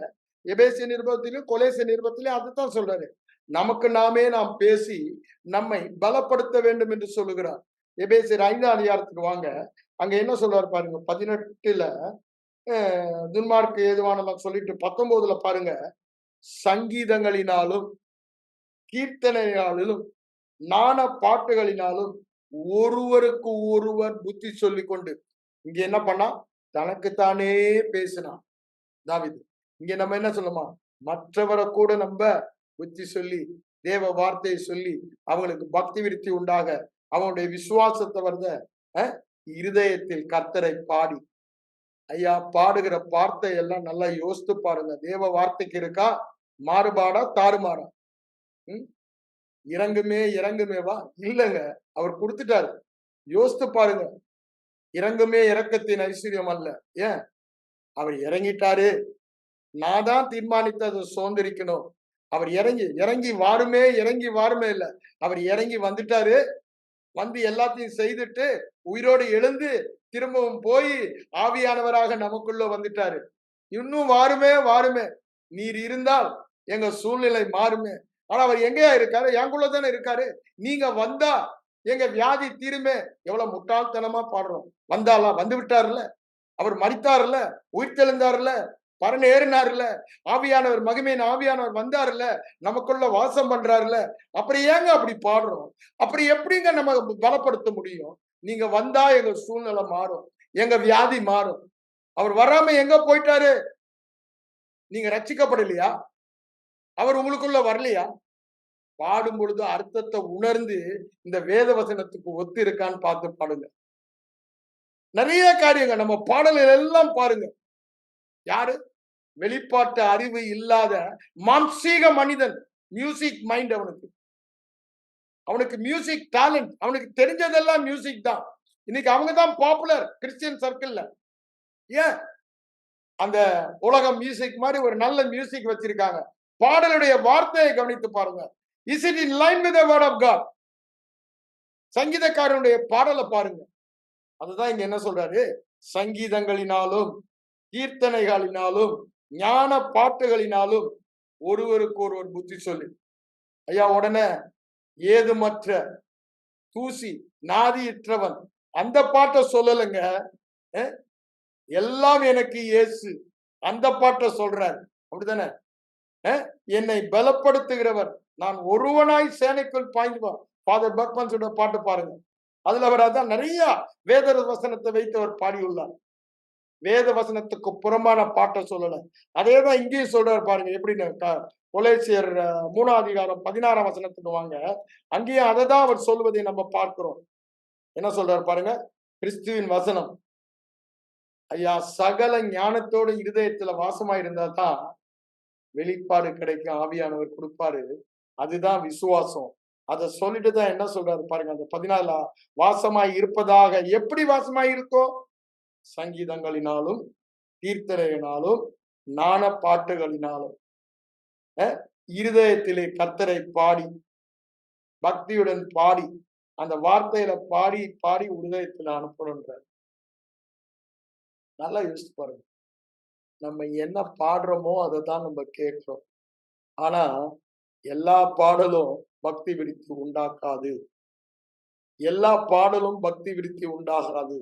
எபேசிய நிருபத்திலும் கொலேசிய நிருபத்திலும் அதுதான் சொல்றாரு. நமக்கு நாமே நாம் பேசி நம்மை பலப்படுத்த வேண்டும் என்று சொல்லுகிறார். எபேசியர் 5ஆம் அதிகாரத்துக்கு வாங்க. அங்க என்ன சொல்றாரு பாருங்க. 18ல துன்மார்க்கு ஏதுவானலாம் சொல்லிட்டு 19ல பாருங்க, சங்கீதங்களினாலும் கீர்த்தனையாலும் ஞான பாட்டுகளினாலும் ஒருவருக்கு ஒருவர் புத்தி சொல்லி கொண்டு. இங்க என்ன பண்ணா? தனக்குத்தானே பேசினான் தாவீது. இங்க நம்ம என்ன சொல்லுமா? மற்றவரை கூட நம்ம புத்தி சொல்லி தேவ வார்த்தையை சொல்லி அவங்களுக்கு பக்தி விருத்தி உண்டாக அவனுடைய விசுவாசத்தை வருத இருதயத்தில் கர்த்தரை பாடி. ஐயா, பாடுகிற வார்த்தை எல்லாம் நல்லா யோசித்து பாருங்க. தேவ வார்த்தைக்கு இருக்கா மாறுபாடா தாறுமாறா? இறங்குமே இறங்குமேவா? இல்லைங்க, அவர் கொடுத்துட்டாரு. யோசித்து பாருங்க. இறங்குமே இறக்கத்தின் ஐஸ்வர்யம் அல்ல. ஏன்? அவர் இறங்கிட்டாரு. நான் தான் தீர்மானித்து அதை சுதந்திரிக்கணும். அவர் இறங்கி வாருமே இல்ல, அவர் இறங்கி வந்துட்டாரு. வந்து எல்லாத்தையும் செய்துட்டு உயிரோடு எழுந்து திரும்பவும் போய் ஆவியானவராக நமக்குள்ள வந்துட்டாரு. இன்னும் வாருமே நீர் இருந்தால் எங்க சூழ்நிலை மாறுமே. ஆனா அவர் எங்கேயா இருக்காரு? எங்குள்ளதானே இருக்காரு. நீங்க வந்தா எங்க வியாதி தீருமே. எவ்வளவு முட்டாள்தனமா பாடுறோம். வந்தாலா? வந்து விட்டாருல்ல. அவர் மரித்தாருல்ல, உயிர்த்தெழுந்தாருல்ல. பரன் ஏறினார்ல, ஆவியானவர், மகிமையின் ஆவியானவர் வந்தாருல்ல, நமக்குள்ள வாசம் பண்றாருல்ல, அப்புறம் ஏங்க அப்படி பாடுறோம்? அப்படி எப்படிங்க நம்ம பலப்படுத்த முடியும்? நீங்க வந்தா எங்க சூழ்நிலை மாறும், எங்க வியாதி மாறும். அவர் வராம எங்க போயிட்டாரு? நீங்க ரட்சிக்கப்படலையா? அவர் உங்களுக்குள்ள வரலையா? பாடும் பொழுது அர்த்தத்தை உணர்ந்து இந்த வேத வசனத்துக்கு ஒத்து இருக்கான்னு பார்த்து பாடுங்க. நிறைய காரியங்கள் நம்ம பாடல்கள் எல்லாம் பாருங்க. யாரு? வெளிப்பாட்டு அறிவு இல்லாத மாம்சீக மனிதன். மியூசிக் மைண்ட் அவனுக்கு. அவனுக்கு மியூசிக் டேலண்ட், அவனுக்கு தெரிஞ்சதெல்லாம் மியூசிக் தான். இன்னைக்கு அவங்க தான் பாப்புலர் கிறிஸ்டியன் சர்க்கிள்ல. ஏன்? அந்த உலகம் மியூசிக் மாதிரி ஒரு நல்ல மியூசிக் வச்சிருக்காங்க. பாடலுடைய வார்த்தையை கவனித்து பாருங்க. Is it in line with the word of God? சங்கீதக்காரனுடைய பாடலை பாருங்க. அதுதான் இங்க என்ன சொல்றாரு? சங்கீதங்களினாலும் கீர்த்தனைகளினாலும் ஞான பாட்டுகளினாலும் ஒருவருக்கு ஒருவர் புத்தி சொல்லி. ஐயா, உடனே ஏதுமற்ற தூசி நாதியற்றவன் அந்த பாட்டை சொல்லலைங்க. எல்லாம் எனக்கு இயேசு அந்த பாட்டை சொல்றாரு. அப்படித்தானே? என்னை பலப்படுத்துகிறவர், நான் ஒருவனாய் சேனைக்குள் பாய்ந்துவான். ஃபாதர் பக்மன்ஸோட பாட்டு பாருங்க. அதுல அவர் அதான் நிறைய வேத வசனத்தை வைத்து அவர் பாடியுள்ளார். வேத வசனத்துக்கு புறம்பான பாட்டை சொல்லல. அதேதான் இங்கேயும் சொல்றாரு பாருங்க. எப்படின்னு கொலேசியர் 3ஆம் அதிகாரம் 16ஆம் வசனத்துக்கு வாங்க. அங்கேயும் அதை தான் அவர் சொல்வதை நம்ம பார்க்கிறோம். என்ன சொல்றாரு பாருங்க. கிறிஸ்துவின் வசனம் ஐயா சகல ஞானத்தோடு இருதயத்துல வாசமா இருந்தா தான் வெளிப்பாடு கிடைக்கும், ஆவியானவர் கொடுப்பாரு. அதுதான் விசுவாசம். அதை சொல்லிட்டு தான் என்ன சொல்றாரு பாருங்க. அந்த 14 வாசமாய் இருப்பதாக. எப்படி வாசமாய் இருக்கும்? சங்கீதங்களினாலும் கீர்த்தனையினாலும் ஞான பாட்டுகளினாலும் இருதயத்திலே கர்த்தரை பாடி பக்தியுடன் பாடி அந்த வார்த்தையில பாடி பாடி இருதயத்தில் அனுப்பணுன்றார். நல்லா யோசிச்சு பாருங்க. நம்ம என்ன பாடுறோமோ அதை தான் நம்ம கேட்கிறோம். ஆனா எல்லா பாடலும் பக்தி விருத்தி உண்டாக்காது. எல்லா பாடலும் பக்தி விருத்தி உண்டாகாது.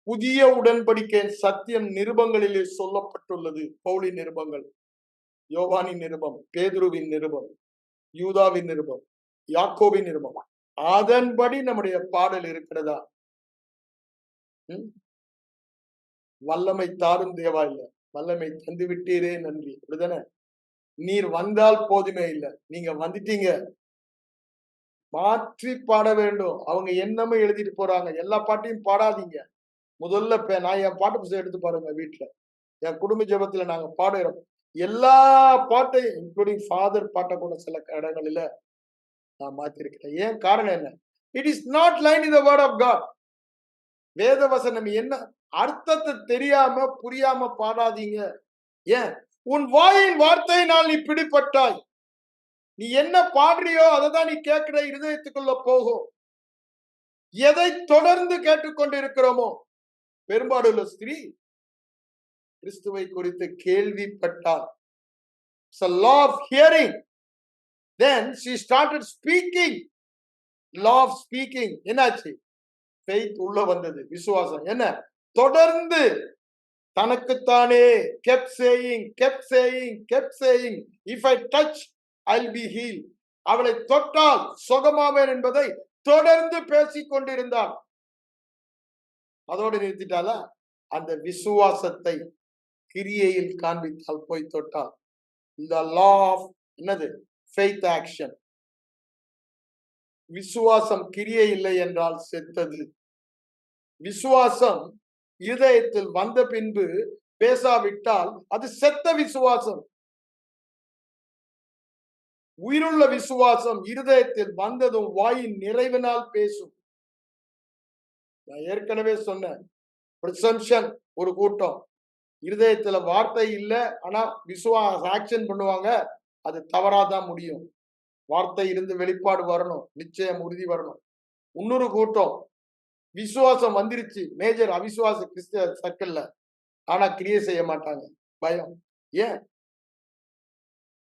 புதிய உடன்படிக்கை சத்தியம் நிருபங்களிலே சொல்லப்பட்டுள்ளது. பவுலின் நிருபங்கள், யோவானின் நிருபம், பேதுருவின் நிருபம், யூதாவின் நிருபம், யாக்கோபின் நிருபம், அதன்படி நம்முடைய பாடல் இருக்கிறதா? வல்லமை தாரும் தேவா இல்ல, வல்லமை தந்து விட்டீரே நன்றி. அப்படிதானே? நீர் வந்தால் போதுமே இல்ல, நீங்க வந்துட்டீங்க. மாற்றி பாட வேண்டும். அவங்க என்னமே எழுதிட்டு போறாங்க. எல்லா பாட்டையும் பாடாதீங்க. முதல்ல நான் என் பாட்டு புத்தகம் எடுத்து பாருங்க. வீட்டுல என் குடும்ப ஜெபத்துல நாங்க பாடுகிறோம். எல்லா பாட்டையும் இன்க்ளூடிங் ஃபாதர் பாட்டை கூட சில இடங்களில நான் மாத்திருக்கிறேன். ஏன்? காரணம் என்ன? It is not line in the word of God. வேத வசனம் என்ன அர்த்தத்தை தெரியாம புரியாம பாடாதீங்க. ஏன்? உன் வாயின் வார்த்தையினால் நீ பிடிபட்டாய். நீ என்ன பாடுறியோ அதை தான் நீ கேட்கிற இருதயத்துக்குள்ள போகும். எதை தொடர்ந்து கேட்டுக்கொண்டிருக்கிறோமோ, பெரும்பாலுள்ள ஸ்திரீ கிறிஸ்துவை குறித்து கேள்விப்பட்டார். It's a law of hearing. Then she started speaking. Law of speaking. என்னாச்சு? faith உள்ள வந்தது. விசுவாசம். என்ன? தொடர்ந்து தனக்குத்தானே kept saying, kept saying, kept saying, if I touch I'll be healed. அவளை தொட்டால் சுகமாவேன் என்பதை தொடர்ந்து பேசிக் கொண்டிருந்தாள். அதோடு நிறுத்திட்டாளா? அந்த விசுவாசத்தை கிரியையில் காண்பித்தால் போய் தொட்டால். இந்த law of என்னது? faith action. விசுவாசம் கிரியை இல்லை என்றால் செத்தது. விசுவாசம் இதயத்தில் வந்த பின்பு பேசாவிட்டால் அது செத்த விசுவாசம். உயிருள்ள விசுவாசம் இருதயத்தில் வந்ததும் வாயின் நிறைவினால் பேசும். நான் ஏற்கனவே சொன்னேன். பிரிசம்ஷன் ஒரு கூட்டம், இருதயத்துல வார்த்தை இல்லை, ஆனா விசுவாச ஆக்ஷன் பண்ணுவாங்க. அது தவறாதான் முடியும். வார்த்தை இருந்து வெளிப்பாடு வரணும், நிச்சயம் உறுதி வரணும். இன்னொரு கூட்டம் விசுவாசம் வந்துருச்சு, மேஜர் அவிசுவாச கிறிஸ்தவ சர்க்கிள்ல, ஆனா கிரியை செய்ய மாட்டாங்க. பயம். ஏன்?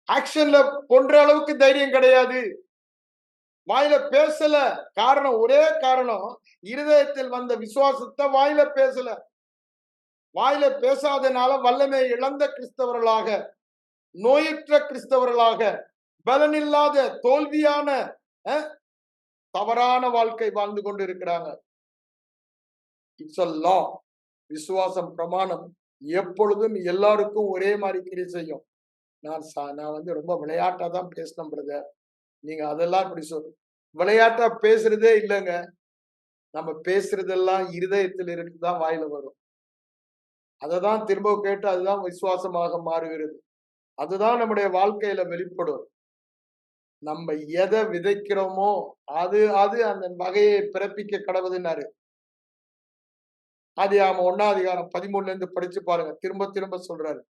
ஆக்ஷன்ல போன்ற அளவுக்கு தைரியம் கிடையாது. வாயில பேசல. காரணம், ஒரே காரணம், இருதயத்தில் வந்த விசுவாசத்தை வாயில பேசல. வாயில பேசாதனால வல்லமை இழந்த கிறிஸ்தவர்களாக, நோயற்ற கிறிஸ்தவர்களாக, பலனில்லாத தோல்வியான தவறான வாழ்க்கை வாழ்ந்து கொண்டு இருக்கிறாங்க. இட்ஸ் அ லா. விசுவாசம் பிரமாணம் எப்பொழுதும் எல்லாருக்கும் ஒரே மாதிரி கிரியை செய்யும். நான் ரொம்ப விளையாட்டா தான் பேசினேன் பிரதர். நீங்க அதெல்லாம் இப்படி விளையாட்டா பேசுறதே இல்லைங்க. நம்ம பேசுறதெல்லாம் இருதயத்தில் இருக்குதான் வாயில வரும். அததான் திரும்ப கேட்டு அதுதான் விசுவாசமாக மாறுகிறது. அதுதான் நம்முடைய வாழ்க்கையில வெளிப்படும். நம்ம எதை விதைக்கிறோமோ அது அது அந்த வகையை பிறப்பிக்க கடவுதுன்னாரு. ஆதியாகமம் 1ஆம் அதிகாரம் 13ல இருந்து படிச்சு பாருங்க. திரும்ப திரும்ப சொல்றாரு.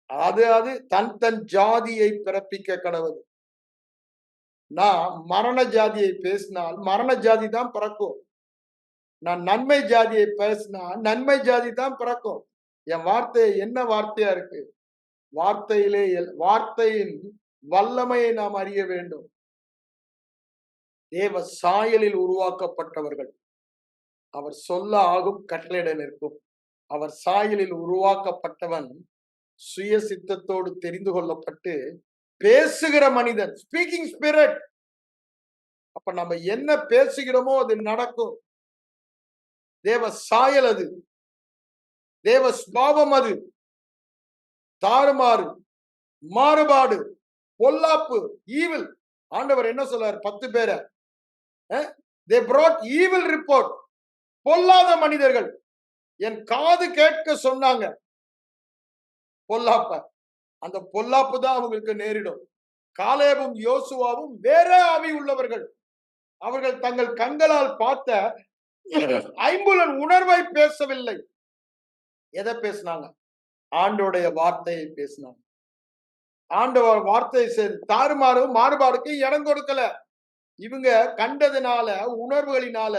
அது அது தன் தன் ஜாதியை பிறப்பிக்க கடவுது. நான் மரண ஜாதியை பேசினால் மரண ஜாதி தான் பிறக்கும். நான் நன்மை ஜாதியை பேசினா நன்மை ஜாதி தான் பிறக்கும். என் வார்த்தை என்ன வார்த்தையா இருக்கு? வார்த்தையிலே வார்த்தையின் வல்லமையை நாம் அறிய வேண்டும். தேவ சாயலில் உருவாக்கப்பட்டவர்கள். அவர் சொல்ல ஆகும் கட்டளையிட நிற்கும். அவர் சாயலில் உருவாக்கப்பட்டவன் சுய சித்தத்தோடு தெரிந்து கொள்ளப்பட்டு பேசுகிற மனிதன், ஸ்பீக்கிங் ஸ்பிரிட். அப்ப நம்ம என்ன பேசுகிறோமோ அது நடக்கும். தேவ சாயல் அது, தேவ ஸ்பாவம் அது. தாறுமாறு, மாறுபாடு, பொல்லாப்பு, ஈவில். ஆண்டவர் என்ன சொல்றார்? 10 பேரை they brought evil report. பொல்லாத மனிதர்கள் என் காது கேட்க சொன்னாங்க பொல்லாப்ப. அந்த பொல்லாப்பு தான் அவங்களுக்கு நேரிடும். காலேபும் யோசுவாவும் வேற ஆவி உள்ளவர்கள். அவர்கள் தங்கள் கண்களால் பார்த்த ஐம்புலன் உணர்வை பேசவில்லை. எதை பேசினாங்க? ஆண்டோடைய வார்த்தையை பேசினாங்க. ஆண்டவர் வார்த்தையை தாறுமாறு மாறுபாடுக்கு இடம் கொடுக்கல. இவங்க கண்டதுனால, உணர்வுகளினால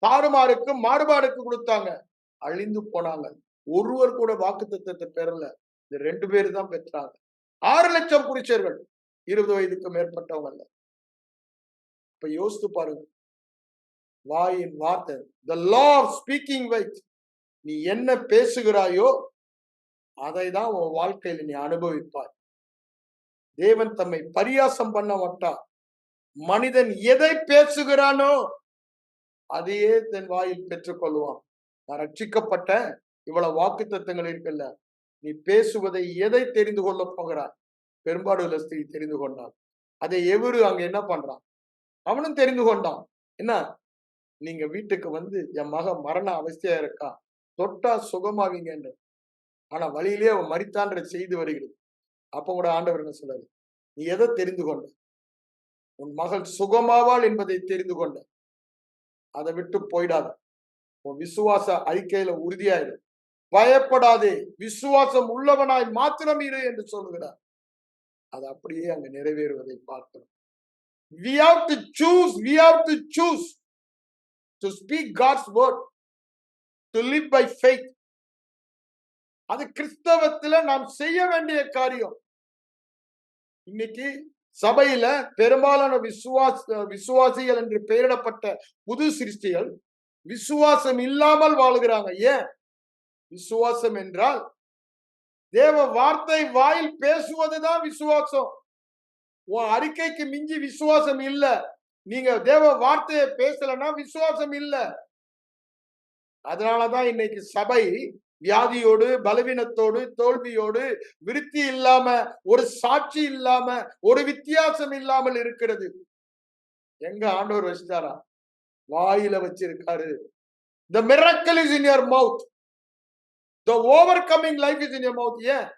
தாறுமாறுக்கு மாறுபாடுக்கு கொடுத்தாங்க. அழிந்து போனாங்க. ஒருவர் கூட வாக்குத்தத்தத்தை பெறல. இந்த 2 பேர் தான் பெற்றாங்க. 6 லட்சம் புருஷர்கள் 20 வயதுக்கு மேற்பட்டவங்க. இப்ப யோசித்து பாருங்க. வாயின் வார்த்தை, the law of speaking with. நீ என்ன பேசுகிறாயோ அதை தான் உன் வாழ்க்கையில் நீ அனுபவிப்பாய். தேவன் தம்மை பரியாசம் பண்ண மாட்டார். மனிதன் எதை பேசுகிறானோ அதையே தன் வாயில் பெற்றுக் கொள்வான். நான் ரட்சிக்கப்பட்ட இவ்வளவு வாக்கு தத்தங்கள் இருக்குல்ல, நீ பேசுவதை எதை தெரிந்து கொள்ள போகிறாய்? பெரும்பாடுள்ள ஸ்திரீ தெரிந்து கொண்டான். அதை எவரு அங்க என்ன பண்றான்? அவனும் தெரிந்து கொண்டான். என்ன, நீங்க வீட்டுக்கு வந்து என் மகன் மரண அவஸ்தையா இருக்கா, தொட்டா சுகமாவீங்க என்று. ஆனா வழியிலே அவன் மரித்தான்ற செய்தி வருகிறது. அப்ப கூட ஆண்டவர் என்ன சொல்றாரு? நீ எதை தெரிந்து கொண்ட? உன் மகள் சுகமாவாள் என்பதை தெரிந்து கொண்ட. அதை விட்டு போயிடாத. உன் விசுவாச அறிக்கையில உறுதியாயிரு. பயப்படாதே, விசுவாசம் உள்ளவனாய் மாத்திரம் இரு என்று சொல்லுகிறார். அது அப்படியே அங்க நிறைவேறுவதை பார்க்கிறோம். We have to choose to speak God's word, to live by faith. அது கிறிஸ்தவத்துல நாம் செய்ய வேண்டிய காரியம். இன்னைக்கு சபையில பெரும்பாலான விசுவாசிகள் என்று பெயரிடப்பட்ட புது சிருஷ்டிகள் விசுவாசம் இல்லாமல் வாழுகிறாங்க. ஏன்? விசுவாசம் என்றால் தேவ வார்த்தை வாயில் பேசுவதுதான் விசுவாசம். உன் அறிக்கைக்கு மிஞ்சி விசுவாசம் இல்ல. நீங்க தேவ வார்த்தையை பேசலன்னா விசுவாசம் இல்ல. அதனாலதான் இன்னைக்கு சபை வியாதியோடு, பலவீனத்தோடு, தோல்வியோடு, விருத்தி இல்லாம, ஒரு சாட்சி இல்லாம, ஒரு வித்தியாசம் இல்லாமல் இருக்கிறது. எங்க ஆண்டவர் வச்சுட்டாரா? வாயில வச்சிருக்காரு. The miracle is in your mouth. The overcoming life is in your mouth. ஏன்?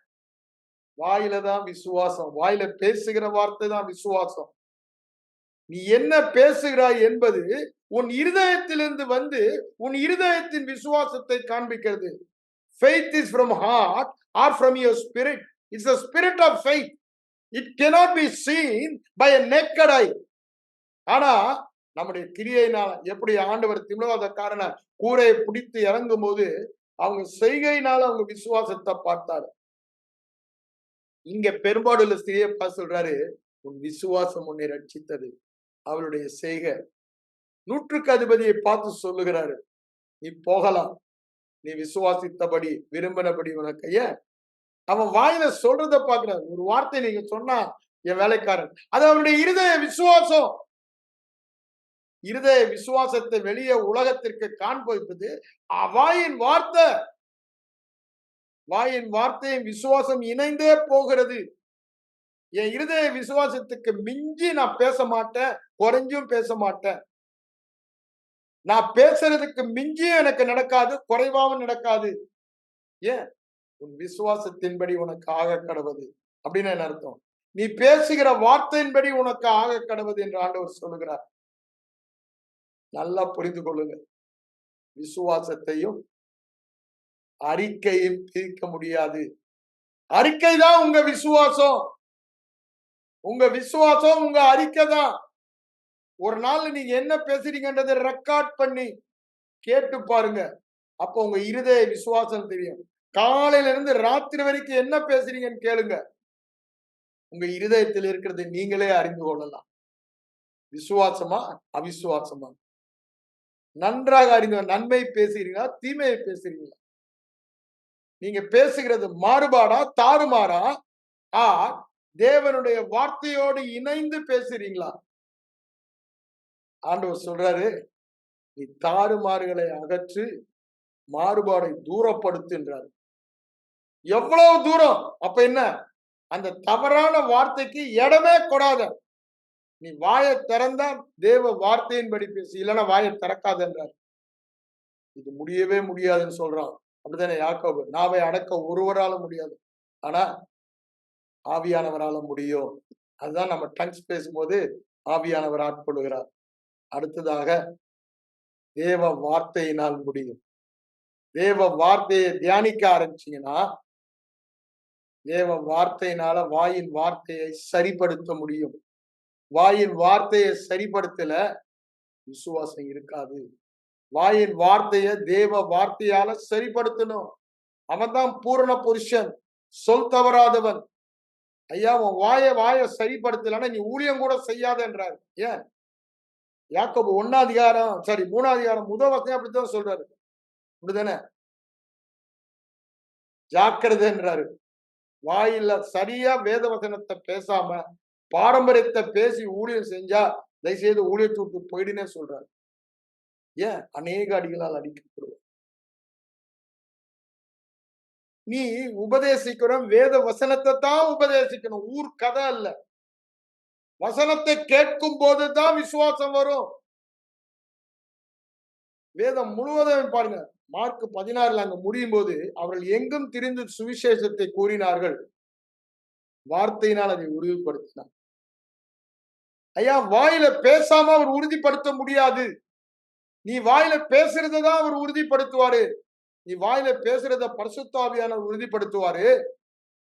வாயில தான் விசுவாசம். வாயில பேசுகிற வார்த்தை தான் விசுவாசம். நீ என்ன பேசுகிறாய் என்பது உன் இருதயத்திலிருந்து வந்து உன் இருதயத்தின் விசுவாசத்தை காண்பிக்கிறது. Faith is from heart or from your spirit. It's the spirit of faith. It cannot be seen by a naked eye. ஆனா நம்முடைய கிரியையினால, எப்படி ஆண்டவர் திமிரவாதக்காரன கூரையை பிடித்து இறங்கும் போது அவங்க செய்கையினால அவங்க விசுவாசத்தை பார்த்தாரு. இங்க பெரும்பாடுள்ள ஸ்திரியை பார்த்து சொல்றாரு, உன் விசுவாசம் உன்னை ரட்சித்தது. அவளுடைய செய்கை. 100க்கு அதிபதியை பார்த்து சொல்லுகிறாரு, நீ போகலாம், நீ விசுவாசித்தபடி விரும்பினபடி உனக்கு ஏன் அவன் வாயில சொல்றத பாக்குறாரு. ஒரு வார்த்தை நீங்க சொன்னா என் வேலைக்காரன், அது அவருடைய இருதய விசுவாசம். இருதய விசுவாசத்தை வெளியே உலகத்திற்கு காண்பிப்பது வாயின் வார்த்தை. வாயின் வார்த்தையும் விசுவாசம் இணைந்தே போகிறது. என் இருதய விசுவாசத்துக்கு மிஞ்சி நான் பேச மாட்டேன், குறைஞ்சும் பேச மாட்டேன். நான் பேசுறதுக்கு மிஞ்சியும் எனக்கு நடக்காது, குறைவாகவும் நடக்காது. ஏன்? உன் விசுவாசத்தின்படி உனக்கு ஆக கடவுது அப்படின்னு என்ன அர்த்தம்? நீ பேசுகிற வார்த்தையின்படி உனக்கு ஆக கடவுது என்று ஆண்டவர் சொல்லுகிறார். நல்லா புரிந்து கொள்ளுங்க. விசுவாசத்தையும் அறிக்கையும் பிரிக்க முடியாது. அறிக்கை தான் உங்க விசுவாசம். உங்க விசுவாசம் உங்க அறிக்கை தான். ஒரு நாள் நீங்க என்ன பேசுறீங்கன்றதை ரெக்கார்ட் பண்ணி கேட்டு பாருங்க. அப்போ உங்க இருதய விசுவாசம் தெரியும். காலையில இருந்து ராத்திரி வரைக்கும் என்ன பேசுறீங்கன்னு கேளுங்க. உங்க இருதயத்தில் இருக்கிறது நீங்களே அறிந்து கொள்ளலாம். விசுவாசமா அவிசுவாசமா? நன்றாக அறிந்து நன்மை பேசுறீங்களா தீமையை பேசுறீங்களா? நீங்க பேசுகிறது மாறுபாடா தாறுமாறா? தேவனுடைய வார்த்தையோடு இணைந்து பேசுறீங்களா? ஆண்டவர் சொல்றாரு, நீ தாறுமாறுகளை அகற்று, மாறுபாடை தூரப்படுத்துன்றார். எவ்வளவு தூரம்? அப்ப என்ன? அந்த தவறான வார்த்தைக்கு இடமே கொடாத. நீ வாயை திறந்தா தேவ வார்த்தையின்படி பேசு, இல்லைன்னா வாயை திறக்காத என்றார். இது முடியவே முடியாதுன்னு சொல்றான். அப்படித்தானே யாக்கோபு? நாவை அடக்க ஒருவரால முடியாது, ஆனா ஆவியானவரால முடியும். அதுதான் நம்ம டங்ஸ் பேசும்போது ஆவியானவர் ஆட்கொள்கிறார். அடுத்ததாக தேவ வார்த்தையினால் முடியும். தேவ வார்த்தையை தியானிக்க ஆரம்பிச்சீங்கன்னா தேவ வார்த்தையினால வாயின் வார்த்தையை சரிப்படுத்த முடியும். வாயின் வார்த்தையை சரிப்படுத்தல விசுவாசம் இருக்காது. வாயின் வார்த்தையை தேவ வார்த்தையால சரிப்படுத்தணும். அவன் தான் பூரண புருஷன், சொல் தவறாதவன். ஐயா, உன் வாயை சரிப்படுத்தலன்னா நீ ஊழியம் கூட செய்யாத என்றார். ஏன்? யாக்கோபு 1 அதிகாரம் 3 அதிகாரம் முதல் வசனம் அப்படித்தான் சொல்றாரு. அப்படிதானே? ஜாக்கிரதை என்றாரு. வாயில சரியா வேத வசனத்தை பேசாம பாரம்பரியத்தை பேசி ஊழியம் செஞ்சா தயவுசெய்து ஊழியத்தை விட்டு போயிடுனே சொல்றாரு. ஏன்? அநேக அடிகளால் அடிக்கப்படுவோம். நீ உபதேசிக்கிறோம், வேத வசனத்தை தான் உபதேசிக்கணும், ஊர் கதை அல்ல. வசனத்தை கேட்கும் போதுதான் விசுவாசம் வரும். வேதம் முழுவதும் பாருங்க, மார்க் 16 அங்க முடியும் போது அவர்கள் எங்கும் திரிந்து சுவிசேஷத்தை கூறினார்கள், வார்த்தையினால் அதை உறுதிப்படுத்தினார். ஐயா, வாயில பேசாம அவர் உறுதிப்படுத்த முடியாது. நீ வாயில பேசுறதான் அவர் உறுதிப்படுத்துவாரு. நீ வாயில பேசுறத பரிசுத்த ஆவியானவர் உறுதிப்படுத்துவாரு.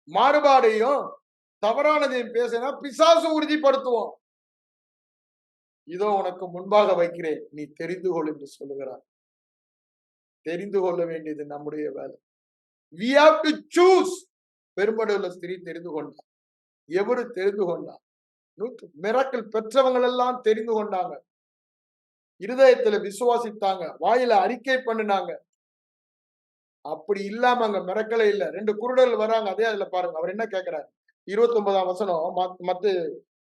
மாறுபாடையும் தவறானதையும் பேசினா பிசாசு உறுதிப்படுத்துவோம். இதோ உனக்கு முன்பாக வைக்கிறேன், நீ தெரிந்து கொள் என்று சொல்லுகிறார். தெரிந்து கொள்ள வேண்டியது நம்முடைய வேலை. We have to choose. பெரும்படையுள்ள ஸ்திரீ தெரிந்து கொண்டார். எவரு தெரிந்து கொண்டார்? மிராக்கிள் பெற்றவங்கள் எல்லாம் தெரிந்து கொண்டாங்க. இருதயத்துல விசுவாசித்தாங்க, வாயில அறிக்கை பண்ணினாங்க. அப்படி இல்லாம அங்க மிரக்கலே இல்ல. 2 குருடர்கள் வராங்க, அதே அதுல பாருங்க. அவர் என்ன கேட்கிறார்? 29ஆம் வசனம்,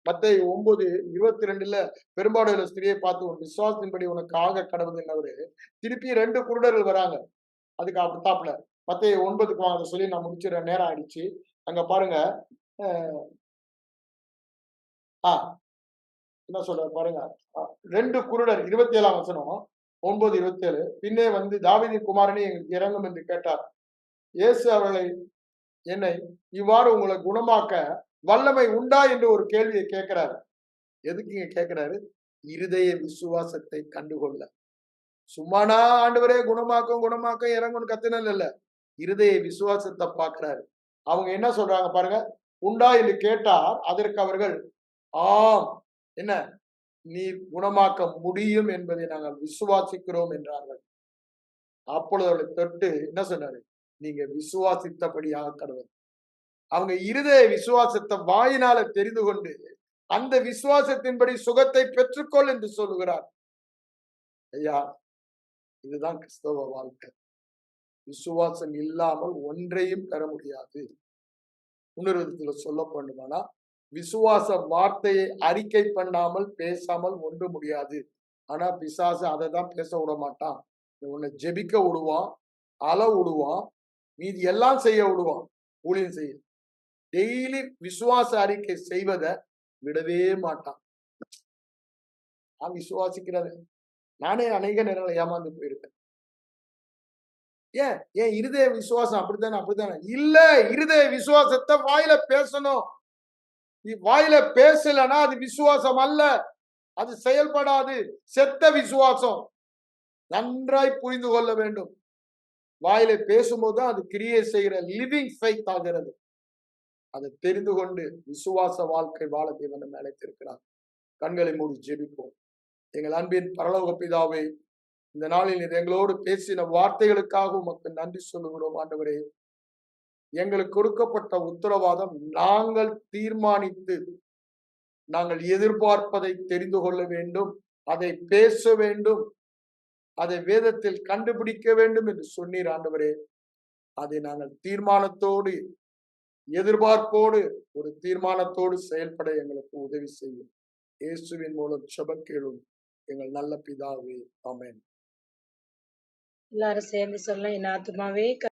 மத்தேயு 9:22 பெரும்பாடுள்ள ஸ்திரியை பார்த்து உன் விசுவாசத்தின்படி உனக்கு ஆக கடவுள் என்னவரு. திருப்பி 2 குருடர்கள் வராங்க. அதுக்கு அப்படித்தாப்புல மத்தேயு 9க்கு வாங்க சொல்லி நான் முடிச்சிட நேரம் ஆயிடுச்சு. அங்க பாருங்க, என்ன சொல்ற பாருங்க. 2 குருடர் 27ஆம் வசனம் 9:27 பின்னே வந்து தாவீதின் குமாரனே எங்களுக்கு இறங்கும் என்று கேட்டார். இயேசு அவர்களை, என்னை இவ்வாறு உங்களை குணமாக்க வல்லமை உண்டா என்று ஒரு கேள்வியை கேட்கிறாரு. எதுக்கு கேட்கிறாரு? இருதய விசுவாசத்தை கண்டுகொள்ள. சும்மானா ஆண்டவரே குணமாக்க இறங்கும்னு கத்துனது இல்ல, இருதய விசுவாசத்தை பார்க்கிறாரு. அவங்க என்ன சொல்றாங்க பாருங்க, உண்டா என்று கேட்டார். அதற்கு அவர்கள், ஆம், என்ன, நீ குணமாக்க முடியும் என்பதை நாங்கள் விசுவாசிக்கிறோம் என்றார்கள். அப்பொழுது அவளை தொட்டு என்ன சொன்னாரு? நீங்க விசுவாசித்தபடியாக கடவுள். அவங்க இருதய விசுவாசத்தை வாயினால தெரிந்து கொண்டு அந்த விசுவாசத்தின்படி சுகத்தை பெற்றுக்கொள் என்று சொல்லுகிறார். ஐயா, இதுதான் கிறிஸ்தவ வாழ்க்கை. விசுவாசம் இல்லாமல் ஒன்றையும் பெற முடியாது. இன்னொரு விதத்துல சொல்ல போனோம்னா, விசுவாச வார்த்தையை அறிக்கை பண்ணாமல் பேசாமல் ஒன்று முடியாது. ஆனா பிசாசு அதை தான் பேச விட மாட்டான். உன்னை ஜெபிக்க விடுவான், அழ விடுவான், மீதி எல்லாம் செய்ய விடுவான். ஊழியம் செய்ய டெய்லி விசுவாச அறிக்கை செய்வதை விடவே மாட்டான். நான் விசுவாசிக்கிறது, நானே அநேக நேரங்களை ஏமாந்து போயிருக்கேன். ஏன் இருதய விசுவாசம் அப்படித்தானே இல்ல. இருதய விசுவாசத்தை வாயில பேசணும். வாயில பேசலன்னா அது விசுவாசம் அல்ல, அது செயல்படாது. செத்த விசுவாசம். நன்றாய் புரிந்து கொள்ள வேண்டும். வாயில பேசும்போது அது கிரியை செய்கிற லிவிங் ஃபெய்த் ஆகிறது. அதை தெரிந்து கொண்டு விசுவாச வாழ்க்கை வாழ தேவன் அழைத்திருக்கிறார். கண்களை மூடி ஜெபிப்போம். எங்கள் அன்பின் பரலோக பிதாவே, இந்த நாளில் நீர் எங்களோடு பேசின வார்த்தைகளுக்காக உமக்கு நன்றி சொல்லுகிறோம். ஆண்டவரே, எங்களுக்கு கொடுக்கப்பட்ட உத்தரவாதம் நாங்கள் தீர்மானித்து நாங்கள் எதிர்பார்ப்பதை தெரிந்து கொள்ள வேண்டும், அதை பேச வேண்டும், அதை வேதத்தில் கண்டுபிடிக்க வேண்டும் என்று சொன்னீர். ஆண்டவரே, அதை நாங்கள் தீர்மானத்தோடு எதிர்பார்ப்போடு ஒரு தீர்மானத்தோடு செயல்பட எங்களுக்கு உதவி செய்யும். இயேசுவின் மூலம் ஜெபம் கேளும் எங்கள் நல்ல பிதாவே, ஆமென். எல்லாரும் சேர்ந்து சொல்லலாம். என் ஆத்துமாவே